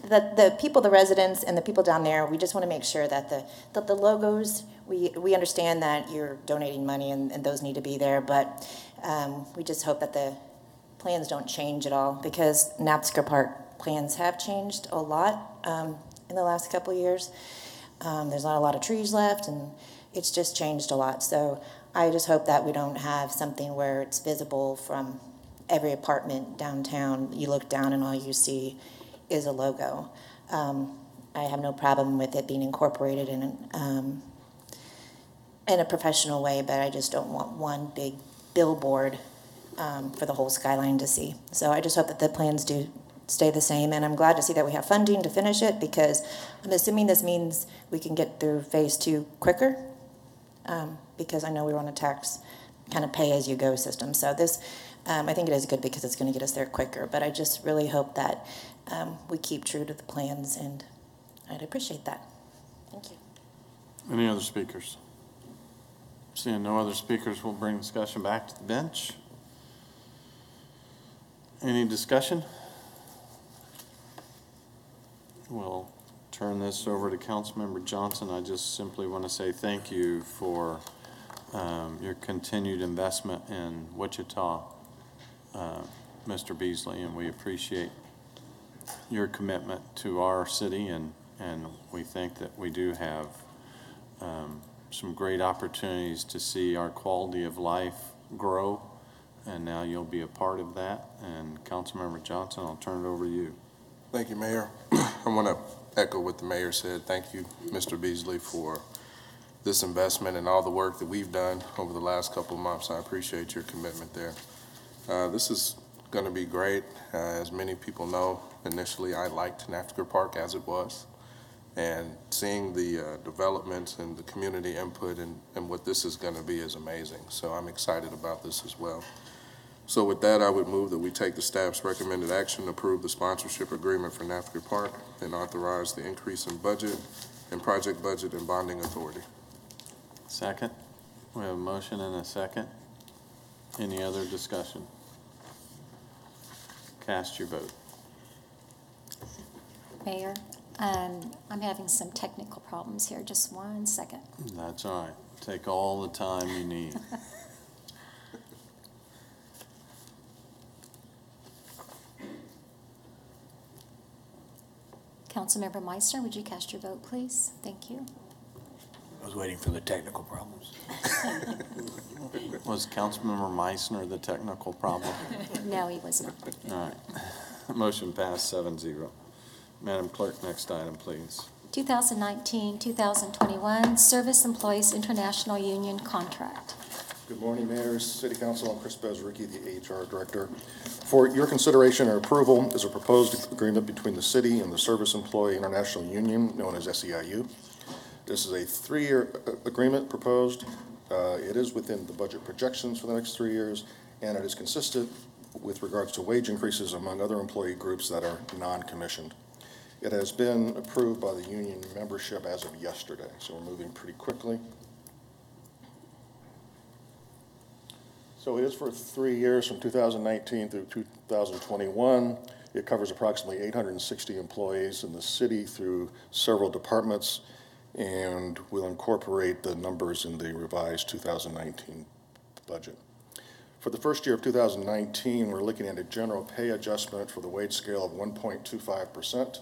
that the people, the residents, and the people down there, we just want to make sure that the logos, we understand that you're donating money and those need to be there, but we just hope that the plans don't change at all, because Napsker Park plans have changed a lot in the last couple of years. There's not a lot of trees left, and it's just changed a lot. So I just hope that we don't have something where it's visible from every apartment downtown. You look down and all you see is a logo. I have no problem with it being incorporated in a professional way, but I just don't want one big billboard for the whole skyline to see. So I just hope that the plans do stay the same, and I'm glad to see that we have funding to finish it, because I'm assuming this means we can get through phase 2 quicker, because I know we're on a tax kind of pay-as-you-go system. So this, I think it is good because it's going to get us there quicker, but I just really hope that we keep true to the plans, and I'd appreciate that. Thank you. Any other speakers? Seeing no other speakers, we'll bring discussion back to the bench. Any discussion? We'll turn this over to Councilmember Johnson. I just simply want to say thank you for your continued investment in Wichita, Mr. Beasley, and we appreciate your commitment to our city, and we think that we do have some great opportunities to see our quality of life grow, and now you'll be a part of that. And Councilmember Johnson, I'll turn it over to you. Thank you, Mayor. I want to echo what the mayor said. Thank you, Mr. Beasley, for this investment and all the work that we've done over the last couple of months. I appreciate your commitment there. This is going to be great. As many people know, initially I liked Napsker Park as it was, and seeing the developments and the community input and what this is going to be is amazing. So I'm excited about this as well. So with that, I would move that we take the staff's recommended action to approve the sponsorship agreement for Napsker Park and authorize the increase in budget and project budget and bonding authority. Second. We have a motion and a second. Any other discussion? Cast your vote. Mayor, I'm having some technical problems here. Just 1 second. That's all right. Take all the time you need. Councilmember Meissner, would you cast your vote, please? Thank you. I was waiting for the technical problems. Was Councilmember Meissner the technical problem? No, he was not. All right. Motion passed 7-0. Madam Clerk, next item, please. 2019-2021 Service Employees International Union Contract. Good morning, Mayor, City Council. I'm Chris Bezricki, the HR Director. For your consideration and approval is a proposed agreement between the city and the Service Employee International Union, known as SEIU. This is a 3-year agreement proposed. It is within the budget projections for the next 3 years, and it is consistent with regards to wage increases among other employee groups that are non-commissioned. It has been approved by the union membership as of yesterday, so we're moving pretty quickly. So it is for 3 years from 2019 through 2021. It covers approximately 860 employees in the city through several departments, and will incorporate the numbers in the revised 2019 budget. For the first year of 2019, we're looking at a general pay adjustment for the wage scale of 1.25%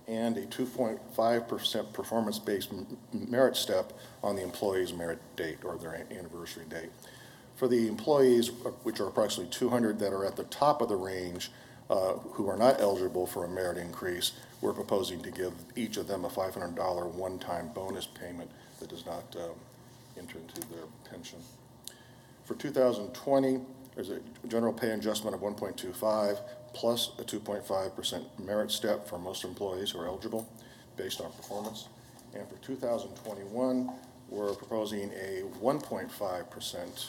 and a 2.5% performance-based merit step on the employee's merit date or their anniversary date. For the employees, which are approximately 200 that are at the top of the range, who are not eligible for a merit increase, we're proposing to give each of them a $500 one-time bonus payment that does not enter into their pension. For 2020, there's a general pay adjustment of 1.25 plus a 2.5% merit step for most employees who are eligible based on performance. And for 2021, we're proposing a 1.5%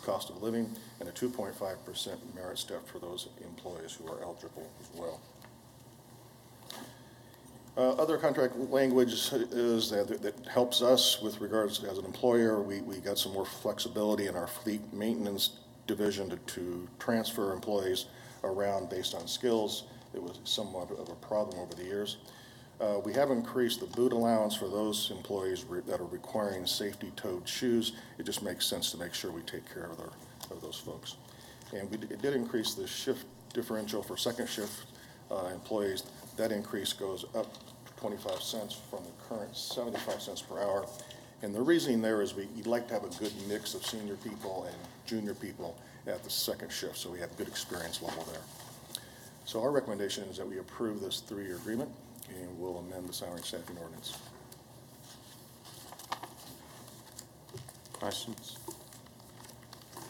cost of living and a 2.5% merit step for those employees who are eligible as well. Other contract language is that helps us with regards to, as an employer, we got some more flexibility in our fleet maintenance division to transfer employees around based on skills. It was somewhat of a problem over the years. We have increased the boot allowance for those employees that are requiring safety-toed shoes. It just makes sense to make sure we take care of those folks. And it did increase the shift differential for second shift employees. That increase goes up 25 cents from the current 75 cents per hour. And the reasoning there is we'd like to have a good mix of senior people and junior people at the second shift, so we have a good experience level there. So our recommendation is that we approve this 3-year agreement, and we'll amend the salary and staffing ordinance. Questions?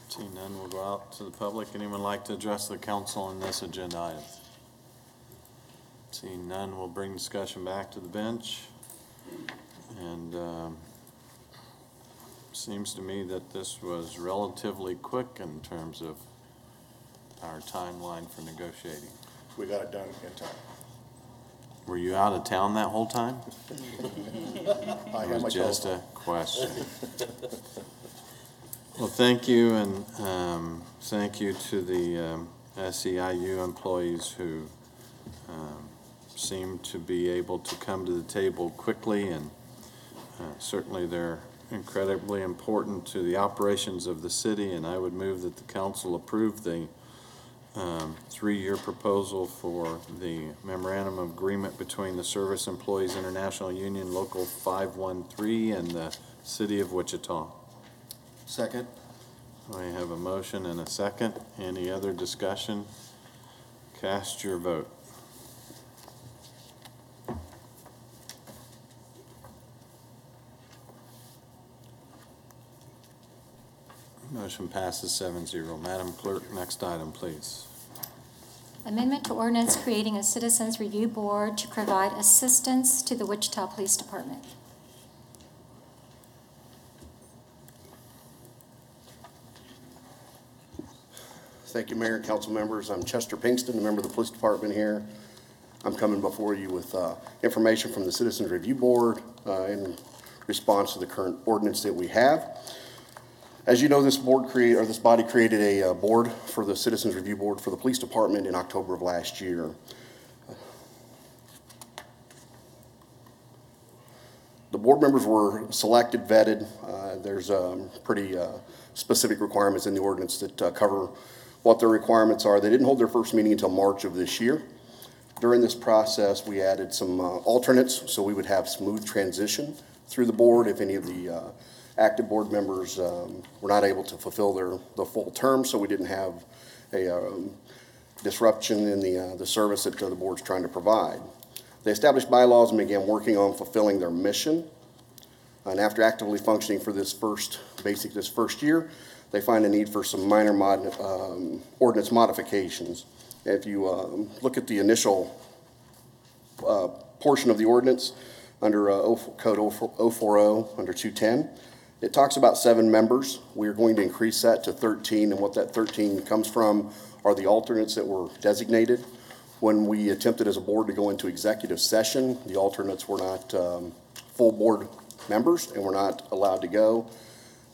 Seeing none, we'll go out to the public. Anyone like to address the council on this agenda item? Seeing none, we'll bring discussion back to the bench. And seems to me that this was relatively quick in terms of our timeline for negotiating. We got it done in time. Were you out of town that whole time? It was just a question. Well, thank you, and thank you to the SEIU employees who seem to be able to come to the table quickly, and certainly they're incredibly important to the operations of the city, and I would move that the council approve the 3-year proposal for the memorandum of agreement between the Service Employees International Union Local 513 and the City of Wichita. Second. I have a motion and a second. Any other discussion? Cast your vote. Motion passes 7-0. Madam Clerk, next item, please. Amendment to ordinance creating a Citizens Review Board to provide assistance to the Wichita Police Department. Thank you, Mayor and council members. I'm Chester Pinkston, a member of the police department here. I'm coming before you with information from the Citizens Review Board in response to the current ordinance that we have. As you know, this body created a board for the Citizens Review Board for the police department in October of last year. The board members were selected, vetted. There's pretty specific requirements in the ordinance that cover what their requirements are. They didn't hold their first meeting until March of this year. During this process, we added some alternates so we would have smooth transition through the board if any of the active board members were not able to fulfill the full term, so we didn't have a disruption in the service that the board's trying to provide. They established bylaws and began working on fulfilling their mission. And after actively functioning for this first year, they find a need for some minor ordinance modifications. If you look at the initial portion of the ordinance, under Code 040, under 210. It talks about 7 members. We are going to increase that to 13, and what that 13 comes from are the alternates that were designated. When we attempted as a board to go into executive session, the alternates were not full board members and were not allowed to go.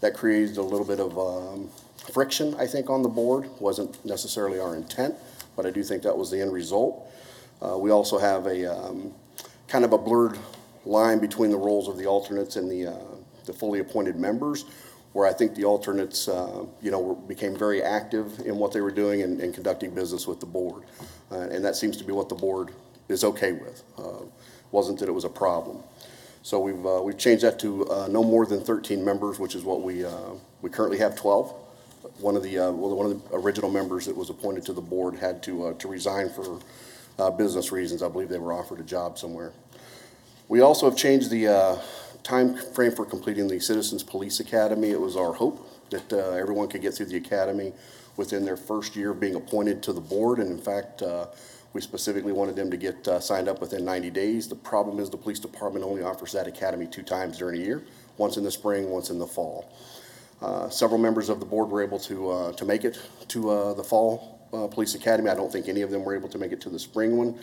That created a little bit of friction, I think, on the board. Wasn't necessarily our intent, but I do think that was the end result. We also have a kind of a blurred line between the roles of the alternates and the fully appointed members, where I think the alternates, became very active in what they were doing and conducting business with the board. And that seems to be what the board is okay with. Wasn't that it was a problem. So we've changed that to no more than 13 members, which is what we currently have 12. One of the original members that was appointed to the board had to resign for business reasons. I believe they were offered a job somewhere. We also have changed the time frame for completing the Citizens Police Academy. It was our hope that everyone could get through the academy within their first year of being appointed to the board, and in fact, we specifically wanted them to get signed up within 90 days. The problem is the police department only offers that academy 2 times during a year, once in the spring, once in the fall. Several members of the board were able to make it to the fall police academy. I don't think any of them were able to make it to the spring one,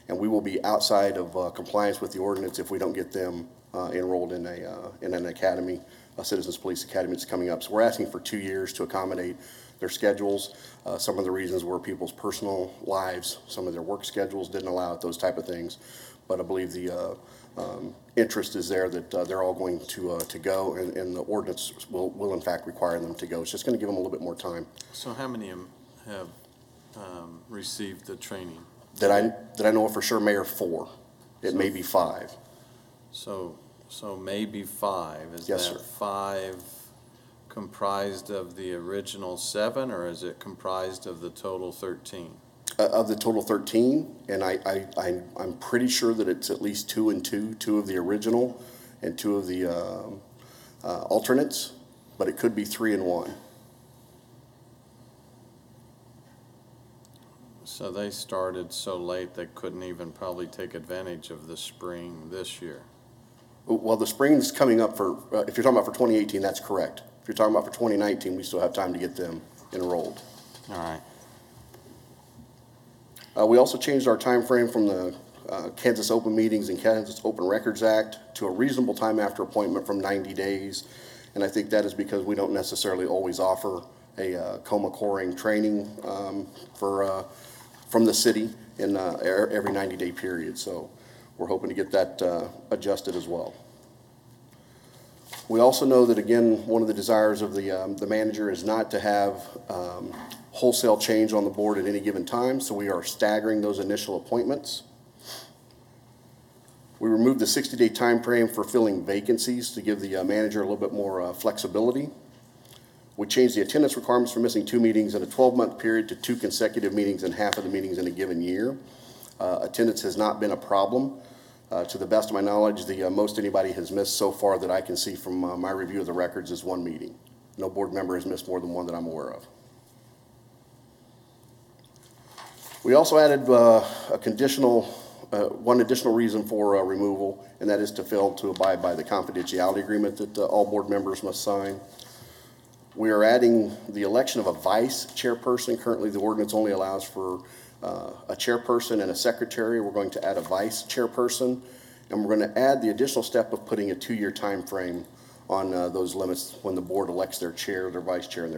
and we will be outside of compliance with the ordinance if we don't get them enrolled in an academy, a Citizens Police Academy that's coming up. So we're asking for 2 years to accommodate their schedules. Some of the reasons were people's personal lives, some of their work schedules didn't allow it, those type of things. But I believe the interest is there that they're all going to go, and the ordinance will in fact require them to go. It's just going to give them a little bit more time. So how many have received the training? That I know of for sure, Mayor, 4. It may be 5. So maybe 5. Is Yes, that sir. 5 comprised of the original 7, or is it comprised of the total 13? Of the total 13, and I'm pretty sure that it's at least 2 and 2, 2 of the original and 2 of the alternates, but it could be 3 and 1. So they started so late they couldn't even probably take advantage of the spring this year. Well, the spring's coming up for, if you're talking about for 2018, that's correct. If you're talking about for 2019, we still have time to get them enrolled. All right. We also changed our time frame from the Kansas Open Meetings and Kansas Open Records Act to a reasonable time after appointment from 90 days. And I think that is because we don't necessarily always offer a coma coring training from the city in every 90-day period. So we're hoping to get that adjusted as well. We also know that, again, one of the desires of the manager is not to have wholesale change on the board at any given time, so we are staggering those initial appointments. We removed the 60-day time frame for filling vacancies to give the manager a little bit more flexibility. We changed the attendance requirements for missing 2 meetings in a 12-month period to 2 consecutive meetings and half of the meetings in a given year. Attendance has not been a problem. To the best of my knowledge, the most anybody has missed so far that I can see from my review of the records is 1 meeting. No board member has missed more than 1 that I'm aware of. We also added one additional reason for removal, and that is to fail to abide by the confidentiality agreement that all board members must sign. We are adding the election of a vice chairperson. Currently, the ordinance only allows for a chairperson and a secretary. We're going to add a vice chairperson, and we're going to add the additional step of putting a 2-year time frame on those limits when the board elects their chair, their vice chair, and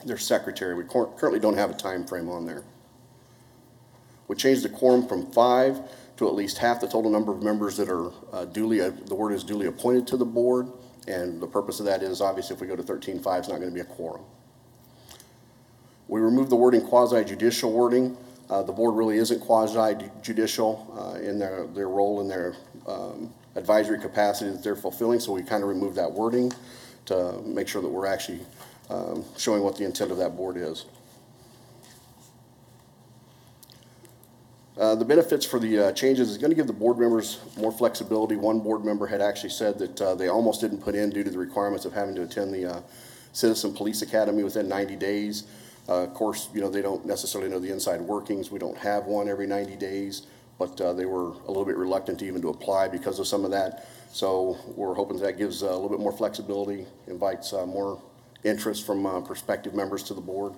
their secretary. We currently don't have a time frame on there. We changed the quorum from 5 to at least half the total number of members that are the word is duly appointed to the board, and the purpose of that is obviously if we go to 13-5, it's not going to be a quorum. We removed the wording quasi-judicial wording. The board really isn't quasi-judicial in their role in their advisory capacity that they're fulfilling, so we kind of removed that wording to make sure that we're actually showing what the intent of that board is. The benefits for the changes is going to give the board members more flexibility. One board member had actually said that they almost didn't put in due to the requirements of having to attend the Citizen Police Academy within 90 days. Of course, they don't necessarily know the inside workings. We don't have one every 90 days. but they were a little bit reluctant even to apply because of some of that. So we're hoping that gives a little bit more flexibility, invites more interest from prospective members to the board.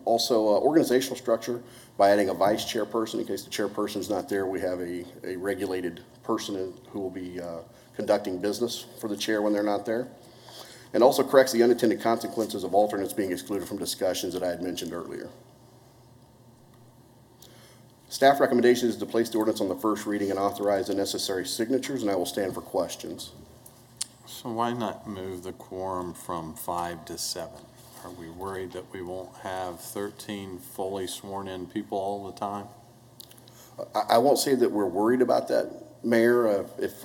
Also, organizational structure, by adding a vice chairperson. In case the chairperson is not there, we have a regulated person who will be conducting business for the chair when they're not there. And also corrects the unintended consequences of alternates being excluded from discussions that I had mentioned earlier. Staff recommendation is to place the ordinance on the first reading and authorize the necessary signatures, and I will stand for questions. So why not move the quorum from 5 to 7? Are we worried that we won't have 13 fully sworn-in people all the time? I won't say that we're worried about that, Mayor. If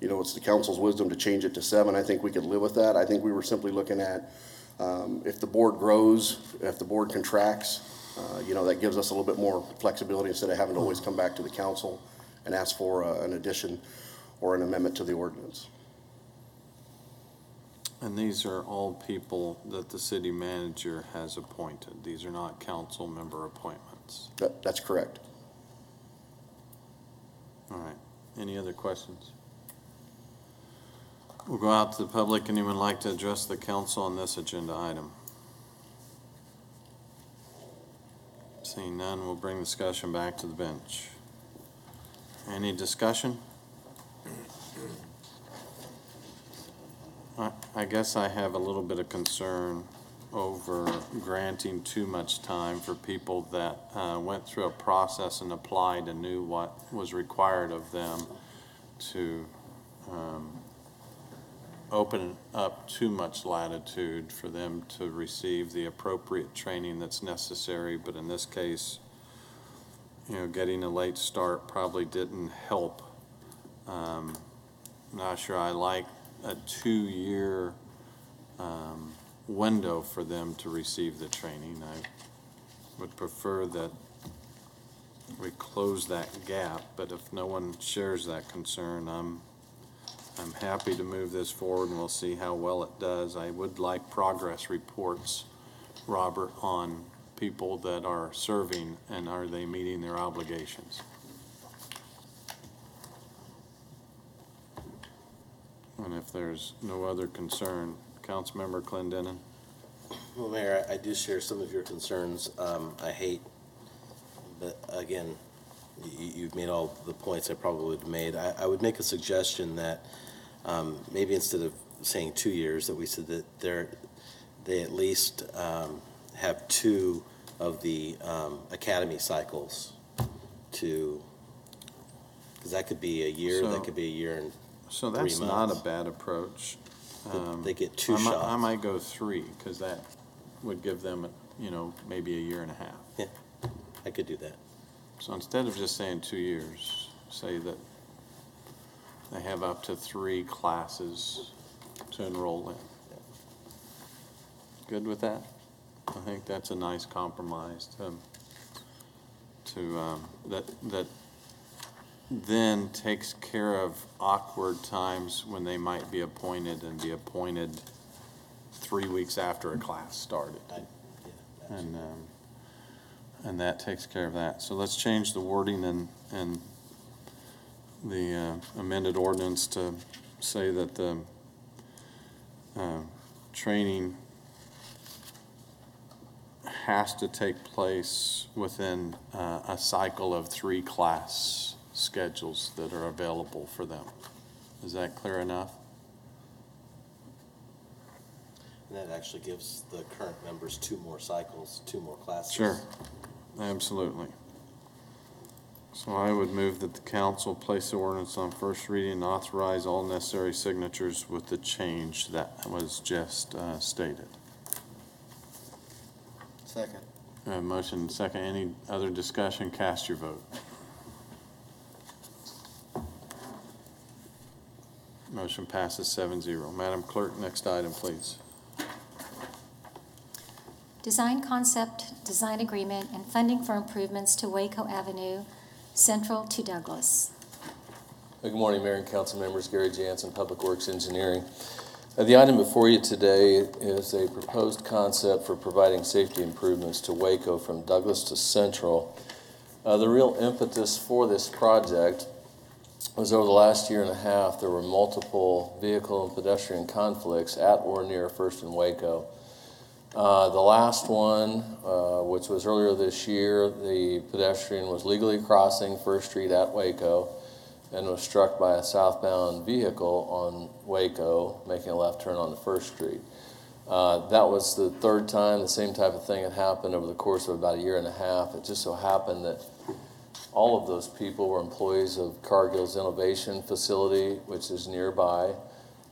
you know, it's the council's wisdom to change it to 7, I think we could live with that. I think we were simply looking at if the board grows, if the board contracts, you know, that gives us a little bit more flexibility instead of having to always come back to the council and ask for an addition or an amendment to the ordinance. And these are all people that the city manager has appointed. These are not council member appointments. That's correct. All right. Any other questions? We'll go out to the public. Anyone like to address the council on this agenda item? Seeing none, we'll bring discussion back to the bench. Any discussion? I guess I have a little bit of concern over granting too much time for people that went through a process and applied and knew what was required of them to open up too much latitude for them to receive the appropriate training that's necessary. But in this case, you know, getting a late start probably didn't help. Not sure I like a 2-year window for them to receive the training. I would prefer that we close that gap, but if no one shares that concern, I'm happy to move this forward, and we'll see how well it does. I would like progress reports, Robert, on people that are serving and are they meeting their obligations. And if there's no other concern, Councilmember Clendenin. Well, Mayor, I do share some of your concerns. I hate, but again, you've made all the points I probably would have made. I would make a suggestion that maybe instead of saying 2 years, that we said that they at least have 2 of the academy cycles to, because that could be a year, that could be a year and so that's 3 months. not a bad approach. They get 2 shots. I might go 3 because that would give them, you know, maybe a year and a half. Yeah, I could do that. So instead of just saying 2 years, say that they have up to 3 classes to enroll in. Good with that? I think that's a nice compromise that then takes care of awkward times when they might be appointed 3 weeks after a class started. And that takes care of that. So let's change the wording and the amended ordinance to say that the training has to take place within a cycle of 3 class schedules that are available for them. Is that clear enough? And that actually gives the current members 2 more cycles, 2 more classes. Sure, absolutely. So I would move that the council place the ordinance on first reading and authorize all necessary signatures with the change that was just stated. Second. Motion and second. Any other discussion? Cast your vote. Motion passes 7-0. Madam Clerk, next item, please. Design concept, design agreement, and funding for improvements to Waco Avenue, Central to Douglas. Good morning, Mayor and Council members. Gary Jansen, Public Works Engineering. The item before you today is a proposed concept for providing safety improvements to Waco from Douglas to Central. The real impetus for this project was over the last year and a half, there were multiple vehicle and pedestrian conflicts at or near First and Waco. The last one, which was earlier this year, the pedestrian was legally crossing First Street at Waco and was struck by a southbound vehicle on Waco, making a left turn onto First Street. That was the third time the same type of thing had happened over the course of about a year and a half. It just so happened that all of those people were employees of Cargill's Innovation Facility, which is nearby.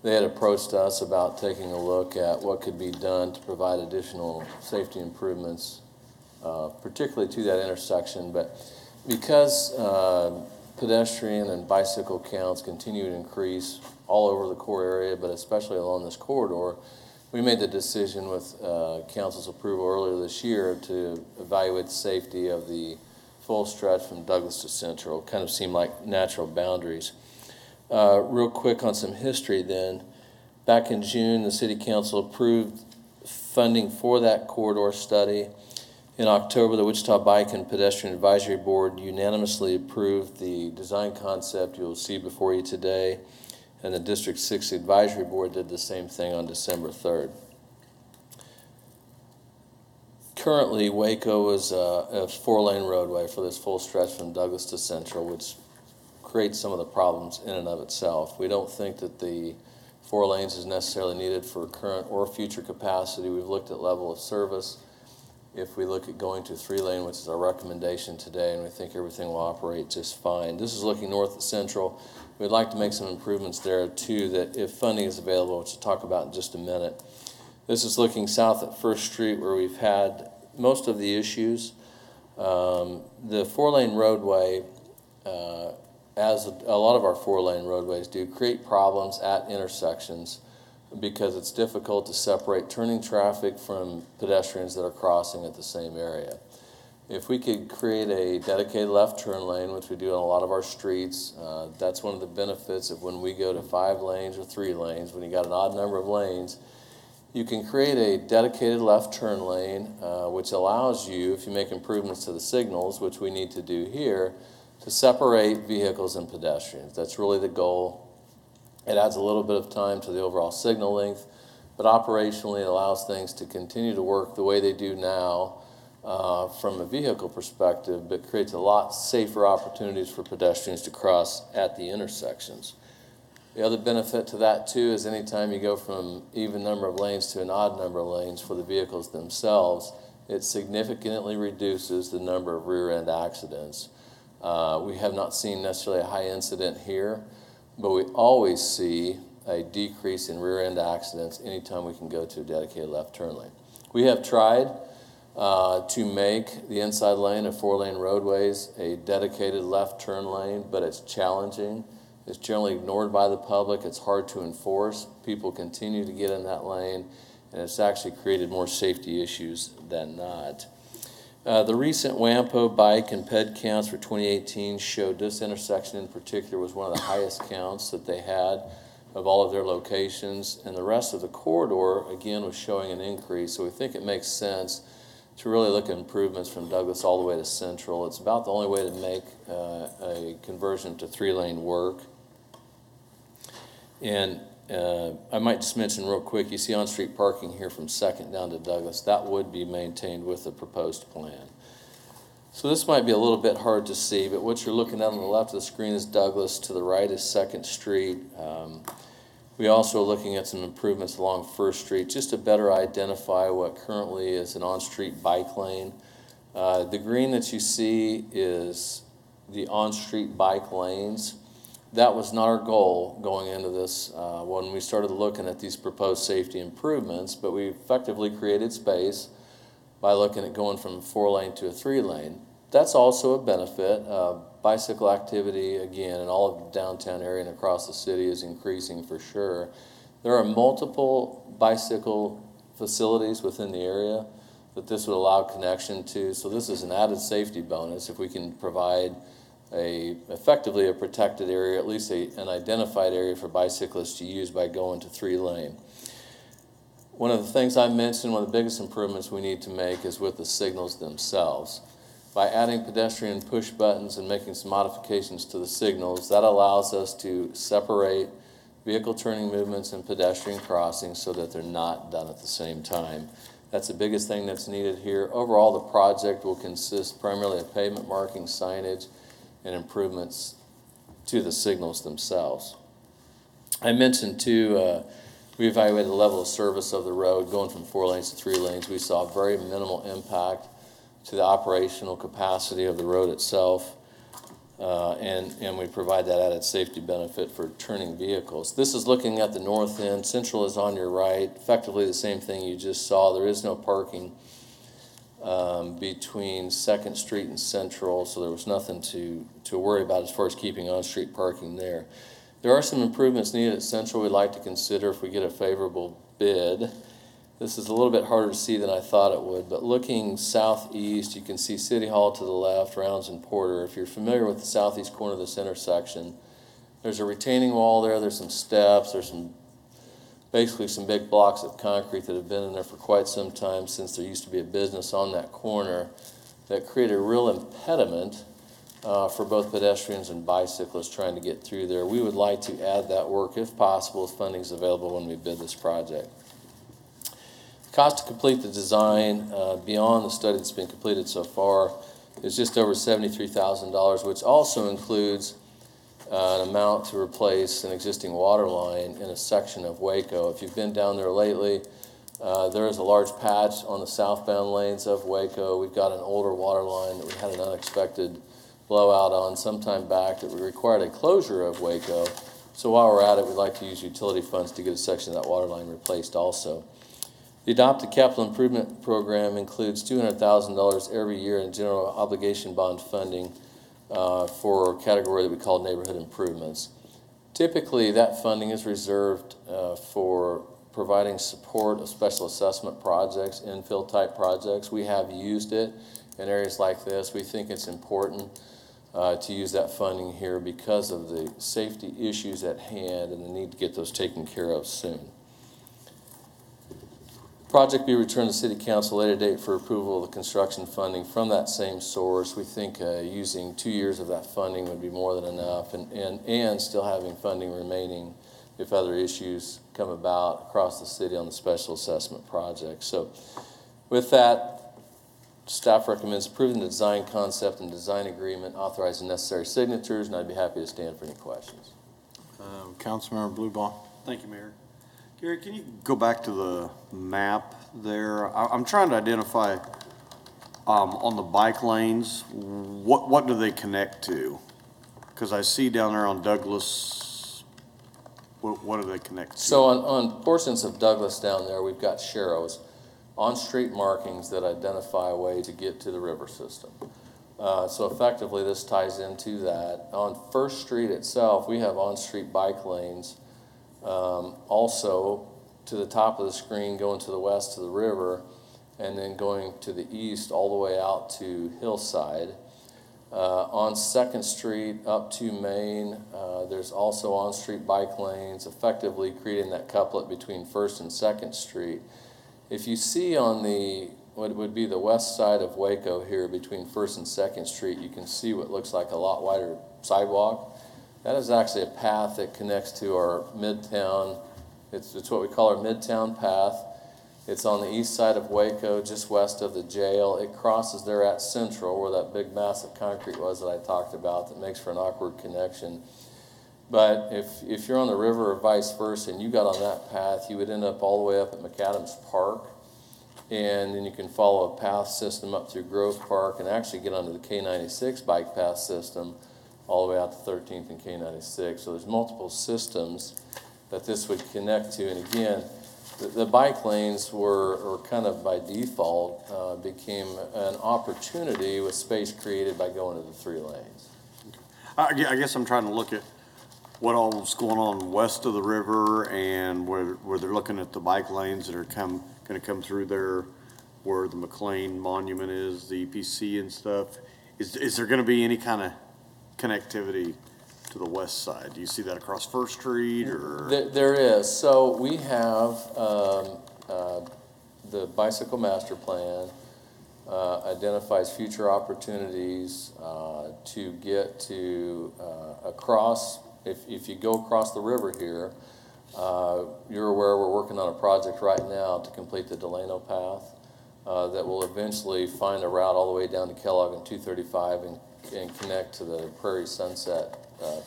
They had approached us about taking a look at what could be done to provide additional safety improvements, particularly to that intersection. But because pedestrian and bicycle counts continue to increase all over the core area, but especially along this corridor, we made the decision with council's approval earlier this year to evaluate the safety of the full stretch from Douglas to Central. Kind of seemed like natural boundaries. Real quick on some history then. Back in June, the City Council approved funding for that corridor study. In October, the Wichita Bike and Pedestrian Advisory Board unanimously approved the design concept you'll see before you today, and the District 6 Advisory Board did the same thing on December 3rd. Currently, Waco is a 4-lane roadway for this full stretch from Douglas to Central, which creates some of the problems in and of itself. We don't think that the 4 lanes is necessarily needed for current or future capacity. We've looked at level of service. If we look at going to 3-lane, which is our recommendation today, and we think everything will operate just fine. This is looking north at Central. We'd like to make some improvements there too, that if funding is available, which we'll talk about in just a minute. This is looking south at First Street, where we've had most of the issues. The 4-lane roadway, as a lot of our 4-lane roadways do, create problems at intersections because it's difficult to separate turning traffic from pedestrians that are crossing at the same area. If we could create a dedicated left turn lane, which we do on a lot of our streets, that's one of the benefits of when we go to 5 lanes or 3 lanes. When you got an odd number of lanes, you can create a dedicated left turn lane, which allows you, if you make improvements to the signals, which we need to do here, to separate vehicles and pedestrians. That's really the goal. It adds a little bit of time to the overall signal length, but operationally it allows things to continue to work the way they do now from a vehicle perspective, but creates a lot safer opportunities for pedestrians to cross at the intersections. The other benefit to that too is anytime you go from even number of lanes to an odd number of lanes for the vehicles themselves, it significantly reduces the number of rear-end accidents. We have not seen necessarily a high incident here, but we always see a decrease in rear-end accidents anytime we can go to a dedicated left turn lane. We have tried to make the inside lane of 4-lane roadways a dedicated left turn lane, but it's challenging. It's generally ignored by the public. It's hard to enforce. People continue to get in that lane, and it's actually created more safety issues than not. The recent WAMPO bike and ped counts for 2018 showed this intersection in particular was one of the highest counts that they had of all of their locations, and the rest of the corridor, again, was showing an increase. So we think it makes sense to really look at improvements from Douglas all the way to Central. It's about the only way to make a conversion to 3-lane work. And I might just mention real quick, you see on-street parking here from 2nd down to Douglas. That would be maintained with the proposed plan. So this might be a little bit hard to see, but what you're looking at on the left of the screen is Douglas. To the right is 2nd Street. We also are looking at some improvements along First Street just to better identify what currently is an on-street bike lane. The green that you see is the on-street bike lanes. That was not our goal going into this when we started looking at these proposed safety improvements, but we effectively created space by looking at going from a 4-lane to a 3-lane. That's also a benefit. Bicycle activity, again, in all of the downtown area and across the city is increasing for sure. There are multiple bicycle facilities within the area that this would allow connection to, so this is an added safety bonus if we can provide effectively a protected area, at least an identified area for bicyclists to use by going to 3-lane. One of the things I mentioned, one of the biggest improvements we need to make is with the signals themselves. By adding pedestrian push buttons and making some modifications to the signals, that allows us to separate vehicle turning movements and pedestrian crossings so that they're not done at the same time. That's the biggest thing that's needed here. Overall, the project will consist primarily of pavement marking, signage, and improvements to the signals themselves. I mentioned too, we evaluated the level of service of the road going from 4 lanes to 3 lanes. We saw very minimal impact to the operational capacity of the road itself, and we provide that added safety benefit for turning vehicles. This is looking at the north end. Central is on your right. Effectively the same thing you just saw. There is no parking between 2nd Street and Central, so there was nothing to worry about as far as keeping on-street parking there. There are some improvements needed at Central we'd like to consider if we get a favorable bid. This is a little bit harder to see than I thought it would, but looking southeast, you can see City Hall to the left, Rounds and Porter. If you're familiar with the southeast corner of this intersection, there's a retaining wall there, there's some steps, there's basically some big blocks of concrete that have been in there for quite some time since there used to be a business on that corner that create a real impediment for both pedestrians and bicyclists trying to get through there. We would like to add that work if possible, if funding is available when we bid this project. Cost to complete the design beyond the study that's been completed so far is just over $73,000, which also includes an amount to replace an existing water line in a section of Waco. If you've been down there lately, there is a large patch on the southbound lanes of Waco. We've got an older water line that we had an unexpected blowout on some time back that required a closure of Waco. So while we're at it, we'd like to use utility funds to get a section of that water line replaced also. The adopted capital improvement program includes $200,000 every year in general obligation bond funding for a category that we call neighborhood improvements. Typically, that funding is reserved for providing support of special assessment projects, infill type projects. We have used it in areas like this. We think it's important to use that funding here because of the safety issues at hand and the need to get those taken care of soon. Project be returned to City Council later date for approval of the construction funding from that same source. We think using 2 years of that funding would be more than enough, and still having funding remaining if other issues come about across the city on the special assessment project. So with that, staff recommends approving the design concept and design agreement, authorizing necessary signatures, and I'd be happy to stand for any questions. Councilmember Blueball. Thank you, Mayor. Gary, can you go back to the map there? I'm trying to identify on the bike lanes, what do they connect to? Because I see down there on Douglas, what do they connect to? So on portions of Douglas down there, we've got sharrows, on-street markings that identify a way to get to the river system. So effectively, this ties into that. On First Street itself, we have on-street bike lanes. Also, to the top of the screen, going to the west to the river, and then going to the east all the way out to Hillside. On 2nd Street up to Main, there's also on-street bike lanes, effectively creating that couplet between 1st and 2nd Street. If you see on the what would be the west side of Waco here between 1st and 2nd Street, you can see what looks like a lot wider sidewalk. That is actually a path that connects to our Midtown. It's what we call our Midtown path. It's on the east side of Waco, just west of the jail. It crosses there at Central, where that big mass of concrete was that I talked about that makes for an awkward connection. But if you're on the river or vice versa and you got on that path, you would end up all the way up at McAdams Park. And then you can follow a path system up through Grove Park and actually get onto the K96 bike path system all the way out to 13th and K96. So there's multiple systems that this would connect to. And again, the bike lanes were kind of by default became an opportunity with space created by going to the 3 lanes. I guess I'm trying to look at what all is going on west of the river and where they're looking at the bike lanes that are going to come through there, where the McLean Monument is, the EPC and stuff. Is there going to be any kind of connectivity to the west side? Do you see that across First Street or? There is. So we have the bicycle master plan identifies future opportunities to get to across. If you go across the river here, you're aware we're working on a project right now to complete the Delano Path that will eventually find a route all the way down to Kellogg and 235 and connect to the Prairie Sunset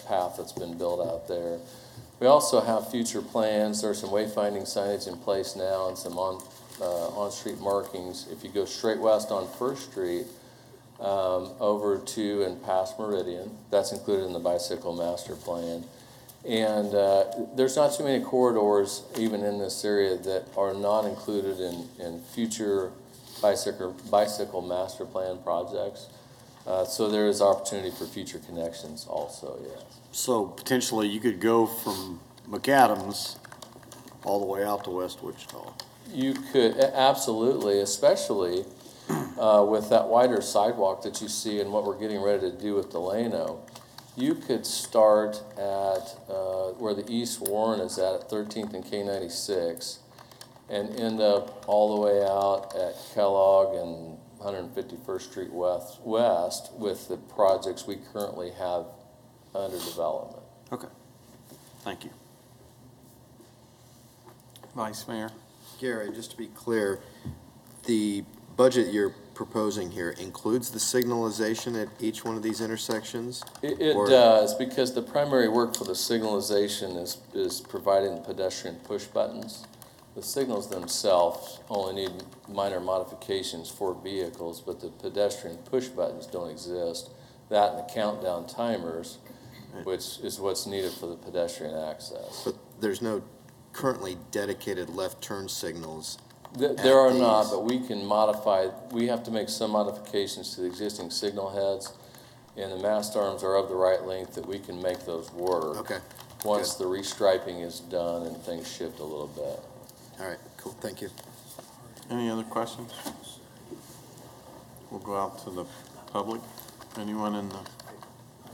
path that's been built out there. We also have future plans. There's some wayfinding signage in place now and some on-street markings. If you go straight west on First Street over to and past Meridian, that's included in the bicycle master plan. And there's not too many corridors even in this area that are not included in future bicycle master plan projects. So there is opportunity for future connections also, yes. So potentially you could go from McAdams all the way out to West Wichita. You could, absolutely, especially with that wider sidewalk that you see and what we're getting ready to do with Delano. You could start at where the East Warren is at 13th and K96 and end up all the way out at Kellogg and 151st Street West with the projects we currently have under development. Okay, thank you. Vice Mayor. Gary, just to be clear, the budget you're proposing here includes the signalization at each one of these intersections? It does, because the primary work for the signalization is providing the pedestrian push buttons. The signals themselves only need minor modifications for vehicles, but the pedestrian push buttons don't exist. That and the countdown timers, which is what's needed for the pedestrian access. But there's no currently dedicated left turn signals. There are not, but we can modify. We have to make some modifications to the existing signal heads, and the mast arms are of the right length that we can make those work. Okay. Once the restriping is done and things shift a little bit. All right, cool, thank you. Any other questions? We'll go out to the public. Anyone in the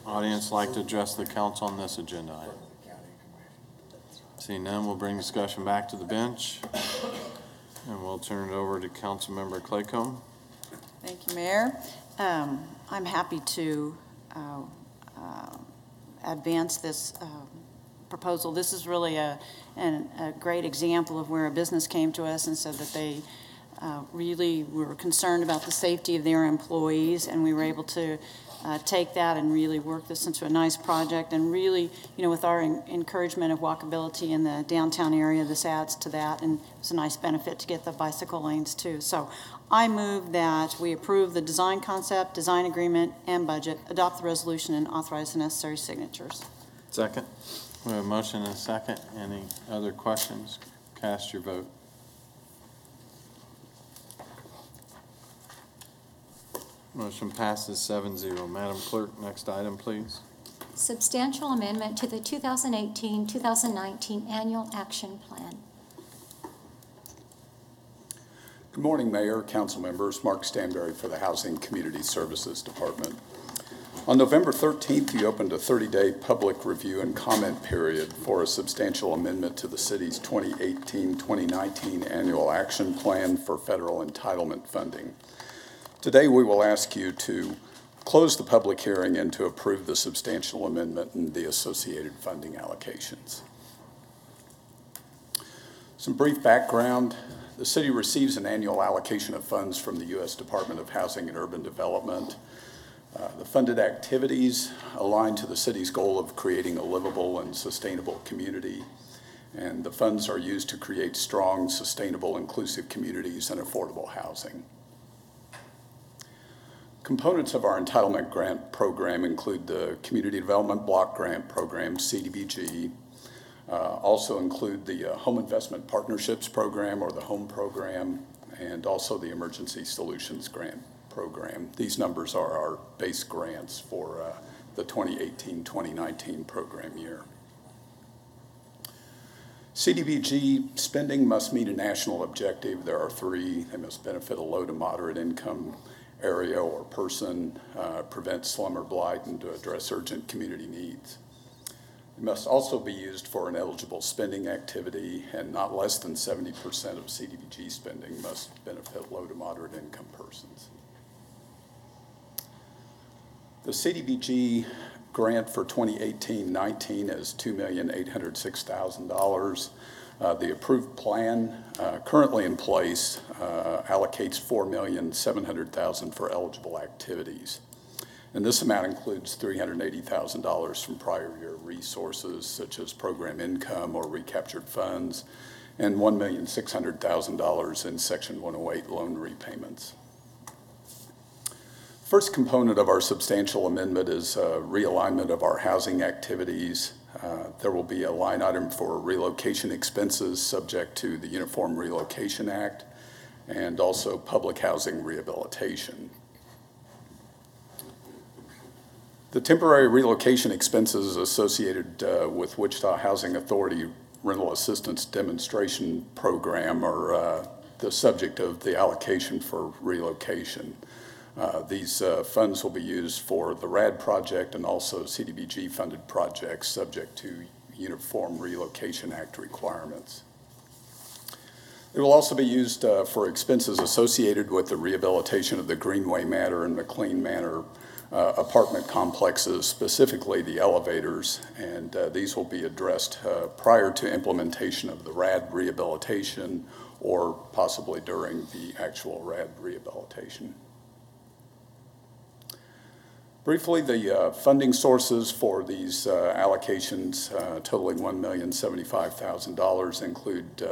audience like to address the council on this agenda item? Seeing none, we'll bring discussion back to the bench, and we'll turn it over to Councilmember Claycomb. Thank you, Mayor. I'm happy to advance this proposal. This is really a great example of where a business came to us and said that they really were concerned about the safety of their employees, and we were able to take that and really work this into a nice project. And really, you know, with our encouragement of walkability in the downtown area, this adds to that, and it's a nice benefit to get the bicycle lanes too. So I move that we approve the design concept, design agreement, and budget, adopt the resolution, and authorize the necessary signatures. Second. We have a motion and a second. Any other questions? Cast your vote. Motion passes 7-0. Madam Clerk, next item, please. Substantial amendment to the 2018-2019 Annual Action Plan. Good morning, Mayor, Council members. Mark Stanberry for the Housing Community Services Department. On November 13th, you opened a 30-day public review and comment period for a substantial amendment to the city's 2018-2019 Annual Action Plan for federal entitlement funding. Today, we will ask you to close the public hearing and to approve the substantial amendment and the associated funding allocations. Some brief background. The city receives an annual allocation of funds from the U.S. Department of Housing and Urban Development. The funded activities align to the city's goal of creating a livable and sustainable community, and the funds are used to create strong, sustainable, inclusive communities and affordable housing. Components of our entitlement grant program include the Community Development Block Grant Program, CDBG, also include the Home Investment Partnerships Program, or the HOME Program, and also the Emergency Solutions Grant Program. These numbers are our base grants for the 2018-2019 program year. CDBG spending must meet a national objective. There are three. They must benefit a low to moderate income area or person, prevent slum or blight, and to address urgent community needs. It must also be used for an eligible spending activity, and not less than 70% of CDBG spending must benefit low to moderate income persons. The CDBG grant for 2018-19 is $2,806,000. The approved plan currently in place allocates $4,700,000 for eligible activities. And this amount includes $380,000 from prior year resources such as program income or recaptured funds, and $1,600,000 in Section 108 loan repayments. First component of our substantial amendment is realignment of our housing activities. There will be a line item for relocation expenses subject to the Uniform Relocation Act and also public housing rehabilitation. The temporary relocation expenses associated with Wichita Housing Authority Rental Assistance Demonstration Program are the subject of the allocation for relocation. These funds will be used for the RAD project and also CDBG funded projects subject to Uniform Relocation Act requirements. It will also be used for expenses associated with the rehabilitation of the Greenway Manor and McLean Manor apartment complexes, specifically the elevators, and these will be addressed prior to implementation of the RAD rehabilitation or possibly during the actual RAD rehabilitation. Briefly, the funding sources for these allocations totaling $1,075,000 include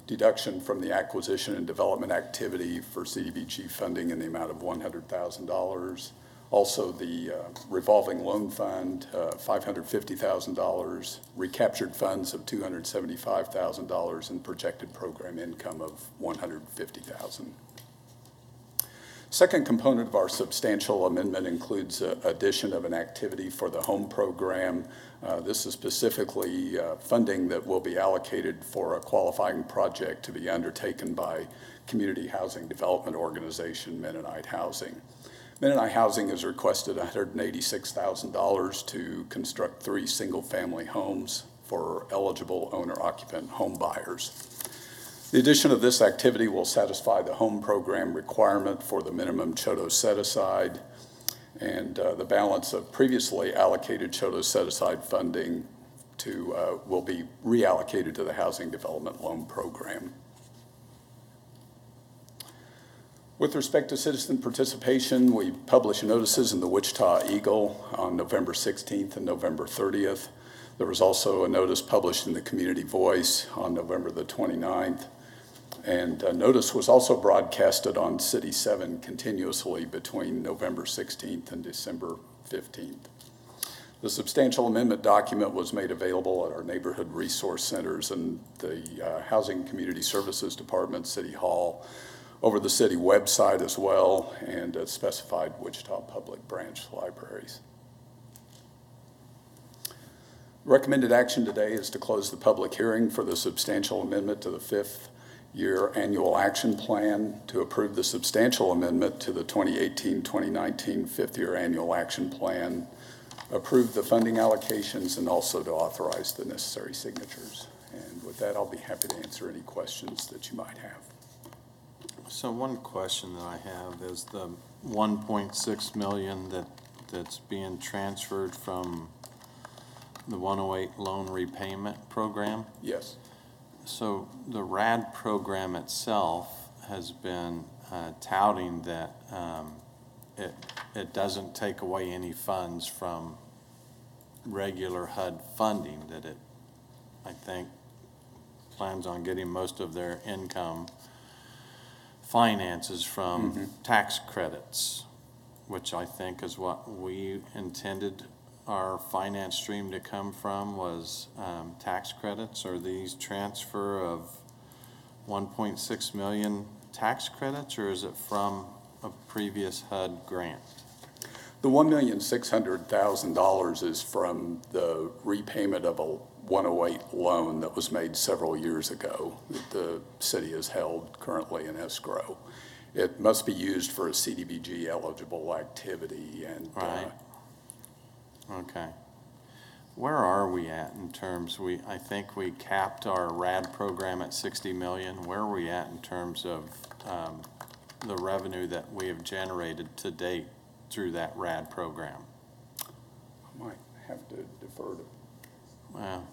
deduction from the acquisition and development activity for CDBG funding in the amount of $100,000. Also, the revolving loan fund, $550,000, recaptured funds of $275,000, and projected program income of $150,000. Second component of our substantial amendment includes addition of an activity for the home program. This is specifically funding that will be allocated for a qualifying project to be undertaken by Community Housing Development Organization, Mennonite Housing. Mennonite Housing has requested $186,000 to construct 3 single-family homes for eligible owner-occupant home buyers. The addition of this activity will satisfy the home program requirement for the minimum CHOTO set-aside, and the balance of previously allocated CHOTO set-aside funding will be reallocated to the Housing Development Loan Program. With respect to citizen participation, we published notices in the Wichita Eagle on November 16th and November 30th. There was also a notice published in the Community Voice on November the 29th. And notice was also broadcasted on City 7 continuously between November 16th and December 15th. The substantial amendment document was made available at our neighborhood resource centers and the Housing Community Services Department, City Hall, over the city website as well, and at specified Wichita Public Branch libraries. Recommended action today is to close the public hearing for the substantial amendment to the 5th Year Annual Action Plan, to approve the substantial amendment to the 2018-2019 5th Year Annual Action Plan, approve the funding allocations, and also to authorize the necessary signatures. And with that, I'll be happy to answer any questions that you might have. So one question that I have is the 1.6 million that's being transferred from the 108 loan repayment program? Yes. So the RAD program itself has been touting that it doesn't take away any funds from regular HUD funding, that it, I think, plans on getting most of their income finances from tax credits, which I think is what we intended our finance stream to come from, was tax credits. Are these transfer of 1.6 million tax credits, or is it from a previous HUD grant? The $1,600,000 is from the repayment of a 108 loan that was made several years ago that the city has held currently in escrow. It must be used for a CDBG eligible activity. And right. Okay. Where are we at in terms, I think we capped our RAD program at 60 million. Where are we at in terms of the revenue that we have generated to date through that RAD program? I might have to defer to. Well.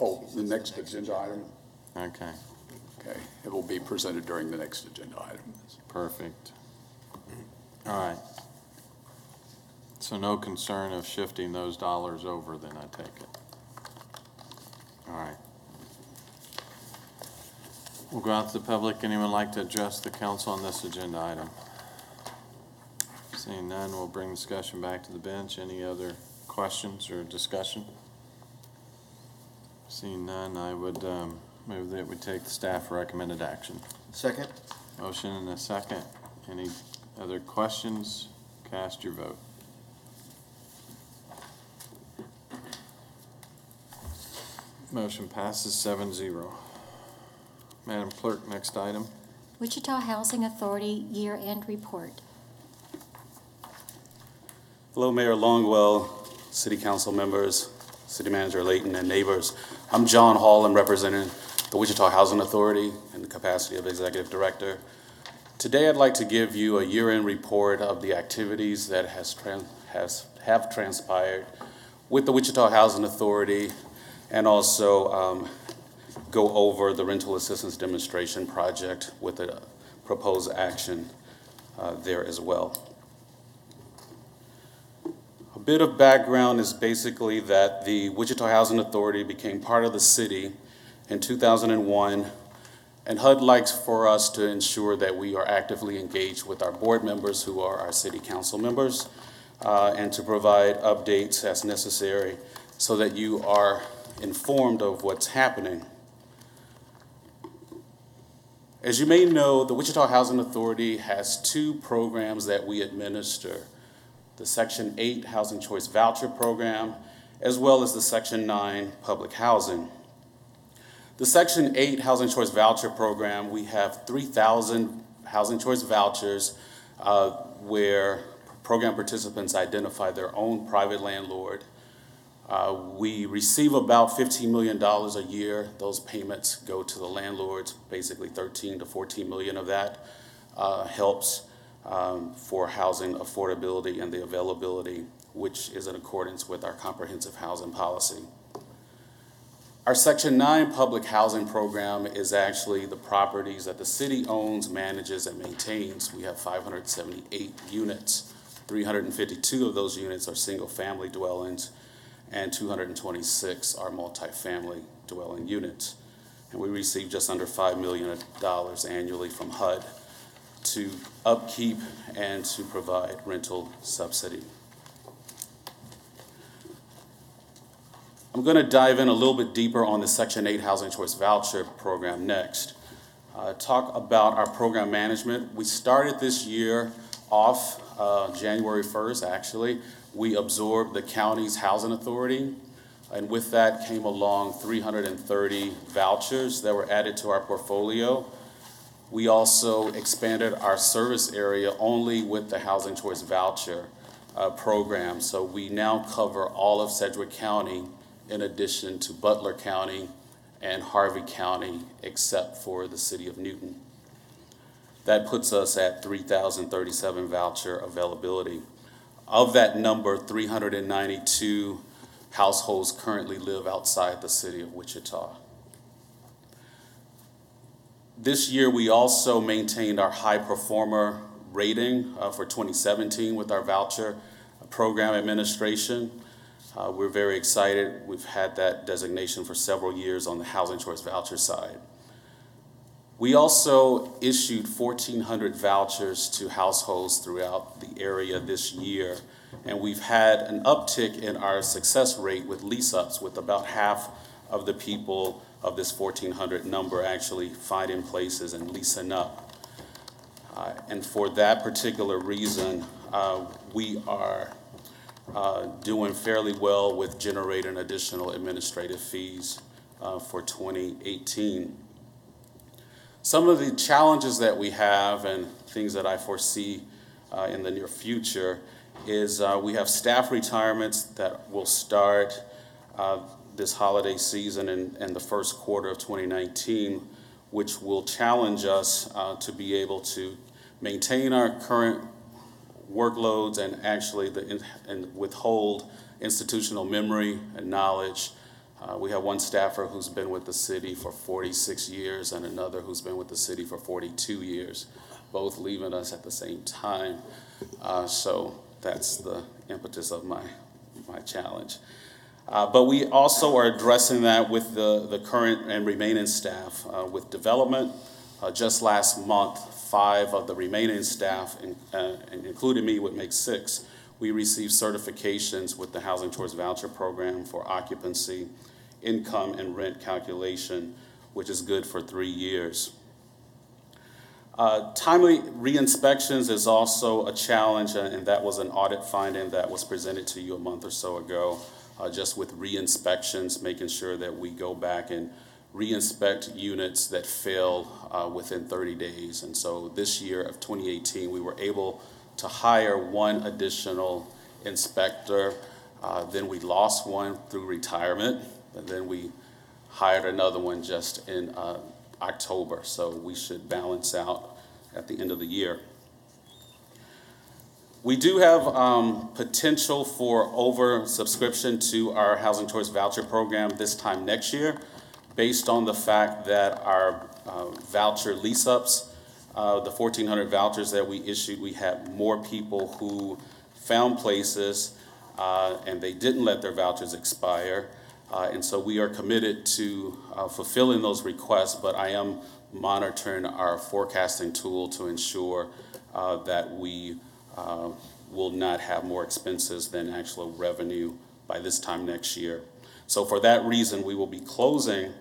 Oh, the next agenda item? Okay. Okay, it will be presented during the next agenda item. Perfect. All right. So no concern of shifting those dollars over, then, I take it. All right. We'll go out to the public. Anyone like to address the council on this agenda item? Seeing none, we'll bring discussion back to the bench. Any other questions or discussion? Seeing none, I would move that we take the staff recommended action. Second. Motion and a second. Any other questions? Cast your vote. Motion passes 7-0. Madam Clerk, next item. Wichita Housing Authority Year-End Report. Hello, Mayor Longwell, City Council members, City Manager Layton, and neighbors. I'm John Hall. I'm representing the Wichita Housing Authority in the capacity of Executive Director. Today, I'd like to give you a year-end report of the activities that have transpired with the Wichita Housing Authority, and also go over the rental assistance demonstration project with a proposed action there as well. A bit of background is basically that the Wichita Housing Authority became part of the city in 2001, and HUD likes for us to ensure that we are actively engaged with our board members who are our city council members, and to provide updates as necessary so that you are informed of what's happening. As you may know, the Wichita Housing Authority has two programs that we administer: the Section 8 Housing Choice Voucher Program, as well as the Section 9 Public Housing. The Section 8 Housing Choice Voucher Program, we have 3,000 Housing Choice vouchers where program participants identify their own private landlord. We receive about $15 million a year. Those payments go to the landlords, basically 13 to 14 million of that helps for housing affordability and the availability, which is in accordance with our comprehensive housing policy. Our Section 9 public housing program is actually the properties that the city owns, manages, and maintains. We have 578 units. 352 of those units are single-family dwellings, and 226 are multifamily dwelling units. And we receive just under $5 million annually from HUD to upkeep and to provide rental subsidy. I'm going to dive in a little bit deeper on the Section 8 Housing Choice Voucher Program next. Talk about our program management. We started this year off January 1st, actually. We absorbed the county's housing authority, and with that came along 330 vouchers that were added to our portfolio. We also expanded our service area only with the Housing Choice Voucher program. So we now cover all of Sedgwick County in addition to Butler County and Harvey County, except for the city of Newton. That puts us at 3,037 voucher availability. Of that number, 392 households currently live outside the city of Wichita. This year, we also maintained our high performer rating for 2017 with our voucher program administration. We're very excited. We've had that designation for several years on the Housing Choice Voucher side. We also issued 1,400 vouchers to households throughout the area this year, and we've had an uptick in our success rate with lease-ups, with about half of the people of this 1,400 number actually finding places and leasing up. And for that particular reason, we are doing fairly well with generating additional administrative fees for 2018. Some of the challenges that we have and things that I foresee in the near future is we have staff retirements that will start this holiday season and the first quarter of 2019, which will challenge us to be able to maintain our current workloads and actually withhold institutional memory and knowledge. We have one staffer who's been with the city for 46 years and another who's been with the city for 42 years, both leaving us at the same time. So that's the impetus of my challenge. But we also are addressing that with the current and remaining staff. With development, just last month, 5 of the remaining staff, including me, would make 6. We received certifications with the Housing Choice Voucher Program for occupancy, income, and rent calculation, which is good for 3 years. Timely re-inspections is also a challenge, and that was an audit finding that was presented to you a month or so ago, just with re-inspections, making sure that we go back and re-inspect units that fail within 30 days. And so this year of 2018, we were able to hire 1 additional inspector. Then we lost 1 through retirement, and then we hired another one just in October. So we should balance out at the end of the year. We do have potential for oversubscription to our Housing Choice Voucher Program this time next year, based on the fact that our voucher lease-ups, the 1,400 vouchers that we issued, we had more people who found places and they didn't let their vouchers expire. And so we are committed to fulfilling those requests, but I am monitoring our forecasting tool to ensure that we will not have more expenses than actual revenue by this time next year. So for that reason, we will be closing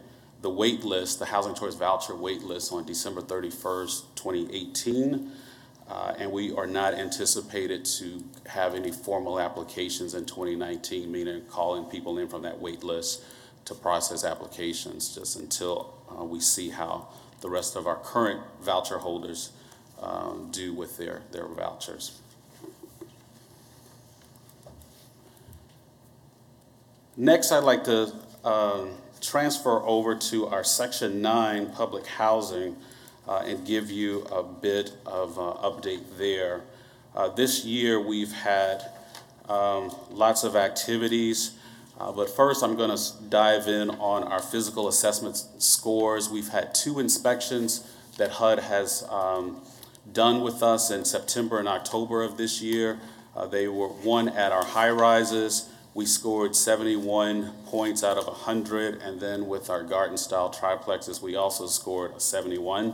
the wait list, the Housing Choice Voucher wait list, on December 31st, 2018. And we are not anticipated to have any formal applications in 2019, meaning calling people in from that wait list to process applications, just until we see how the rest of our current voucher holders do with their vouchers. Next, I'd like to transfer over to our Section 9 public housing and give you a bit of update there. This year we've had lots of activities, but first I'm going to dive in on our physical assessment scores. We've had 2 inspections that HUD has done with us in September and October of this year. They were 1 at our high-rises. We scored 71 points out of 100, and then with our garden-style triplexes, we also scored a 71.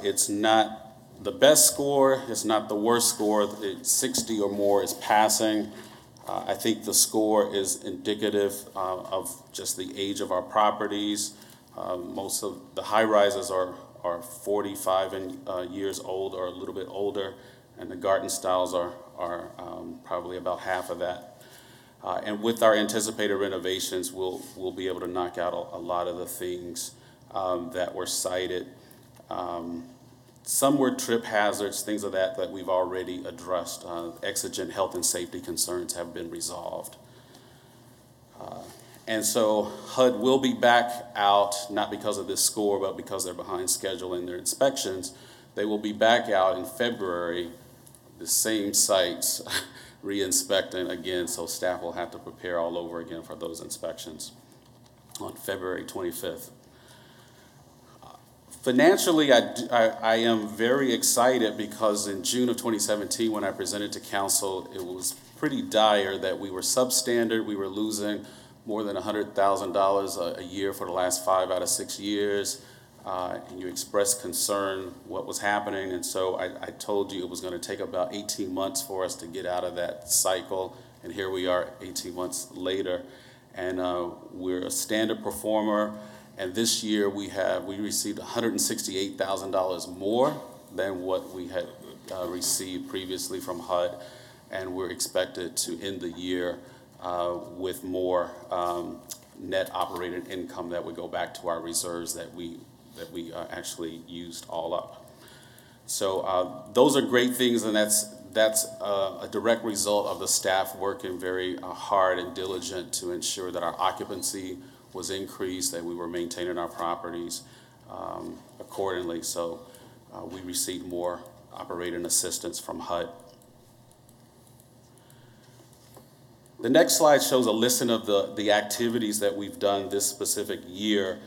It's not the best score, it's not the worst score. 60 or more is passing. I think the score is indicative of just the age of our properties. Most of the high-rises are 45 years old or a little bit older, and the garden styles are probably about half of that. And with our anticipated renovations, we'll be able to knock out a lot of the things that were cited. Some were trip hazards, things of that we've already addressed. Exigent health and safety concerns have been resolved. And so HUD will be back out, not because of this score, but because they're behind schedule in their inspections. They will be back out in February, the same sites, re-inspecting again, so staff will have to prepare all over again for those inspections on February 25th. Financially, I am very excited because in June of 2017, when I presented to council, it was pretty dire that we were substandard. We were losing more than $100,000 a year for the last 5 out of 6 years. And you expressed concern what was happening, and so I told you it was going to take about 18 months for us to get out of that cycle, and here we are 18 months later, and we're a standard performer, and this year we received $168,000 more than what we had received previously from HUD, and we're expected to end the year with more net operating income that would go back to our reserves that we actually used all up. So those are great things, and that's a direct result of the staff working very hard and diligent to ensure that our occupancy was increased, that we were maintaining our properties accordingly. So we received more operating assistance from HUD. The next slide shows a listing of the activities that we've done this specific year.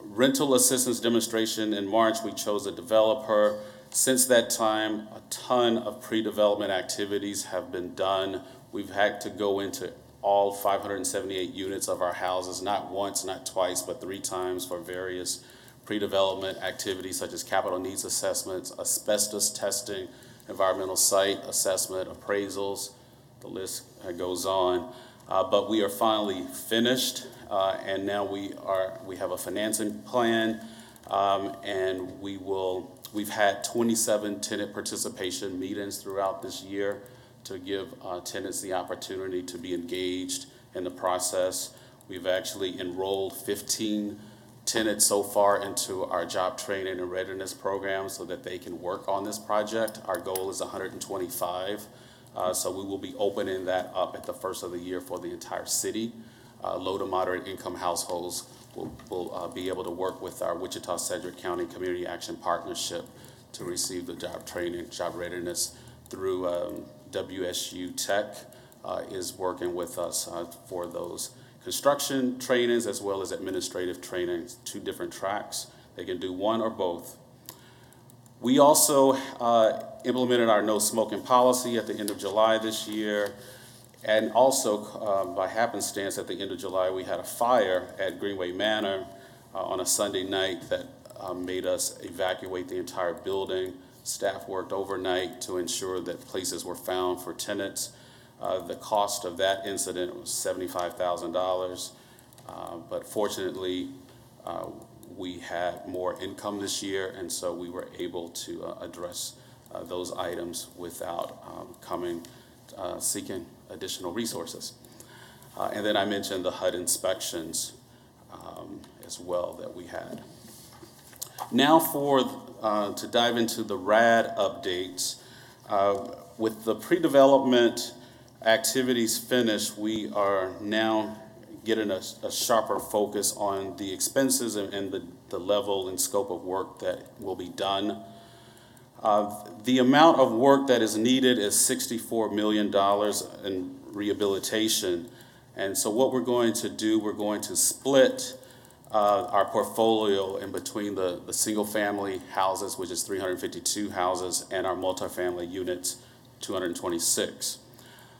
Rental assistance demonstration in March, we chose a developer. Since that time, a ton of pre-development activities have been done. We've had to go into all 578 units of our houses, not once, not twice, but 3 times for various pre-development activities such as capital needs assessments, asbestos testing, environmental site assessment, appraisals. The list goes on. But we are finally finished, and now we have a financing plan, and we've had 27 tenant participation meetings throughout this year to give tenants the opportunity to be engaged in the process. We've actually enrolled 15 tenants so far into our job training and readiness program so that they can work on this project. Our goal is 125. So we will be opening that up at the first of the year for the entire city. Low to moderate income households will be able to work with our Wichita-Sedgwick County Community Action Partnership to receive the job training, job readiness through WSU Tech is working with us for those construction trainings as well as administrative trainings, 2 different tracks. They can do one or both. We also implemented our no smoking policy at the end of July this year. And also, by happenstance, at the end of July, we had a fire at Greenway Manor on a Sunday night that made us evacuate the entire building. Staff worked overnight to ensure that places were found for tenants. The cost of that incident was $75,000. But fortunately, we had more income this year, and so we were able to address those items without seeking additional resources. And then I mentioned the HUD inspections as well that we had. Now to dive into the RAD updates. With the pre-development activities finished, we are now getting a sharper focus on the expenses and the level and scope of work that will be done. The amount of work that is needed is $64 million in rehabilitation. And so what we're going to do, we're going to split our portfolio in between the single-family houses, which is 352 houses, and our multifamily units, 226.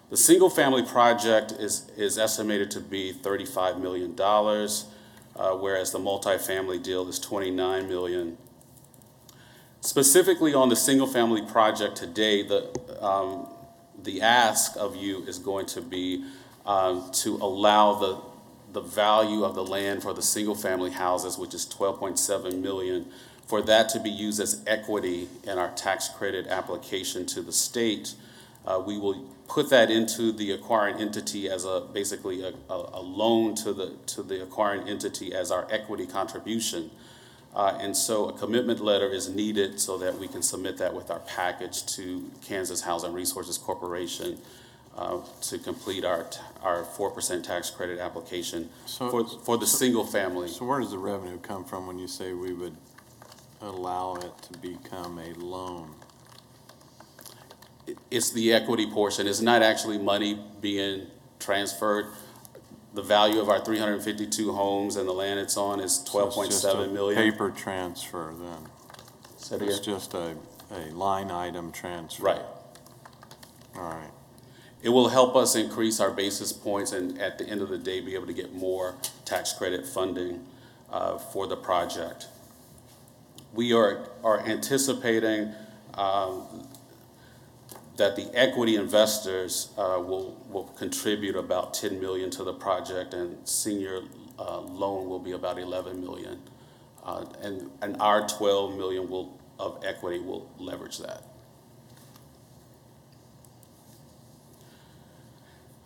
The single-family project is estimated to be $35 million, whereas the multifamily deal is $29 million. Specifically on the single-family project today, the ask of you is going to be to allow the value of the land for the single-family houses, which is $12.7 million, for that to be used as equity in our tax credit application to the state. We will put that into the acquiring entity as basically a loan to the acquiring entity as our equity contribution. And so a commitment letter is needed so that we can submit that with our package to Kansas Housing Resources Corporation to complete our 4% tax credit application for the single family. So where does the revenue come from when you say we would allow it to become a loan? It's the equity portion. It's not actually money being transferred. The value of our 352 homes and the land it's on is $12.7 million. Paper transfer then. It's just a line item transfer. Right. All right. It will help us increase our basis points and at the end of the day be able to get more tax credit funding for the project. We are anticipating that the equity investors will contribute about $10 million to the project, and senior loan will be about $11 million, and our $12 million of equity will leverage that.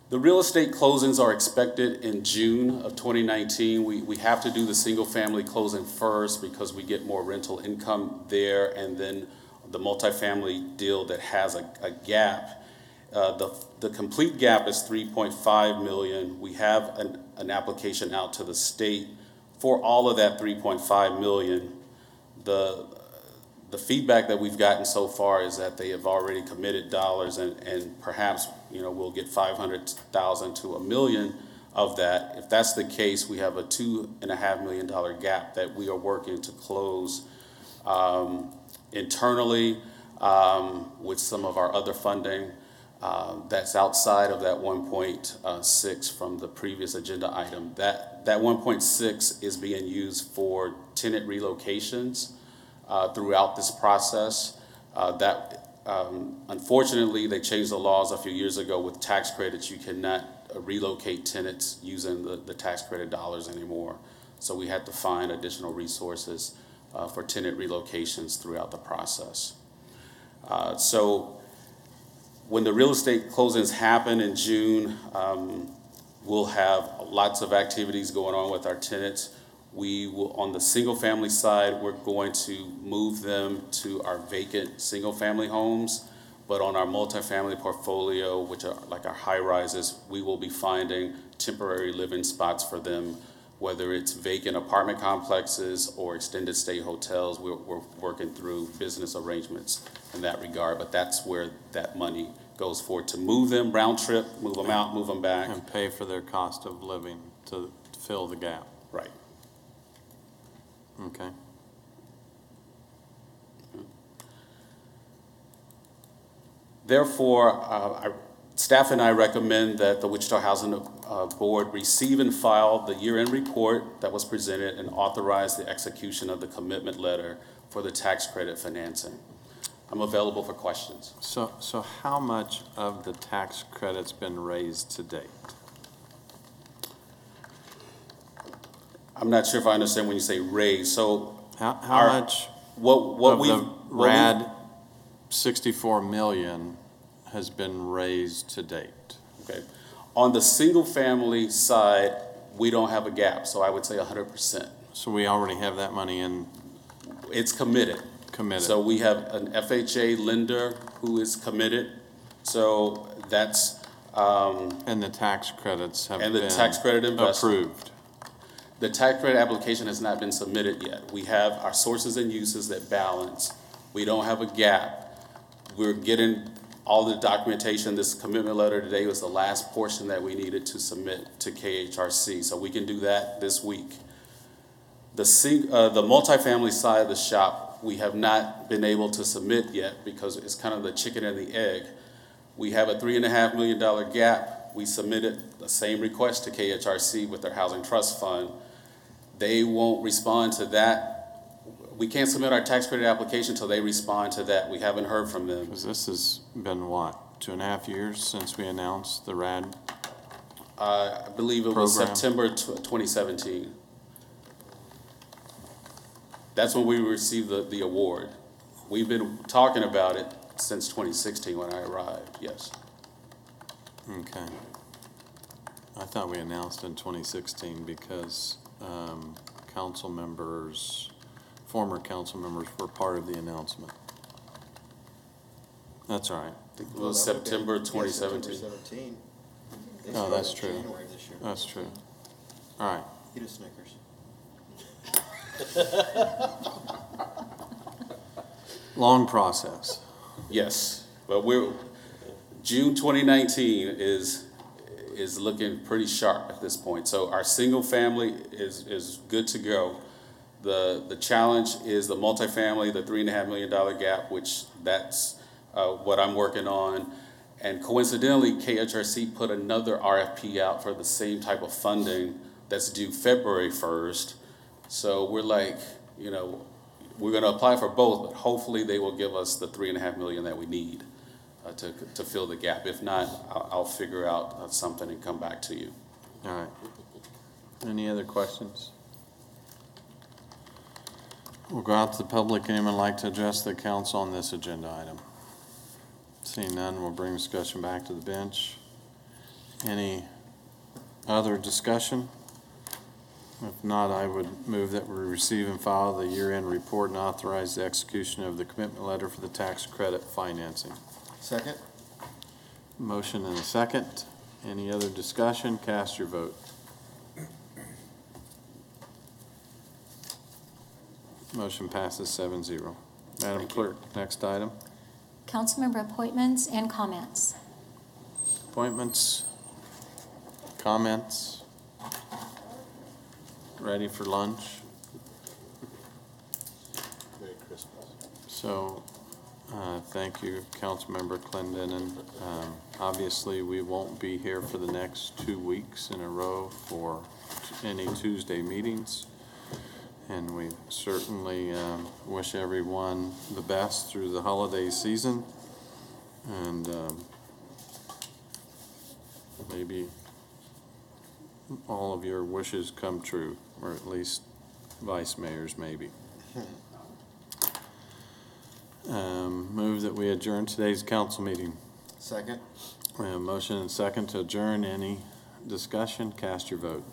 The real estate closings are expected in June of 2019. We have to do the single family closing first because we get more rental income there, and then the multifamily deal that has a gap. The complete gap is 3.5 million. We have an application out to the state for all of that 3.5 million. The feedback that we've gotten so far is that they have already committed dollars, and perhaps, you know, we'll get 500,000 to $1 million of that. If that's the case, we have a $2.5 million gap that we are working to close internally with some of our other funding that's outside of that 1.6 from the previous agenda item. That 1.6 is being used for tenant relocations throughout this process. Unfortunately, they changed the laws a few years ago with tax credits. You cannot relocate tenants using the tax credit dollars anymore. So we had to find additional resources for tenant relocations throughout the process. So when the real estate closings happen in June, we'll have lots of activities going on with our tenants. We will, on the single family side, we're going to move them to our vacant single family homes. But on our multifamily portfolio, which are like our high rises, we will be finding temporary living spots for them, whether it's vacant apartment complexes or extended stay hotels. We're working through business arrangements in that regard, but that's where that money goes for, to move them round trip, move them out, move them back. And pay for their cost of living to fill the gap. Right. Okay. Therefore, staff and I recommend that the Wichita Housing Board receive and file the year-end report that was presented and authorize the execution of the commitment letter for the tax credit financing. I'm available for questions. So how much of the tax credit's been raised to date? I'm not sure if I understand when you say raise. So how much what the RAD 64 million has been raised to date? Okay. On the single family side, we don't have a gap, so I would say 100%. So we already have that money in? It's committed. Committed. So we have an FHA lender who is committed. So that's and the tax credits have and been the tax credit investment approved. The tax credit application has not been submitted yet. We have our sources and uses that balance. We don't have a gap. We're getting all the documentation. This commitment letter today was the last portion that we needed to submit to KHRC. So we can do that this week. The multifamily side of the shop, we have not been able to submit yet because it's kind of the chicken and the egg. We have a $3.5 million gap. We submitted the same request to KHRC with their housing trust fund. They won't respond to that. We can't submit our tax credit application until they respond to that. We haven't heard from them. Because this has been, what, 2.5 years since we announced the RAD I believe it was program? September 2017. That's when we received the award. We've been talking about it since 2016 when I arrived, yes. Okay. I thought we announced in 2016 because council members, former council members were part of the announcement. That's all right. I think it was September 2017. September 17. Oh, that's true. That's true. All right. Eat a Snickers. Long process. Yes, but June 2019 is looking pretty sharp at this point. So our single family is good to go. The challenge is the multifamily, the $3.5 million gap, which that's what I'm working on. And coincidentally, KHRC put another RFP out for the same type of funding that's due February 1st. So we're like, you know, we're going to apply for both, but hopefully they will give us the $3.5 million that we need to fill the gap. If not, I'll figure out something and come back to you. All right. Any other questions? We'll go out to the public. Anyone like to address the council on this agenda item? Seeing none, we'll bring discussion back to the bench. Any other discussion? If not, I would move that we receive and file the year-end report and authorize the execution of the commitment letter for the tax credit financing. Second? Motion and a second. Any other discussion? Cast your vote. Motion passes 7-0. Madam Clerk, next item. Councilmember appointments and comments. Appointments, comments. Ready for lunch? Merry Christmas. So, thank you, Councilmember Clendenin. Obviously, we won't be here for the next 2 weeks in a row for any Tuesday meetings. And we certainly wish everyone the best through the holiday season. And maybe all of your wishes come true, or at least vice mayors maybe. Move that we adjourn today's council meeting. Second? We have a motion and second to adjourn. Any discussion? Cast your vote.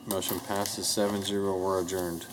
Motion passes 7-0. We're adjourned.